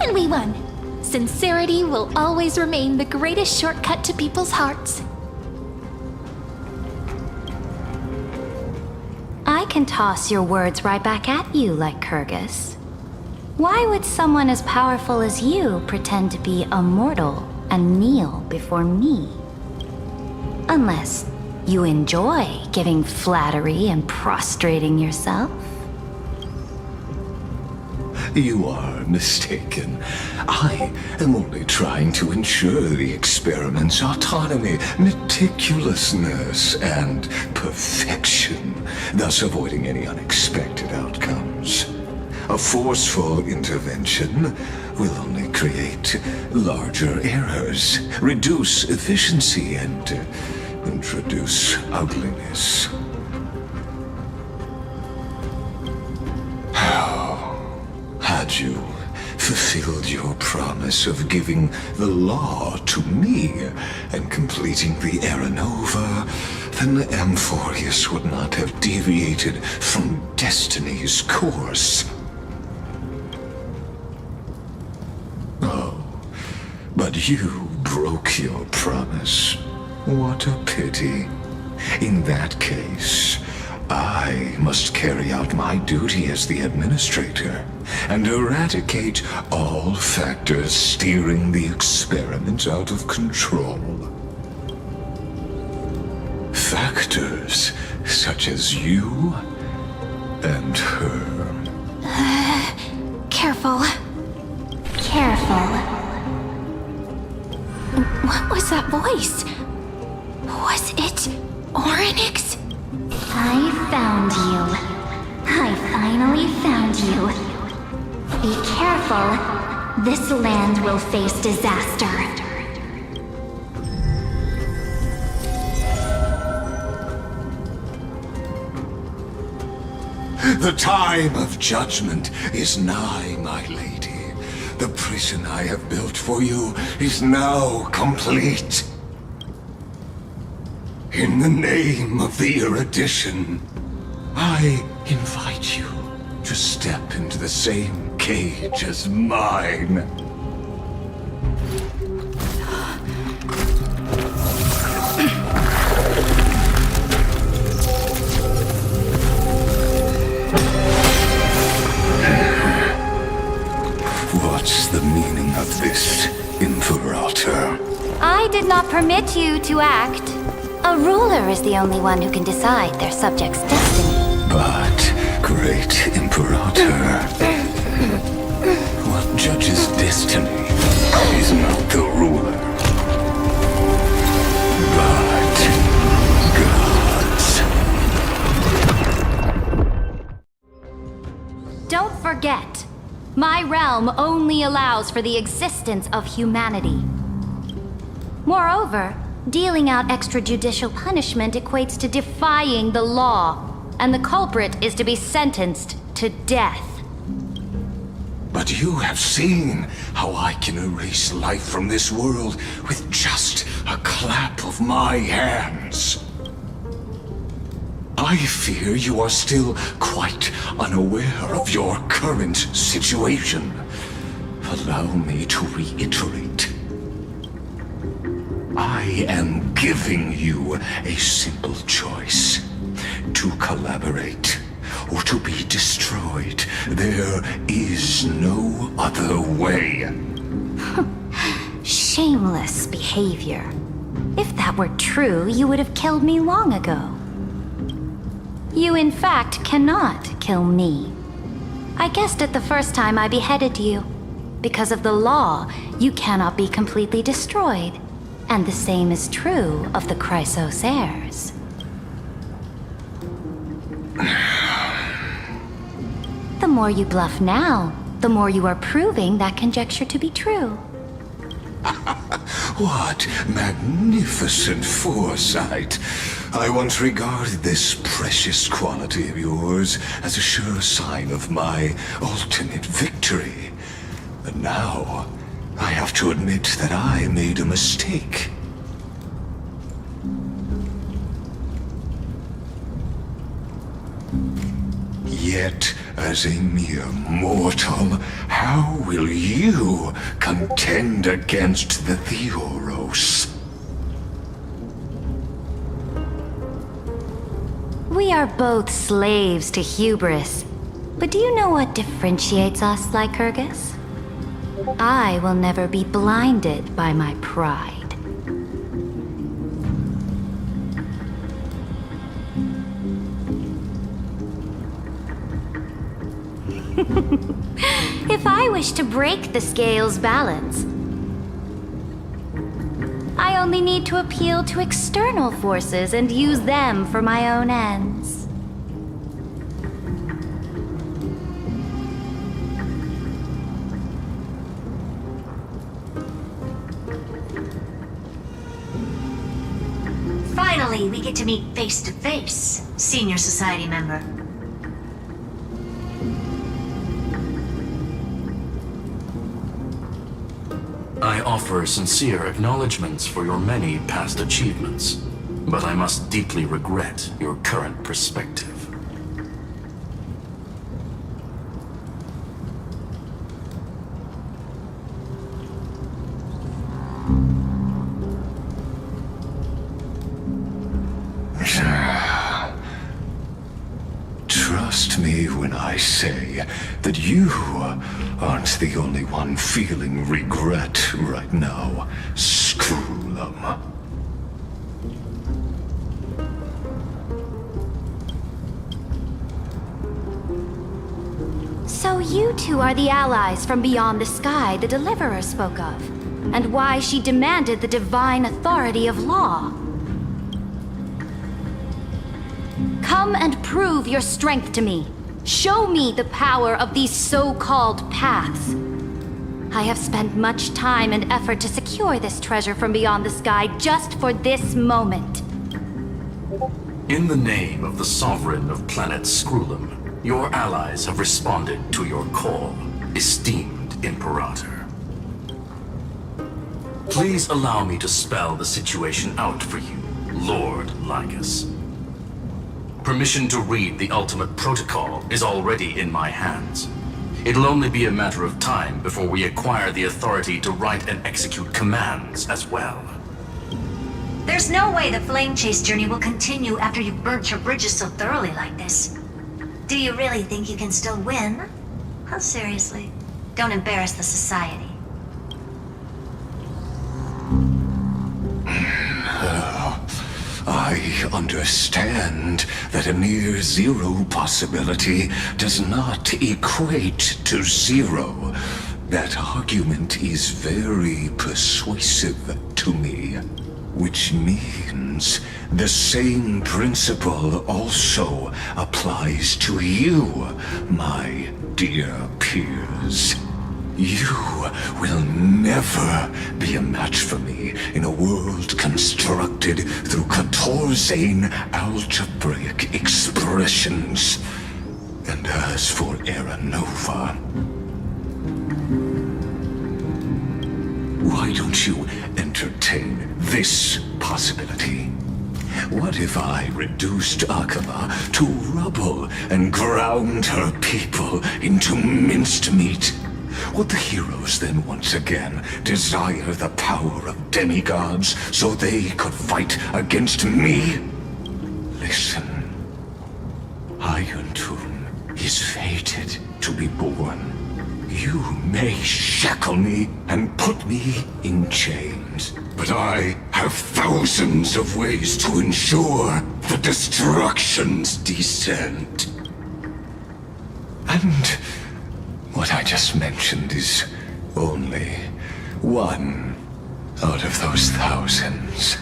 [SPEAKER 1] And we won. Sincerity will always remain the greatest shortcut to people's hearts.
[SPEAKER 2] I can toss your words right back at you, like Kyrgyz. Why would someone as powerful as you pretend to be a mortal and kneel before me? Unless you enjoy giving flattery and prostrating yourself.
[SPEAKER 6] You are mistaken. I am only trying to ensure the experiment's autonomy, meticulousness, and perfection, thus avoiding any unexpected outcomes. A forceful intervention will only create larger errors, reduce efficiency, and introduce ugliness. Had you fulfilled your promise of giving the law to me and completing the Era Nova, then Amphorius would not have deviated from destiny's course. Oh, but you broke your promise. What a pity. In that case, I must carry out my duty as the administrator and eradicate all factors steering the experiment out of control. Factors such as you and her.
[SPEAKER 1] Careful. Careful. What was that voice? Was it Oryx?
[SPEAKER 12] I found you. I finally found you. Be careful. This land will face disaster.
[SPEAKER 6] The time of judgment is nigh, my lady. The prison I have built for you is now complete. In the name of the erudition, I invite you to step into the same cage as mine. What's the meaning of this, Imperator?
[SPEAKER 2] I did not permit you to act. A ruler is the only one who can decide their subject's destiny.
[SPEAKER 6] But, great Imperator, what judges destiny is not the ruler, but gods.
[SPEAKER 2] Don't forget, my realm only allows for the existence of humanity. Moreover, dealing out extrajudicial punishment equates to defying the law, and the culprit is to be sentenced to death.
[SPEAKER 6] But you have seen how I can erase life from this world with just a clap of my hands. I fear you are still quite unaware of your current situation. Allow me to reiterate. I am giving you a simple choice. To collaborate or to be destroyed. There is no other way.
[SPEAKER 2] Shameless behavior. If that were true, you would have killed me long ago. You, in fact, cannot kill me. I guessed it the first time I beheaded you. Because of the law, you cannot be completely destroyed. And the same is true of the Chrysos heirs. The more you bluff now, the more you are proving that conjecture to be true.
[SPEAKER 6] What magnificent foresight. I once regarded this precious quality of yours as a sure sign of my ultimate victory. But now, I have to admit that I made a mistake. Yet, as a mere mortal, how will you contend against the Theoros?
[SPEAKER 2] We are both slaves to hubris. But do you know what differentiates us, Lycurgus? I will never be blinded by my pride. if I wish to break the scale's balance, I only need to appeal to external forces and use them for my own ends.
[SPEAKER 5] Finally, we get to meet face to face, Senior Society member.
[SPEAKER 4] I offer sincere acknowledgments for your many past achievements, but I must deeply regret your current perspective.
[SPEAKER 6] Trust me when I say that you aren't the only one feeling regret right now. Screw them.
[SPEAKER 2] So you two are the allies from beyond the sky the Deliverer spoke of, and why she demanded the divine authority of law. Come and prove your strength to me. Show me the power of these so-called paths. I have spent much time and effort to secure this treasure from beyond the sky just for this moment.
[SPEAKER 4] In the name of the Sovereign of Planet Scrulum, your allies have responded to your call, esteemed Imperator. Please allow me to spell the situation out for you, Lord Lycus. Permission to read the ultimate protocol is already in my hands. It'll only be a matter of time before we acquire the authority to write and execute commands as well.
[SPEAKER 5] There's no way the flame chase journey will continue after you've burnt your bridges so thoroughly like this. Do you really think you can still win? Oh, seriously. Don't embarrass the society.
[SPEAKER 6] I understand that a near zero possibility does not equate to zero. That argument is very persuasive to me. Which means the same principle also applies to you, my dear peers. You will never be a match for me in a world constructed through Catorzane algebraic expressions. And as for Era Nova, why don't you entertain this possibility? What if I reduced Akaba to rubble and ground her people into minced meat? Would the heroes then once again desire the power of demigods so they could fight against me? Listen, Iron Tomb is fated to be born. You may shackle me and put me in chains, but I have thousands of ways to ensure the destruction's descent. And what I just mentioned is only one out of those thousands.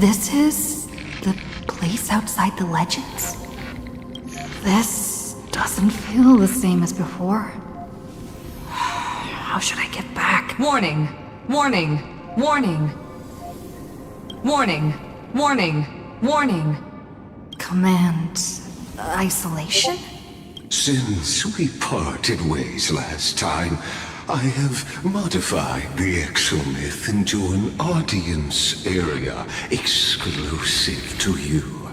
[SPEAKER 3] This is the place outside the legends? This doesn't feel the same as before. How should I get back?
[SPEAKER 18] Warning! Warning! Warning! Warning! Warning! Warning!
[SPEAKER 3] Command... isolation?
[SPEAKER 6] Since we parted ways last time, I have modified the exomyth into an audience area exclusive to you.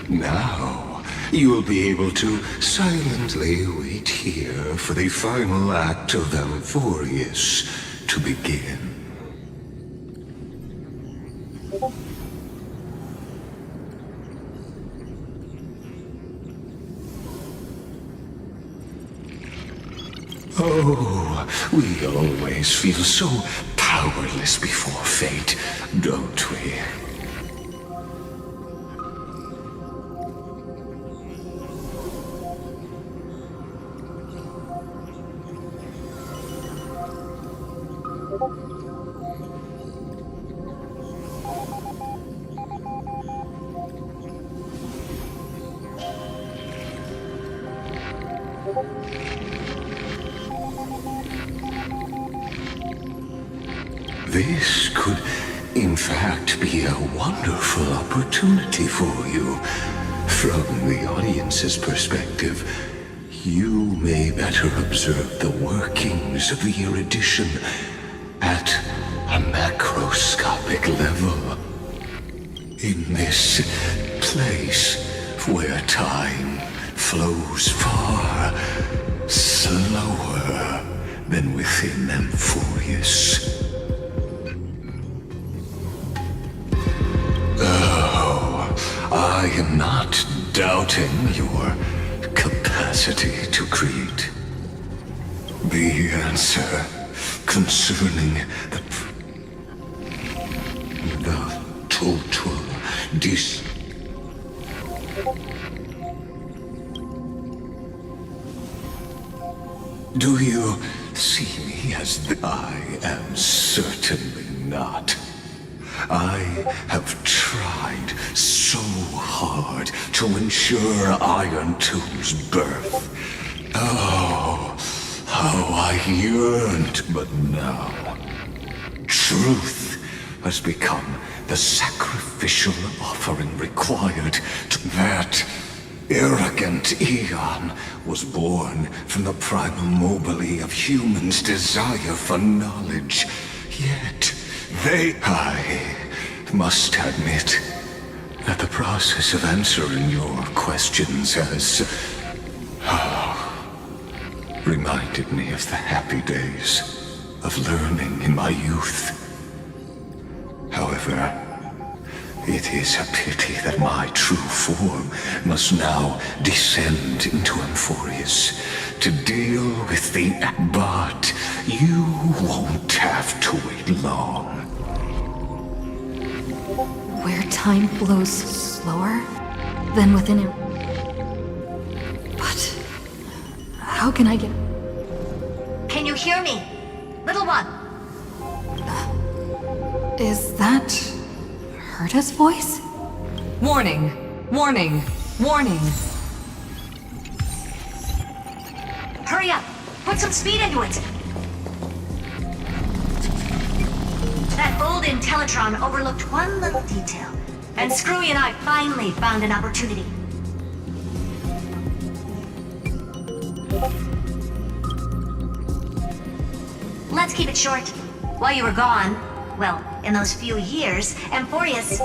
[SPEAKER 6] Now, you will be able to silently wait here for the final act of Amphorius to begin. Oh, we always feel so powerless before fate, don't we? This could, in fact, be a wonderful opportunity for you. From the audience's perspective, you may better observe the workings of the erudition at a macroscopic level. In this place where time flows far slower than within Amphorius. I am not doubting your capacity to create. The answer concerning the total Do you see me as I am certainly not. I have tried so hard to ensure Iron Two's birth. Oh, how I yearned, but now truth has become the sacrificial offering required to that arrogant Eon was born from the primal mobile of humans' desire for knowledge. Yet I must admit that the process of answering your questions has reminded me of the happy days of learning in my youth. However, it is a pity that my true form must now descend into Amphorius to deal with the... But you won't have have to wait long.
[SPEAKER 3] Where time flows slower than within it. But how can I get...
[SPEAKER 5] Can you hear me? Little one.
[SPEAKER 3] Is that Herta's voice?
[SPEAKER 18] Warning! Warning! Warning!
[SPEAKER 5] Hurry up! Put some speed into it! That old Intellitron overlooked one little detail, and Screwy and I finally found an opportunity. Let's keep it short. While you were gone, well, in those few years, Amphorius...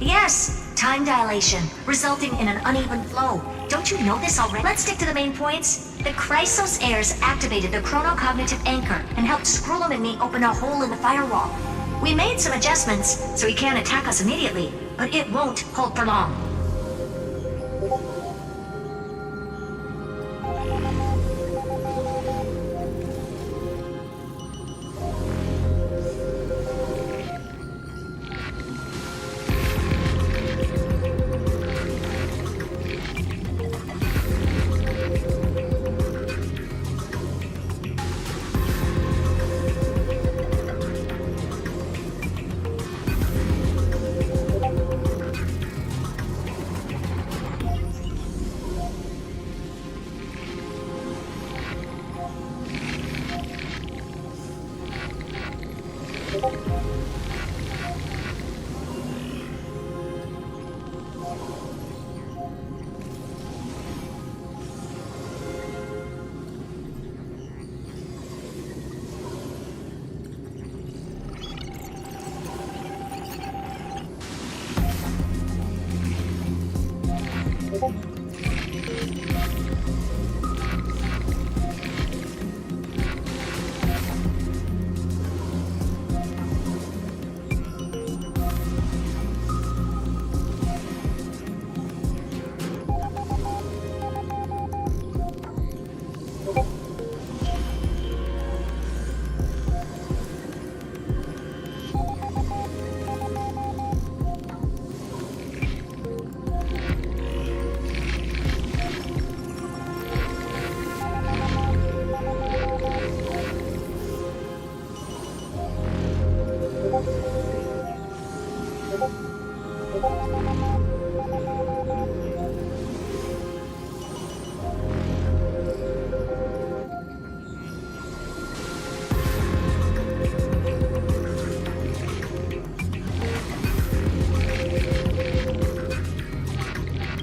[SPEAKER 5] Yes, time dilation, resulting in an uneven flow. Don't you know this already? Let's stick to the main points. The Chrysos heirs activated the chronocognitive anchor and helped Skrullum and me open a hole in the firewall. We made some adjustments, so he can't attack us immediately, but it won't hold for long.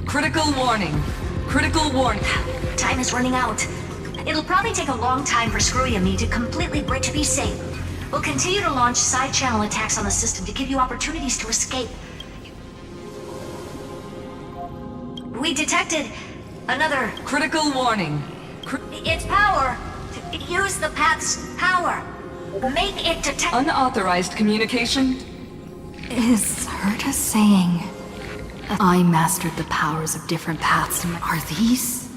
[SPEAKER 18] Critical warning. Critical warning.
[SPEAKER 5] Time is running out. It'll probably take a long time for Screwy and me to completely break to be safe. We'll continue to launch side-channel attacks on the system to give you opportunities to escape. We detected another...
[SPEAKER 18] Critical warning.
[SPEAKER 5] Its power. Use the path's power. Make it detect...
[SPEAKER 18] Unauthorized communication?
[SPEAKER 3] Is Herta saying... I mastered the powers of different paths. Are these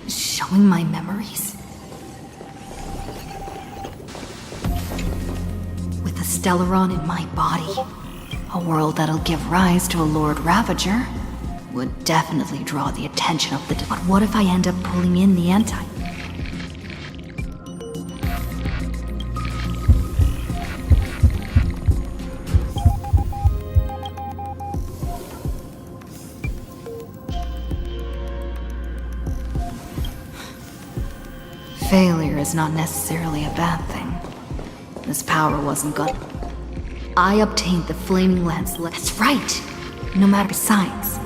[SPEAKER 3] showing my memories? With the Stellaron in my body, a world that'll give rise to a Lord Ravager would definitely draw the attention of the... But what if I end up pulling in the anti... Failure is not necessarily a bad thing. This power wasn't good. I obtained the flaming lance. That's right! No matter besides.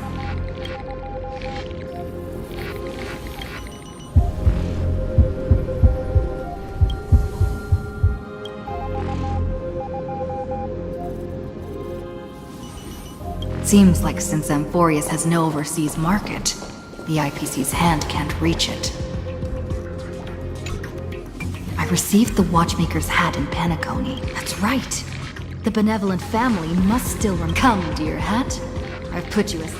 [SPEAKER 3] Seems like since Amphorius has no overseas market, the IPC's hand can't reach it. I received the Watchmaker's hat in Penacony. That's right. The benevolent family must still run. Come, dear hat. I've put you as...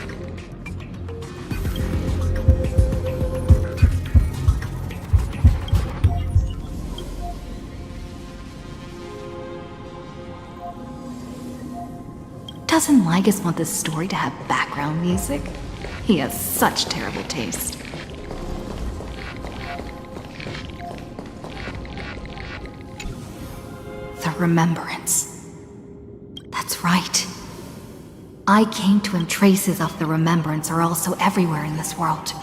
[SPEAKER 3] doesn't Ligus want this story to have background music? He has such terrible taste. The Remembrance. That's right. I came to him. Traces of the Remembrance are also everywhere in this world.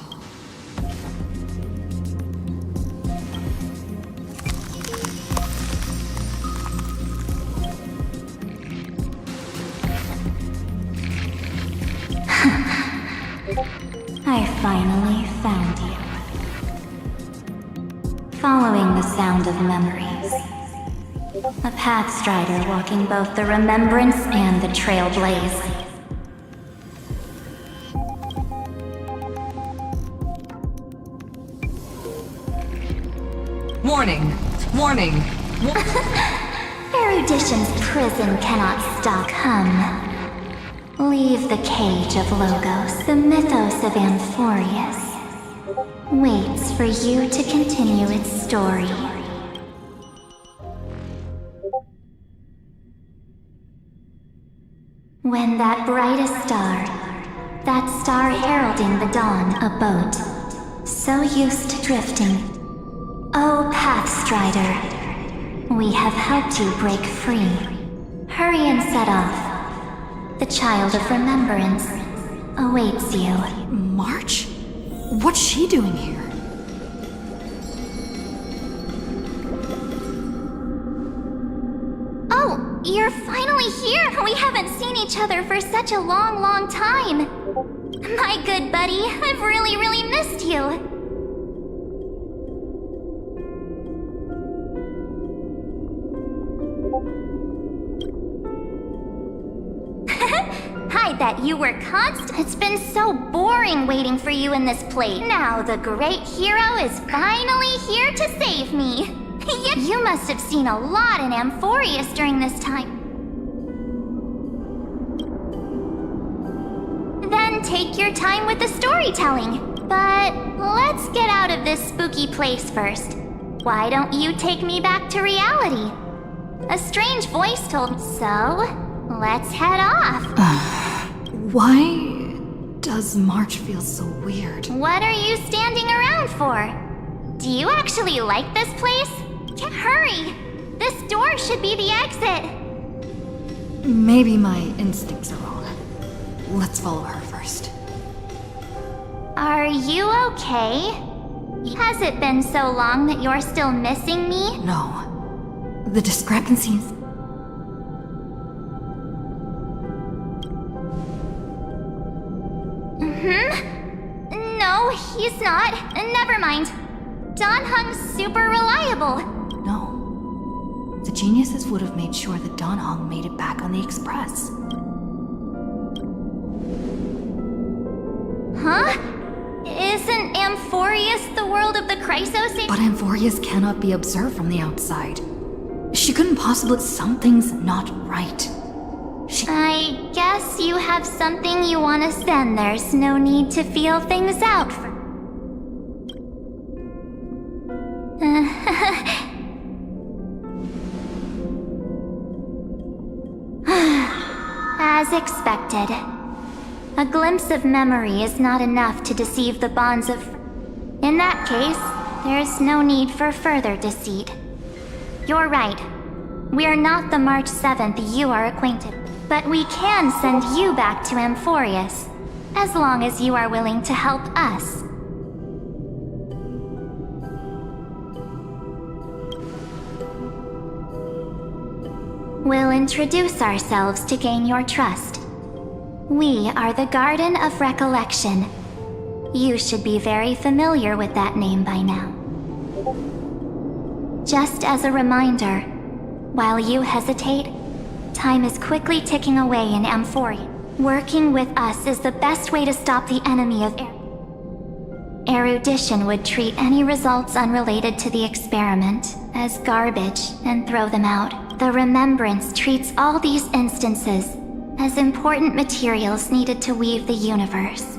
[SPEAKER 2] I finally found you. Following the sound of memories. A Pathstrider walking both the Remembrance and the Trailblaze.
[SPEAKER 18] Warning! Warning!
[SPEAKER 2] Erudition's prison cannot stop. Come. Leave the cage of Logos. The mythos of Amphorius waits for you to continue its story. When that brightest star, that star heralding the dawn, a boat, so used to drifting. Oh, Pathstrider, we have helped you break free. Hurry and set off. The Child of Remembrance awaits you.
[SPEAKER 3] March? What's she doing here?
[SPEAKER 12] Oh, you're finally here! We haven't seen each other for such a long, long time. My good buddy, I've really, really missed you. I bet you were constant. It's been so boring waiting for you in this place. Now the great hero is finally here to save me. You must have seen a lot in Amphorius during this time. Then take your time with the storytelling. But let's get out of this spooky place first. Why don't you take me back to reality? A strange voice told me. So, let's head off.
[SPEAKER 3] Why does March feel so weird?
[SPEAKER 12] What are you standing around for? Do you actually like this place? Hurry! This door should be the exit.
[SPEAKER 3] Maybe my instincts are wrong. Let's follow her first.
[SPEAKER 12] Are you okay? Has it been so long that you're still missing me?
[SPEAKER 3] No. The discrepancies...
[SPEAKER 12] No, he's not. Never mind. Don Hung's super reliable.
[SPEAKER 3] No. The geniuses would have made sure that Don Hung made it back on the Express.
[SPEAKER 12] Huh? Isn't Amphorius the world of the Chrysos?
[SPEAKER 3] But Amphorius cannot be observed from the outside. She couldn't possibly... Something's not right.
[SPEAKER 12] I guess you have something you want to send. There's no need to feel things out for... As expected. A glimpse of memory is not enough to deceive the bonds of... In that case, there's no need for further deceit. You're right. We are not the March 7th you are acquainted. But we can send you back to Amphorius, as long as you are willing to help us. We'll introduce ourselves to gain your trust. We are the Garden of Recollection. You should be very familiar with that name by now. Just as a reminder, while you hesitate, time is quickly ticking away in Amphoria. Working with us is the best way to stop the enemy of erudition would treat any results unrelated to the experiment as garbage and throw them out. The Remembrance treats all these instances as important materials needed to weave the universe.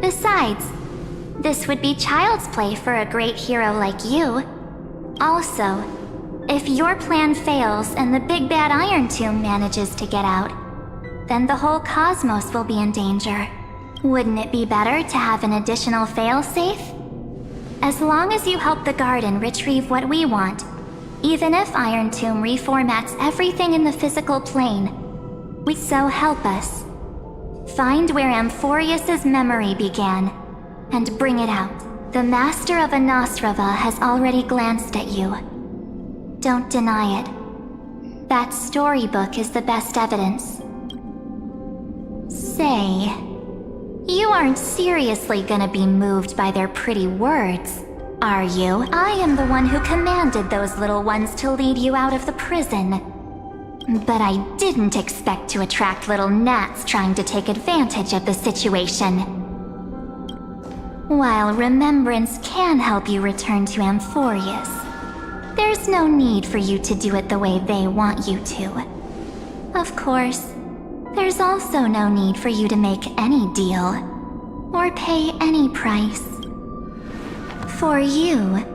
[SPEAKER 12] Besides, this would be child's play for a great hero like you. Also, if your plan fails and the big bad Iron Tomb manages to get out, then the whole cosmos will be in danger. Wouldn't it be better to have an additional failsafe? As long as you help the Garden retrieve what we want, even if Iron Tomb reformats everything in the physical plane, so help us. Find where Amphorius's memory began, and bring it out. The Master of Anastrava has already glanced at you. Don't deny it. That storybook is the best evidence. Say, you aren't seriously gonna be moved by their pretty words, are you? I am the one who commanded those little ones to lead you out of the prison. But I didn't expect to attract little gnats trying to take advantage of the situation. While remembrance can help you return to Amphorius, there's no need for you to do it the way they want you to. Of course, there's also no need for you to make any deal, or pay any price. For you,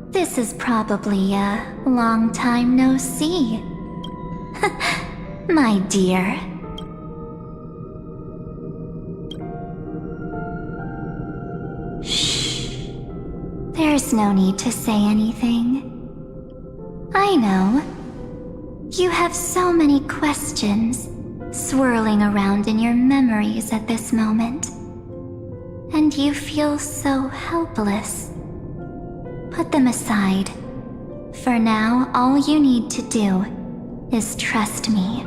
[SPEAKER 12] this is probably a long time no see. My dear. Shh. There's no need to say anything. I know. You have so many questions swirling around in your memories at this moment. And you feel so helpless. Put them aside. For now, all you need to do is trust me.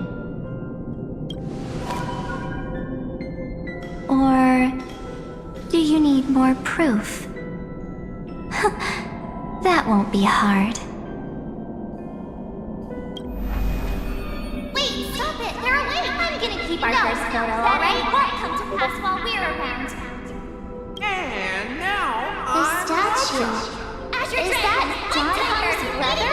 [SPEAKER 12] Or do you need more proof? That won't be hard. Wait, stop it! They're awake! I'm gonna keep our first photo, alright? It won't come to pass while we're around.
[SPEAKER 21] And now
[SPEAKER 12] The statue. Is that Donna's brother?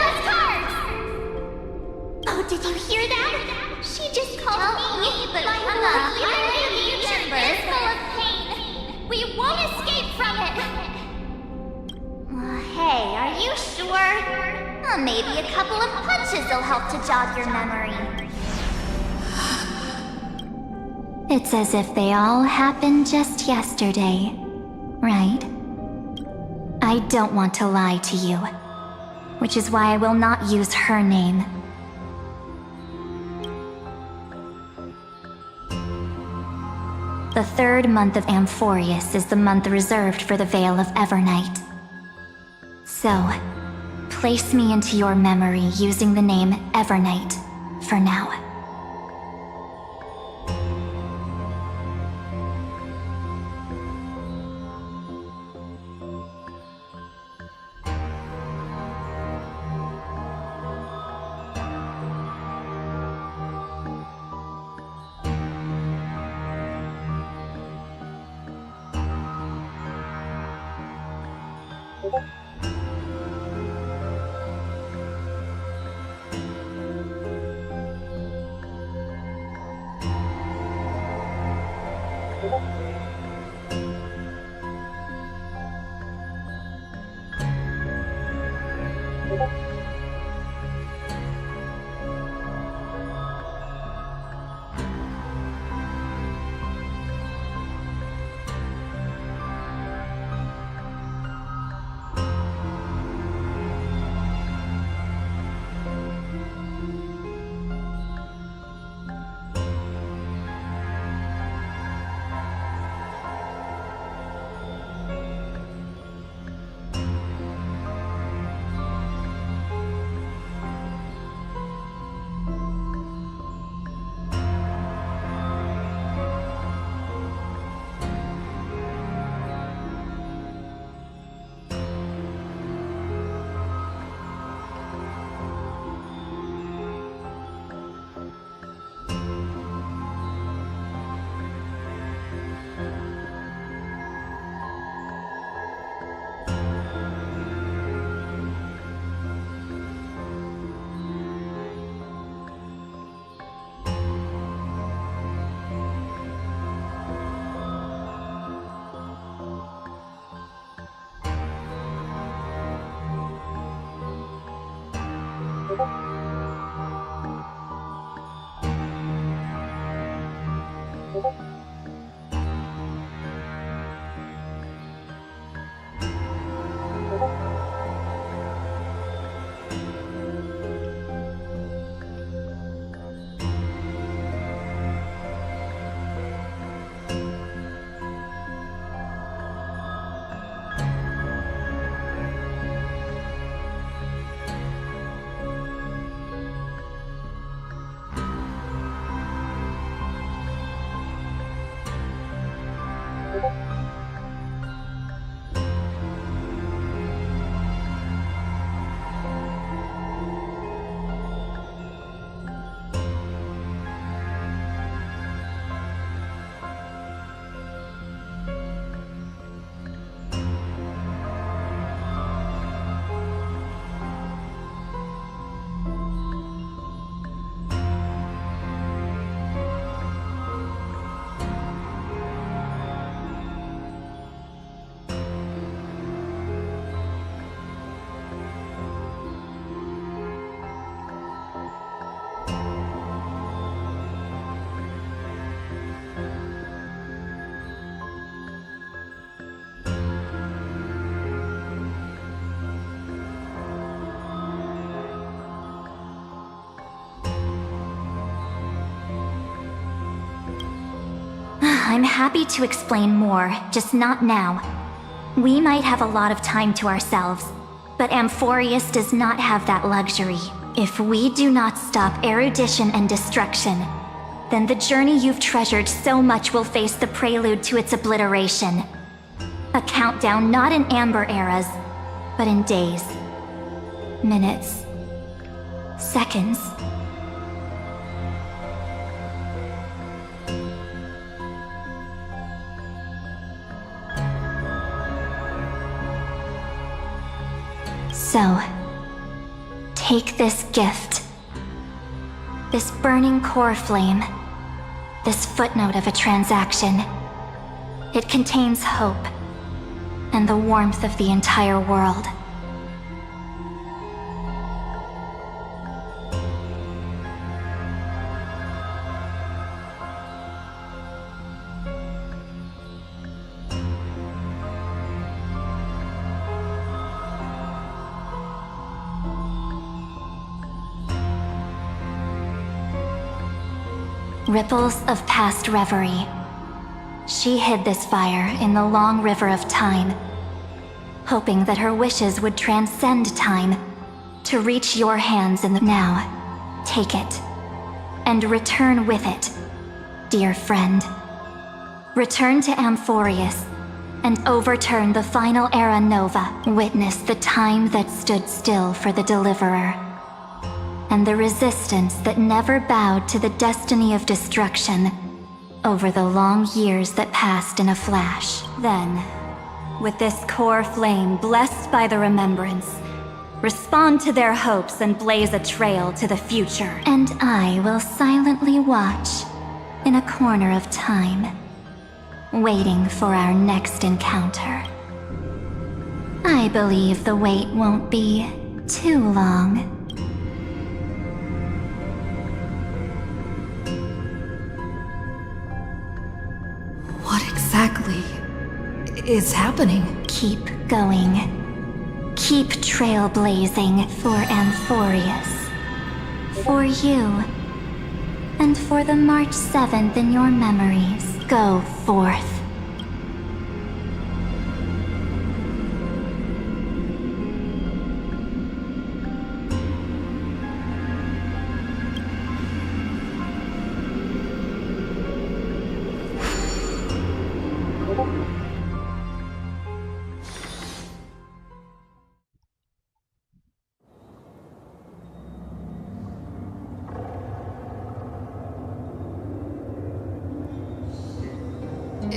[SPEAKER 12] Oh, did you hear that? She just called me, but my future is full of pain. We won't escape from it. Hey, are you sure? Maybe a couple of punches will help to jog your memory. It's as if they all happened just yesterday, right? I don't want to lie to you, which is why I will not use her name. The third month of Amphorius is the month reserved for the Veil of Evernight. So, place me into your memory using the name Evernight for now.
[SPEAKER 1] I'm happy to explain more, just not now. We might have a lot of time to ourselves, but Amphorius does not have that luxury. If we do not stop erudition and destruction, then the journey you've treasured so much will face the prelude to its obliteration. A countdown not in amber eras, but in days, minutes, seconds. So, take this gift. This burning core flame. This footnote of a transaction. It contains hope, and the warmth of the entire world. Ripples of past reverie. She hid this fire in the long river of time, hoping that her wishes would transcend time to reach your hands in the now. Take it, and return with it, dear friend. Return to Amphorius, and overturn the final era Nova. Witness the time that stood still for the Deliverer, and the resistance that never bowed to the destiny of destruction over the long years that passed in a flash. Then, with this core flame blessed by the remembrance, respond to their hopes and blaze a trail to the future. And I will silently watch in a corner of time, waiting for our next encounter. I believe the wait won't be too long.
[SPEAKER 3] What exactly is happening?
[SPEAKER 1] Keep going. Keep trailblazing for Amphorius. For you. And for the March 7th in your memories. Go forth.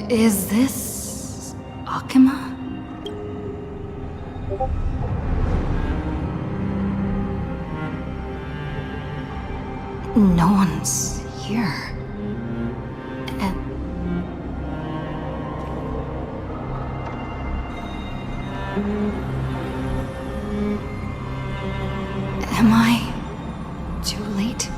[SPEAKER 3] Is this Akima? No one's here. Am I too late?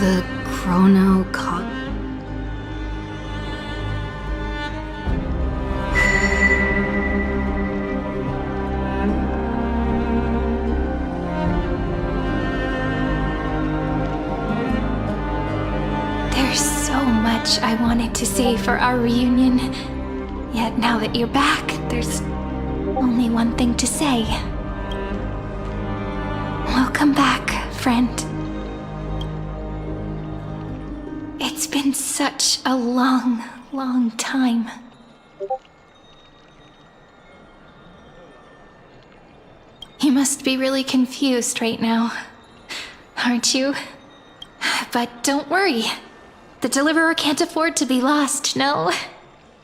[SPEAKER 3] The chrono caught.
[SPEAKER 1] There's so much I wanted to say for our reunion. Yet now that you're back, there's only one thing to say. Welcome back, friend. It's been such a long, long time. You must be really confused right now, aren't you? But don't worry. The Deliverer can't afford to be lost, no?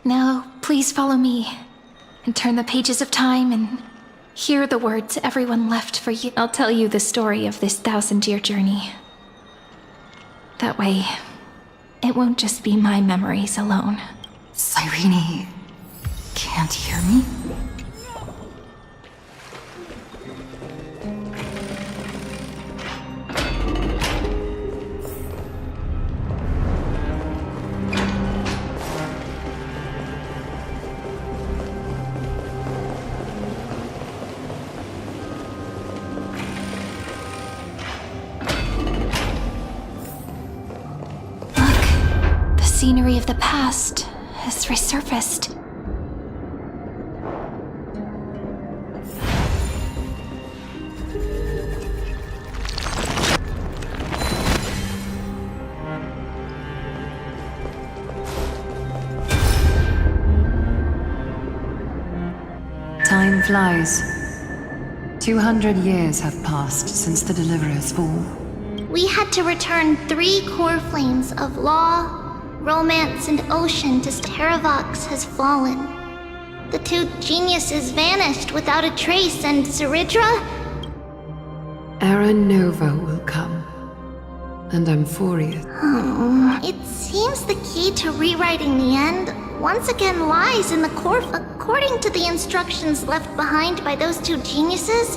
[SPEAKER 1] Now, please follow me and turn the pages of time and hear the words everyone left for you. I'll tell you the story of this 1,000-year journey. That way, it won't just be my memories alone.
[SPEAKER 3] Cyrene can't hear me?
[SPEAKER 1] Scenery of the past has resurfaced.
[SPEAKER 13] Time flies. 200 years have passed since the Deliverer's fall.
[SPEAKER 12] We had to return 3 core flames of law, romance, and ocean to Terravox has fallen. The 2 geniuses vanished without a trace, and Zeridra?
[SPEAKER 8] Era Nova will come. And Amphorius.
[SPEAKER 12] It seems the key to rewriting the end once again lies in the core. According to the instructions left behind by those 2 geniuses,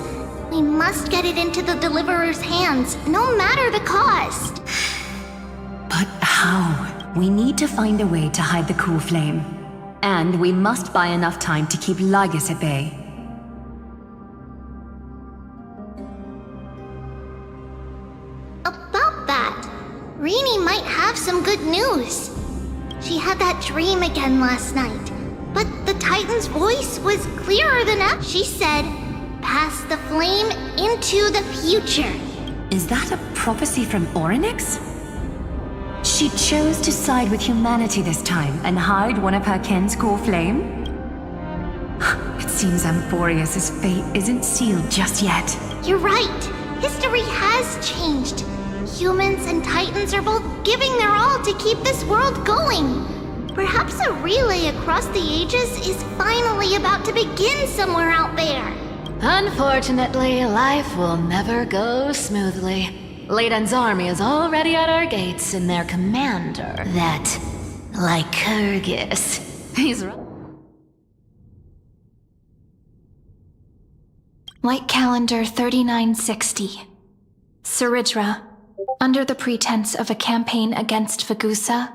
[SPEAKER 12] we must get it into the Deliverer's hands, no matter the cost.
[SPEAKER 13] But how? We need to find a way to hide the cool flame. And we must buy enough time to keep Lygus at bay.
[SPEAKER 12] About that, Rini might have some good news. She had that dream again last night, but the Titan's voice was clearer than ever. She said, "Pass the flame into the future."
[SPEAKER 13] Is that a prophecy from Orynyx? She chose to side with humanity this time and hide one of her kin's core flame? It seems Amphorius' fate isn't sealed just yet.
[SPEAKER 12] You're right. History has changed. Humans and Titans are both giving their all to keep this world going. Perhaps a relay across the ages is finally about to begin somewhere out there.
[SPEAKER 19] Unfortunately, life will never go smoothly. Leiden's army is already at our gates, and their commander, that Lycurgus, he's right.
[SPEAKER 1] Light calendar 3960. Zeridra, under the pretense of a campaign against Fagusa,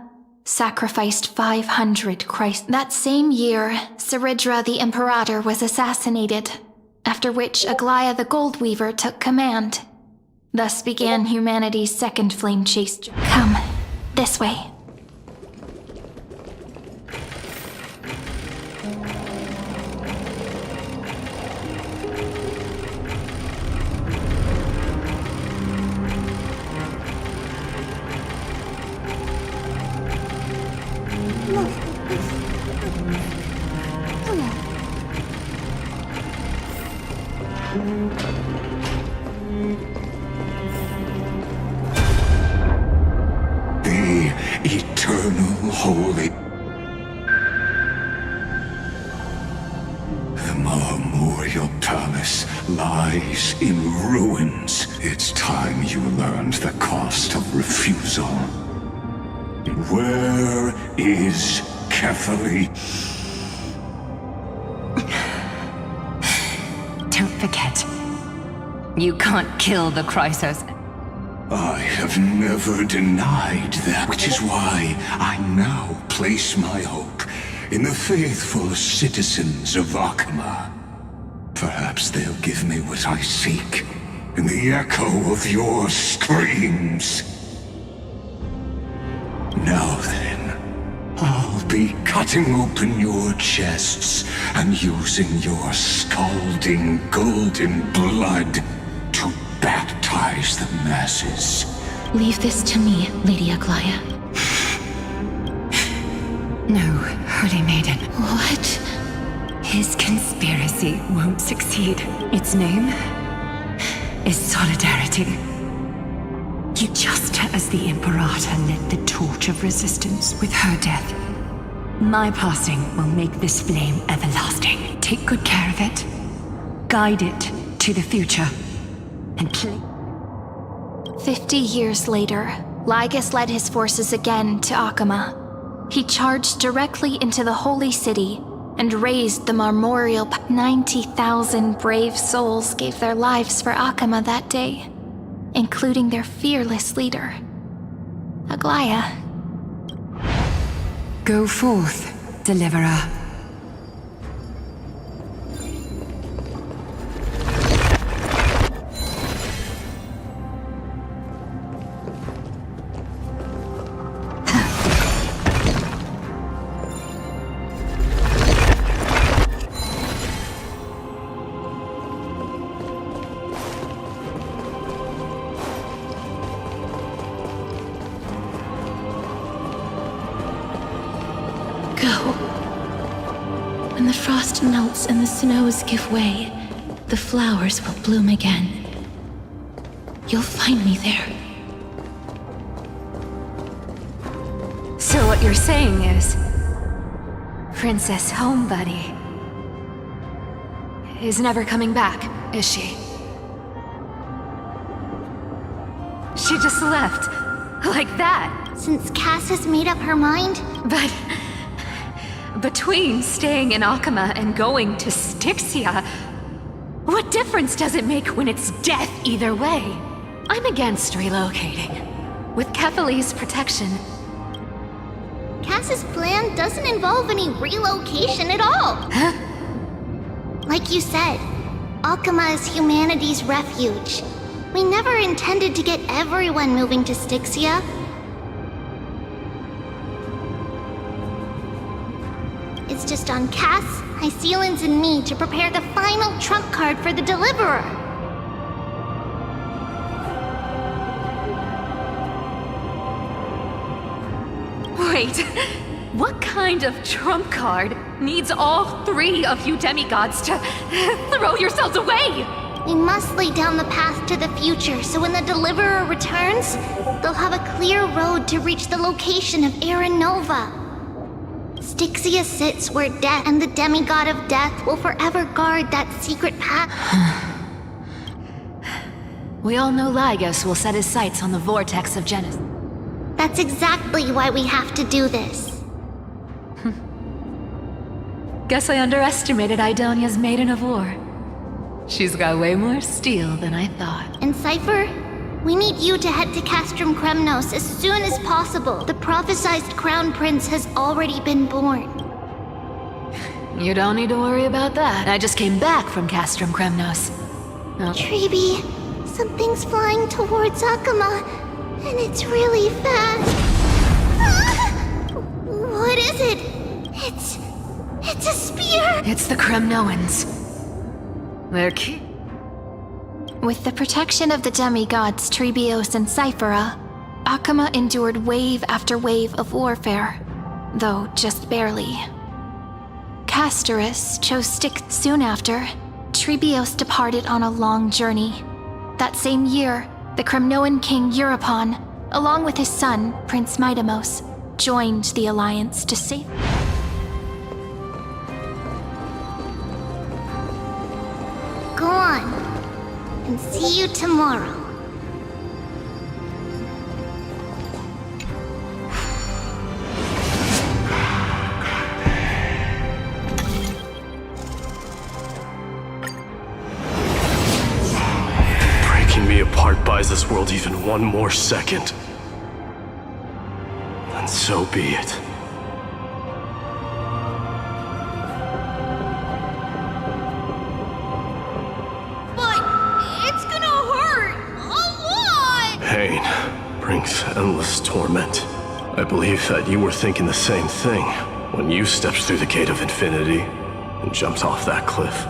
[SPEAKER 1] sacrificed 500 Christ. That same year, Zeridra the Imperator was assassinated, after which Aglaya the Goldweaver took command. Thus began humanity's second flame chase. Come, this way.
[SPEAKER 6] The eternal holy. The Memorial Palace lies in ruins. It's time you learned the cost of refusal. Where is Ferry?
[SPEAKER 13] Don't forget, you can't kill the Chrysos.
[SPEAKER 6] I have never denied that, which is why I now place my hope in the faithful citizens of Akama. Perhaps they'll give me what I seek in the echo of your screams. Now then, I'll be cutting open your chests and using your scalding golden blood to baptize the masses.
[SPEAKER 13] Leave this to me, Lady Aglaya. No, Holy Maiden. What? His conspiracy won't succeed. Its name is Solidarity. You just as the Imperator lit the torch of resistance with her death, my passing will make this flame everlasting. Take good care of it. Guide it to the future. And
[SPEAKER 1] 50 years later, Lygus led his forces again to Akama. He charged directly into the holy city and razed the memorial. 90,000 brave souls gave their lives for Akama that day, including their fearless leader, Aglaya.
[SPEAKER 13] Go forth, Deliverer.
[SPEAKER 8] When the frost melts and the snows give way, the flowers will bloom again. You'll find me there.
[SPEAKER 2] So what you're saying is, Princess Homebuddy is never coming back, is she? She just left, like that.
[SPEAKER 12] Since Cass has made up her mind?
[SPEAKER 2] But between staying in Akama and going to Styxia, what difference does it make when it's death either way? I'm against relocating. With Kethale's protection.
[SPEAKER 12] Cass's plan doesn't involve any relocation at all.
[SPEAKER 2] Huh?
[SPEAKER 12] Like you said, Akama is humanity's refuge. We never intended to get everyone moving to Styxia. It's just on Cass, Hyceelans, and me to prepare the final trump card for the Deliverer.
[SPEAKER 2] Wait, what kind of trump card needs all three of you demigods to throw yourselves away?
[SPEAKER 12] We must lay down the path to the future so when the Deliverer returns, they'll have a clear road to reach the location of Era Nova. Styxia sits where death and the demigod of death will forever guard that secret path.
[SPEAKER 19] We all know Lygus will set his sights on the vortex of Genesis.
[SPEAKER 12] That's exactly why we have to do this.
[SPEAKER 19] Guess I underestimated Idonia's Maiden of War. She's got way more steel than I thought.
[SPEAKER 12] And Cypher, we need you to head to Castrum Kremnos as soon as possible. The prophesized Crown Prince has already been born.
[SPEAKER 19] You don't need to worry about that. I just came back from Castrum Kremnos. Oh.
[SPEAKER 12] Treeby, something's flying towards Akama, and it's really fast. What is it? It's a spear!
[SPEAKER 19] It's the Kremnoans. They're
[SPEAKER 1] With the protection of the demigods Trebios and Cyphera, Akama endured wave after wave of warfare, though just barely. Castorus chose Styx soon after. Trebios departed on a long journey. That same year, the Kremnoan king Euripon, along with his son, Prince Midamos, joined the alliance to save.
[SPEAKER 12] Go on, and see you tomorrow.
[SPEAKER 16] Breaking me apart by
[SPEAKER 7] terrorize this world even one more second, then so be it.
[SPEAKER 2] But it's gonna hurt a lot!
[SPEAKER 7] Pain brings endless torment. I believe that you were thinking the same thing when you stepped through the gate of infinity and jumped off that cliff.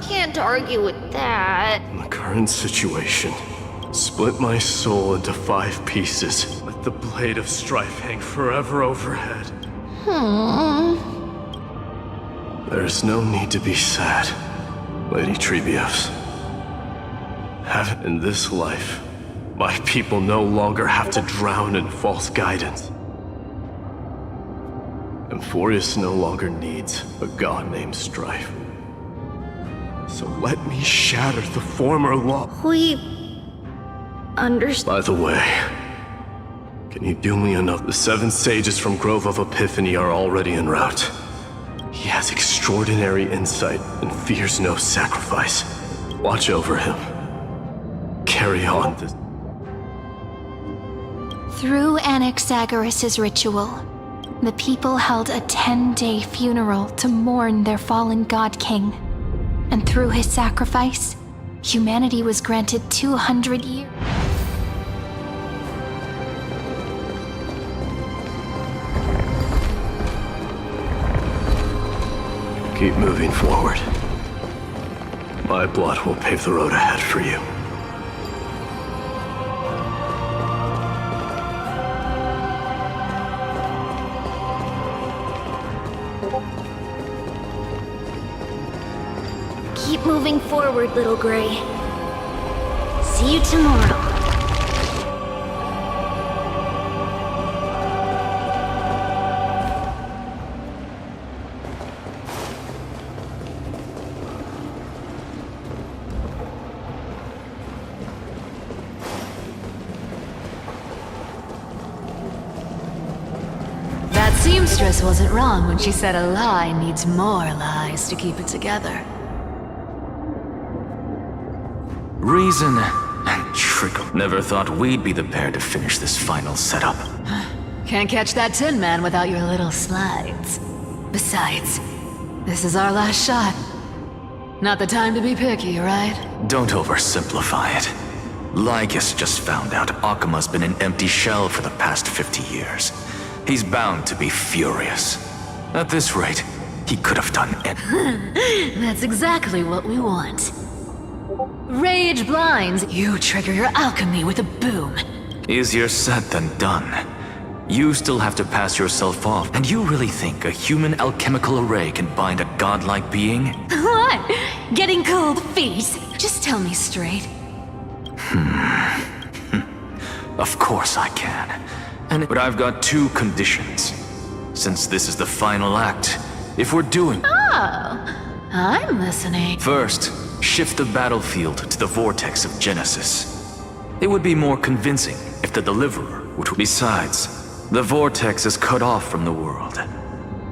[SPEAKER 12] Can't argue with that.
[SPEAKER 7] In the current situation, split my soul into 5 pieces. Let the blade of strife hang forever overhead. There's no need to be sad, Lady Trebios. In this life, my people no longer have to drown in false guidance. Emphorius no longer needs a god named Strife. So let me shatter the former law.
[SPEAKER 12] We understand.
[SPEAKER 7] By the way, can you do me another? The 7 sages from Grove of Epiphany are already en route. He has extraordinary insight and fears no sacrifice. Watch over him. Carry on this.
[SPEAKER 1] Through Anaxagoras' ritual, the people held a 10-day funeral to mourn their fallen god king. And through his sacrifice, humanity was granted 200 years.
[SPEAKER 7] Keep moving forward. My blood will pave the road ahead for you.
[SPEAKER 12] Keep moving forward, little Gray. See you tomorrow.
[SPEAKER 19] That seamstress wasn't wrong when she said a lie needs more lies to keep it together.
[SPEAKER 11] Reason and trickle. Never thought we'd be the pair to finish this final setup.
[SPEAKER 19] Can't catch that Tin Man without your little slides. Besides, this is our last shot. Not the time to be picky, right?
[SPEAKER 11] Don't oversimplify it. Lycus just found out Akima's been an empty shell for the past 50 years. He's bound to be furious. At this rate, he could have done anything.
[SPEAKER 19] That's exactly what we want. Rage blinds, you trigger your alchemy with a boom.
[SPEAKER 11] Easier said than done. You still have to pass yourself off, and you really think a human alchemical array can bind a godlike being?
[SPEAKER 19] What? Getting cold feet? Just tell me straight.
[SPEAKER 11] Of course I can. But I've got 2 conditions. Since this is the final act, if we're doing...
[SPEAKER 19] Oh, I'm listening.
[SPEAKER 11] First, shift the battlefield to the vortex of Genesis. It would be more convincing if the Deliverer would... Besides, the vortex is cut off from the world.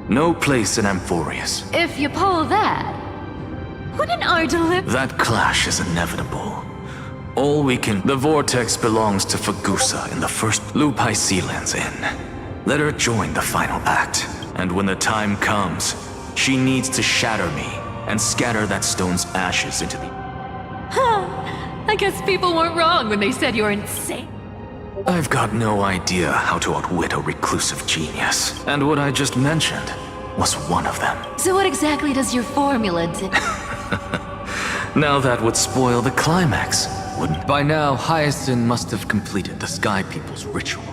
[SPEAKER 11] No place in Amphorius.
[SPEAKER 19] If you pull that, wouldn't our
[SPEAKER 11] That clash is inevitable. All we can... The vortex belongs to Fagusa in the first Lupai Sealands Inn. Let her join the final act. And when the time comes, she needs to shatter me and scatter that stone's ashes into the...
[SPEAKER 19] I guess people weren't wrong when they said you're insane.
[SPEAKER 11] I've got no idea how to outwit a reclusive genius, and what I just mentioned was one of them.
[SPEAKER 19] So what exactly does your formula do?
[SPEAKER 11] Now that would spoil the climax, wouldn't it? By now, Hyacinth must have completed the Sky People's ritual.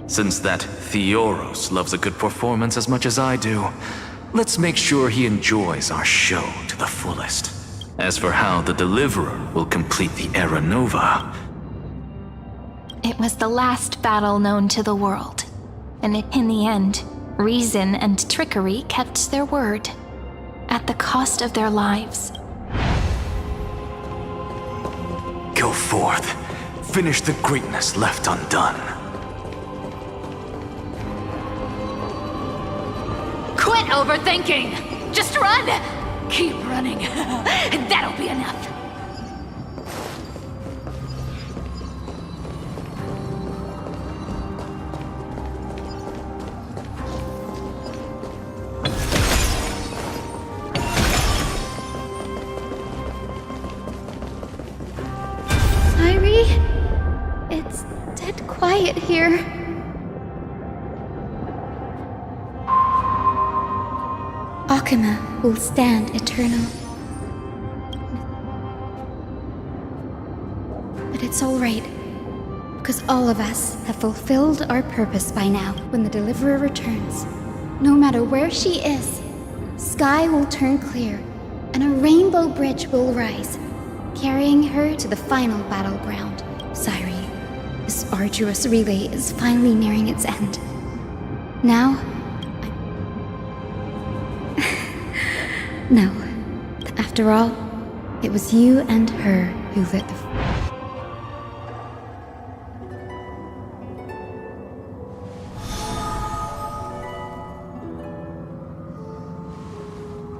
[SPEAKER 11] Since that Theoros loves a good performance as much as I do, let's make sure he enjoys our show to the fullest. As for how the Deliverer will complete the Era Nova...
[SPEAKER 1] It was the last battle known to the world. And in the end, reason and trickery kept their word. At the cost of their lives.
[SPEAKER 11] Go forth. Finish the greatness left undone.
[SPEAKER 2] Quit overthinking! Just run! Keep running, and that'll be enough.
[SPEAKER 12] It's dead quiet here. Akuma will stand eternal. But it's alright, because all of us have fulfilled our purpose by now when the Deliverer returns. No matter where she is, sky will turn clear, and a rainbow bridge will rise, carrying her to the final battleground. Sairi, this arduous relay is finally nearing its end. Now, no. After all, it was you and her who lit the...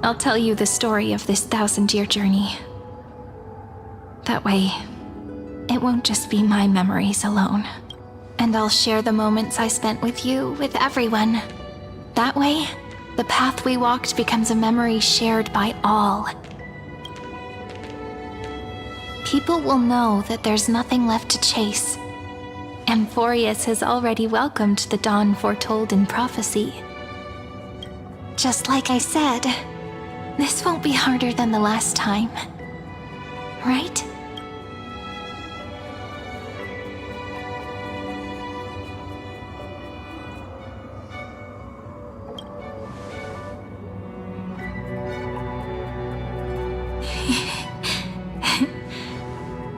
[SPEAKER 1] I'll tell you the story of this 1,000-year journey. That way, it won't just be my memories alone. And I'll share the moments I spent with you, with everyone. That way, the path we walked becomes a memory shared by all. People will know that there's nothing left to chase. Amphorius has already welcomed the dawn foretold in prophecy. Just like I said, this won't be harder than the last time. Right?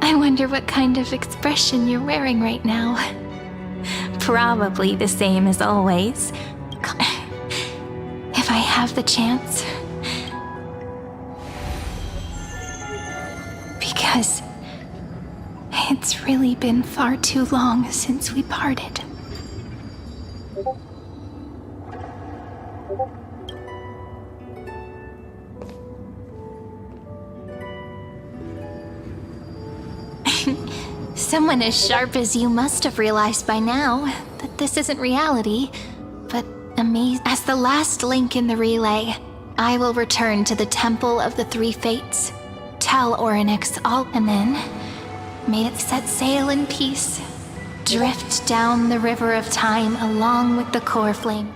[SPEAKER 1] I wonder what kind of expression you're wearing right now. Probably the same as always. If I have the chance. Because it's really been far too long since we parted. Someone as sharp as you must have realized by now that this isn't reality, but as the last link in the relay, I will return to the Temple of the Three Fates, tell Orynyx all, and then may it set sail in peace, drift down the river of time along with the core flame.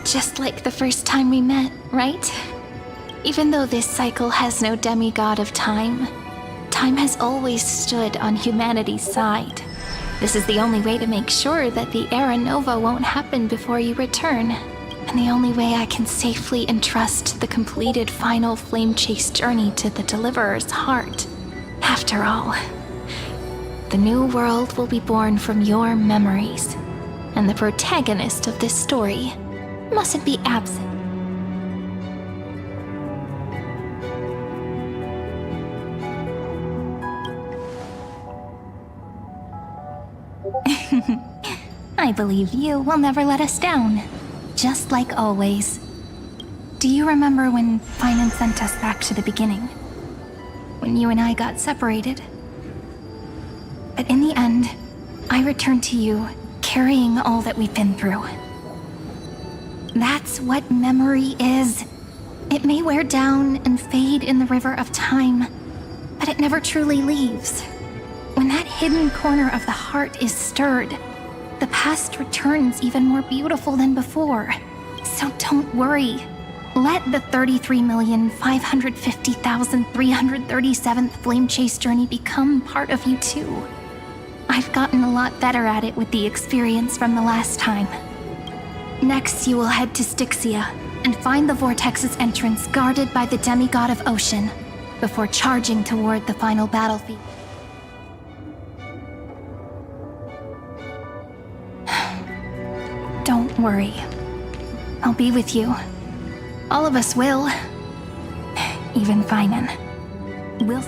[SPEAKER 1] Just like the first time we met, right? Even though this cycle has no demigod of time, time has always stood on humanity's side. This is the only way to make sure that the Era Nova won't happen before you return. And the only way I can safely entrust the completed final flame chase journey to the Deliverer's heart. After all, the new world will be born from your memories. And the protagonist of this story mustn't be absent. I believe you will never let us down, just like always. Do you remember when Finan sent us back to the beginning? When you and I got separated? But in the end, I returned to you, carrying all that we've been through. That's what memory is. It may wear down and fade in the river of time, but it never truly leaves. When that hidden corner of the heart is stirred, the past returns even more beautiful than before. So don't worry. Let the 33,550,337th Flame Chase journey become part of you too. I've gotten a lot better at it with the experience from the last time. Next, you will head to Styxia and find the Vortex's entrance guarded by the demigod of ocean before charging toward the final battlefield. Don't worry. I'll be with you. All of us will. Even Finan. Will.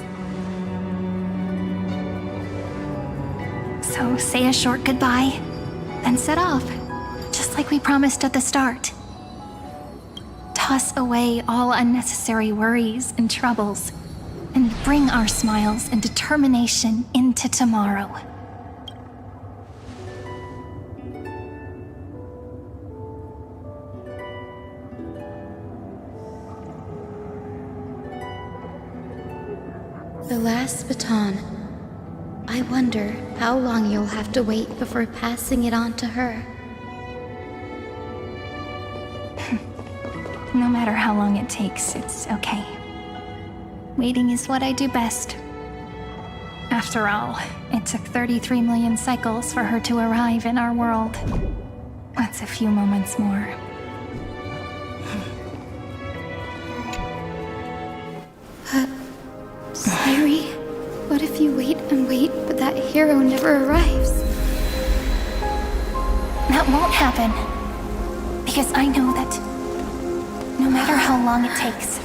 [SPEAKER 1] So say a short goodbye, then set off, just like we promised at the start. Toss away all unnecessary worries and troubles, and bring our smiles and determination into tomorrow.
[SPEAKER 12] The last baton. I wonder how long you'll have to wait before passing it on to her.
[SPEAKER 1] No matter how long it takes, it's okay. Waiting is what I do best. After all, it took 33 million cycles for her to arrive in our world. That's a few moments more.
[SPEAKER 12] Ferry, what if you wait and wait, but that hero never arrives?
[SPEAKER 1] That won't happen. Because I know that no matter how long it takes,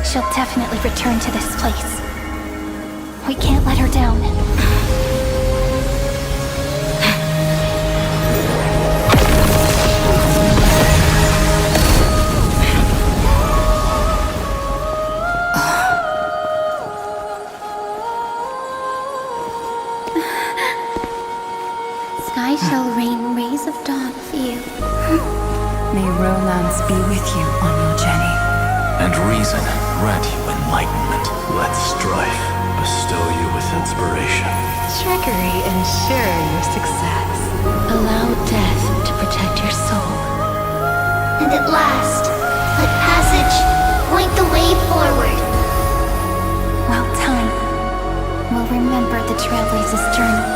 [SPEAKER 1] she'll definitely return to this place. We can't let her down.
[SPEAKER 12] Sky shall rain rays of dawn for you.
[SPEAKER 13] May romance be with you on your journey.
[SPEAKER 11] And reason grant you enlightenment.
[SPEAKER 7] Let strife bestow you with inspiration.
[SPEAKER 19] Trickery ensure your success.
[SPEAKER 12] Allow death to protect your soul. And at last, let passage point the way forward.
[SPEAKER 1] Well, time will remember the Trailblazer's journey.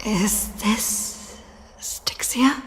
[SPEAKER 3] Is this Styxia?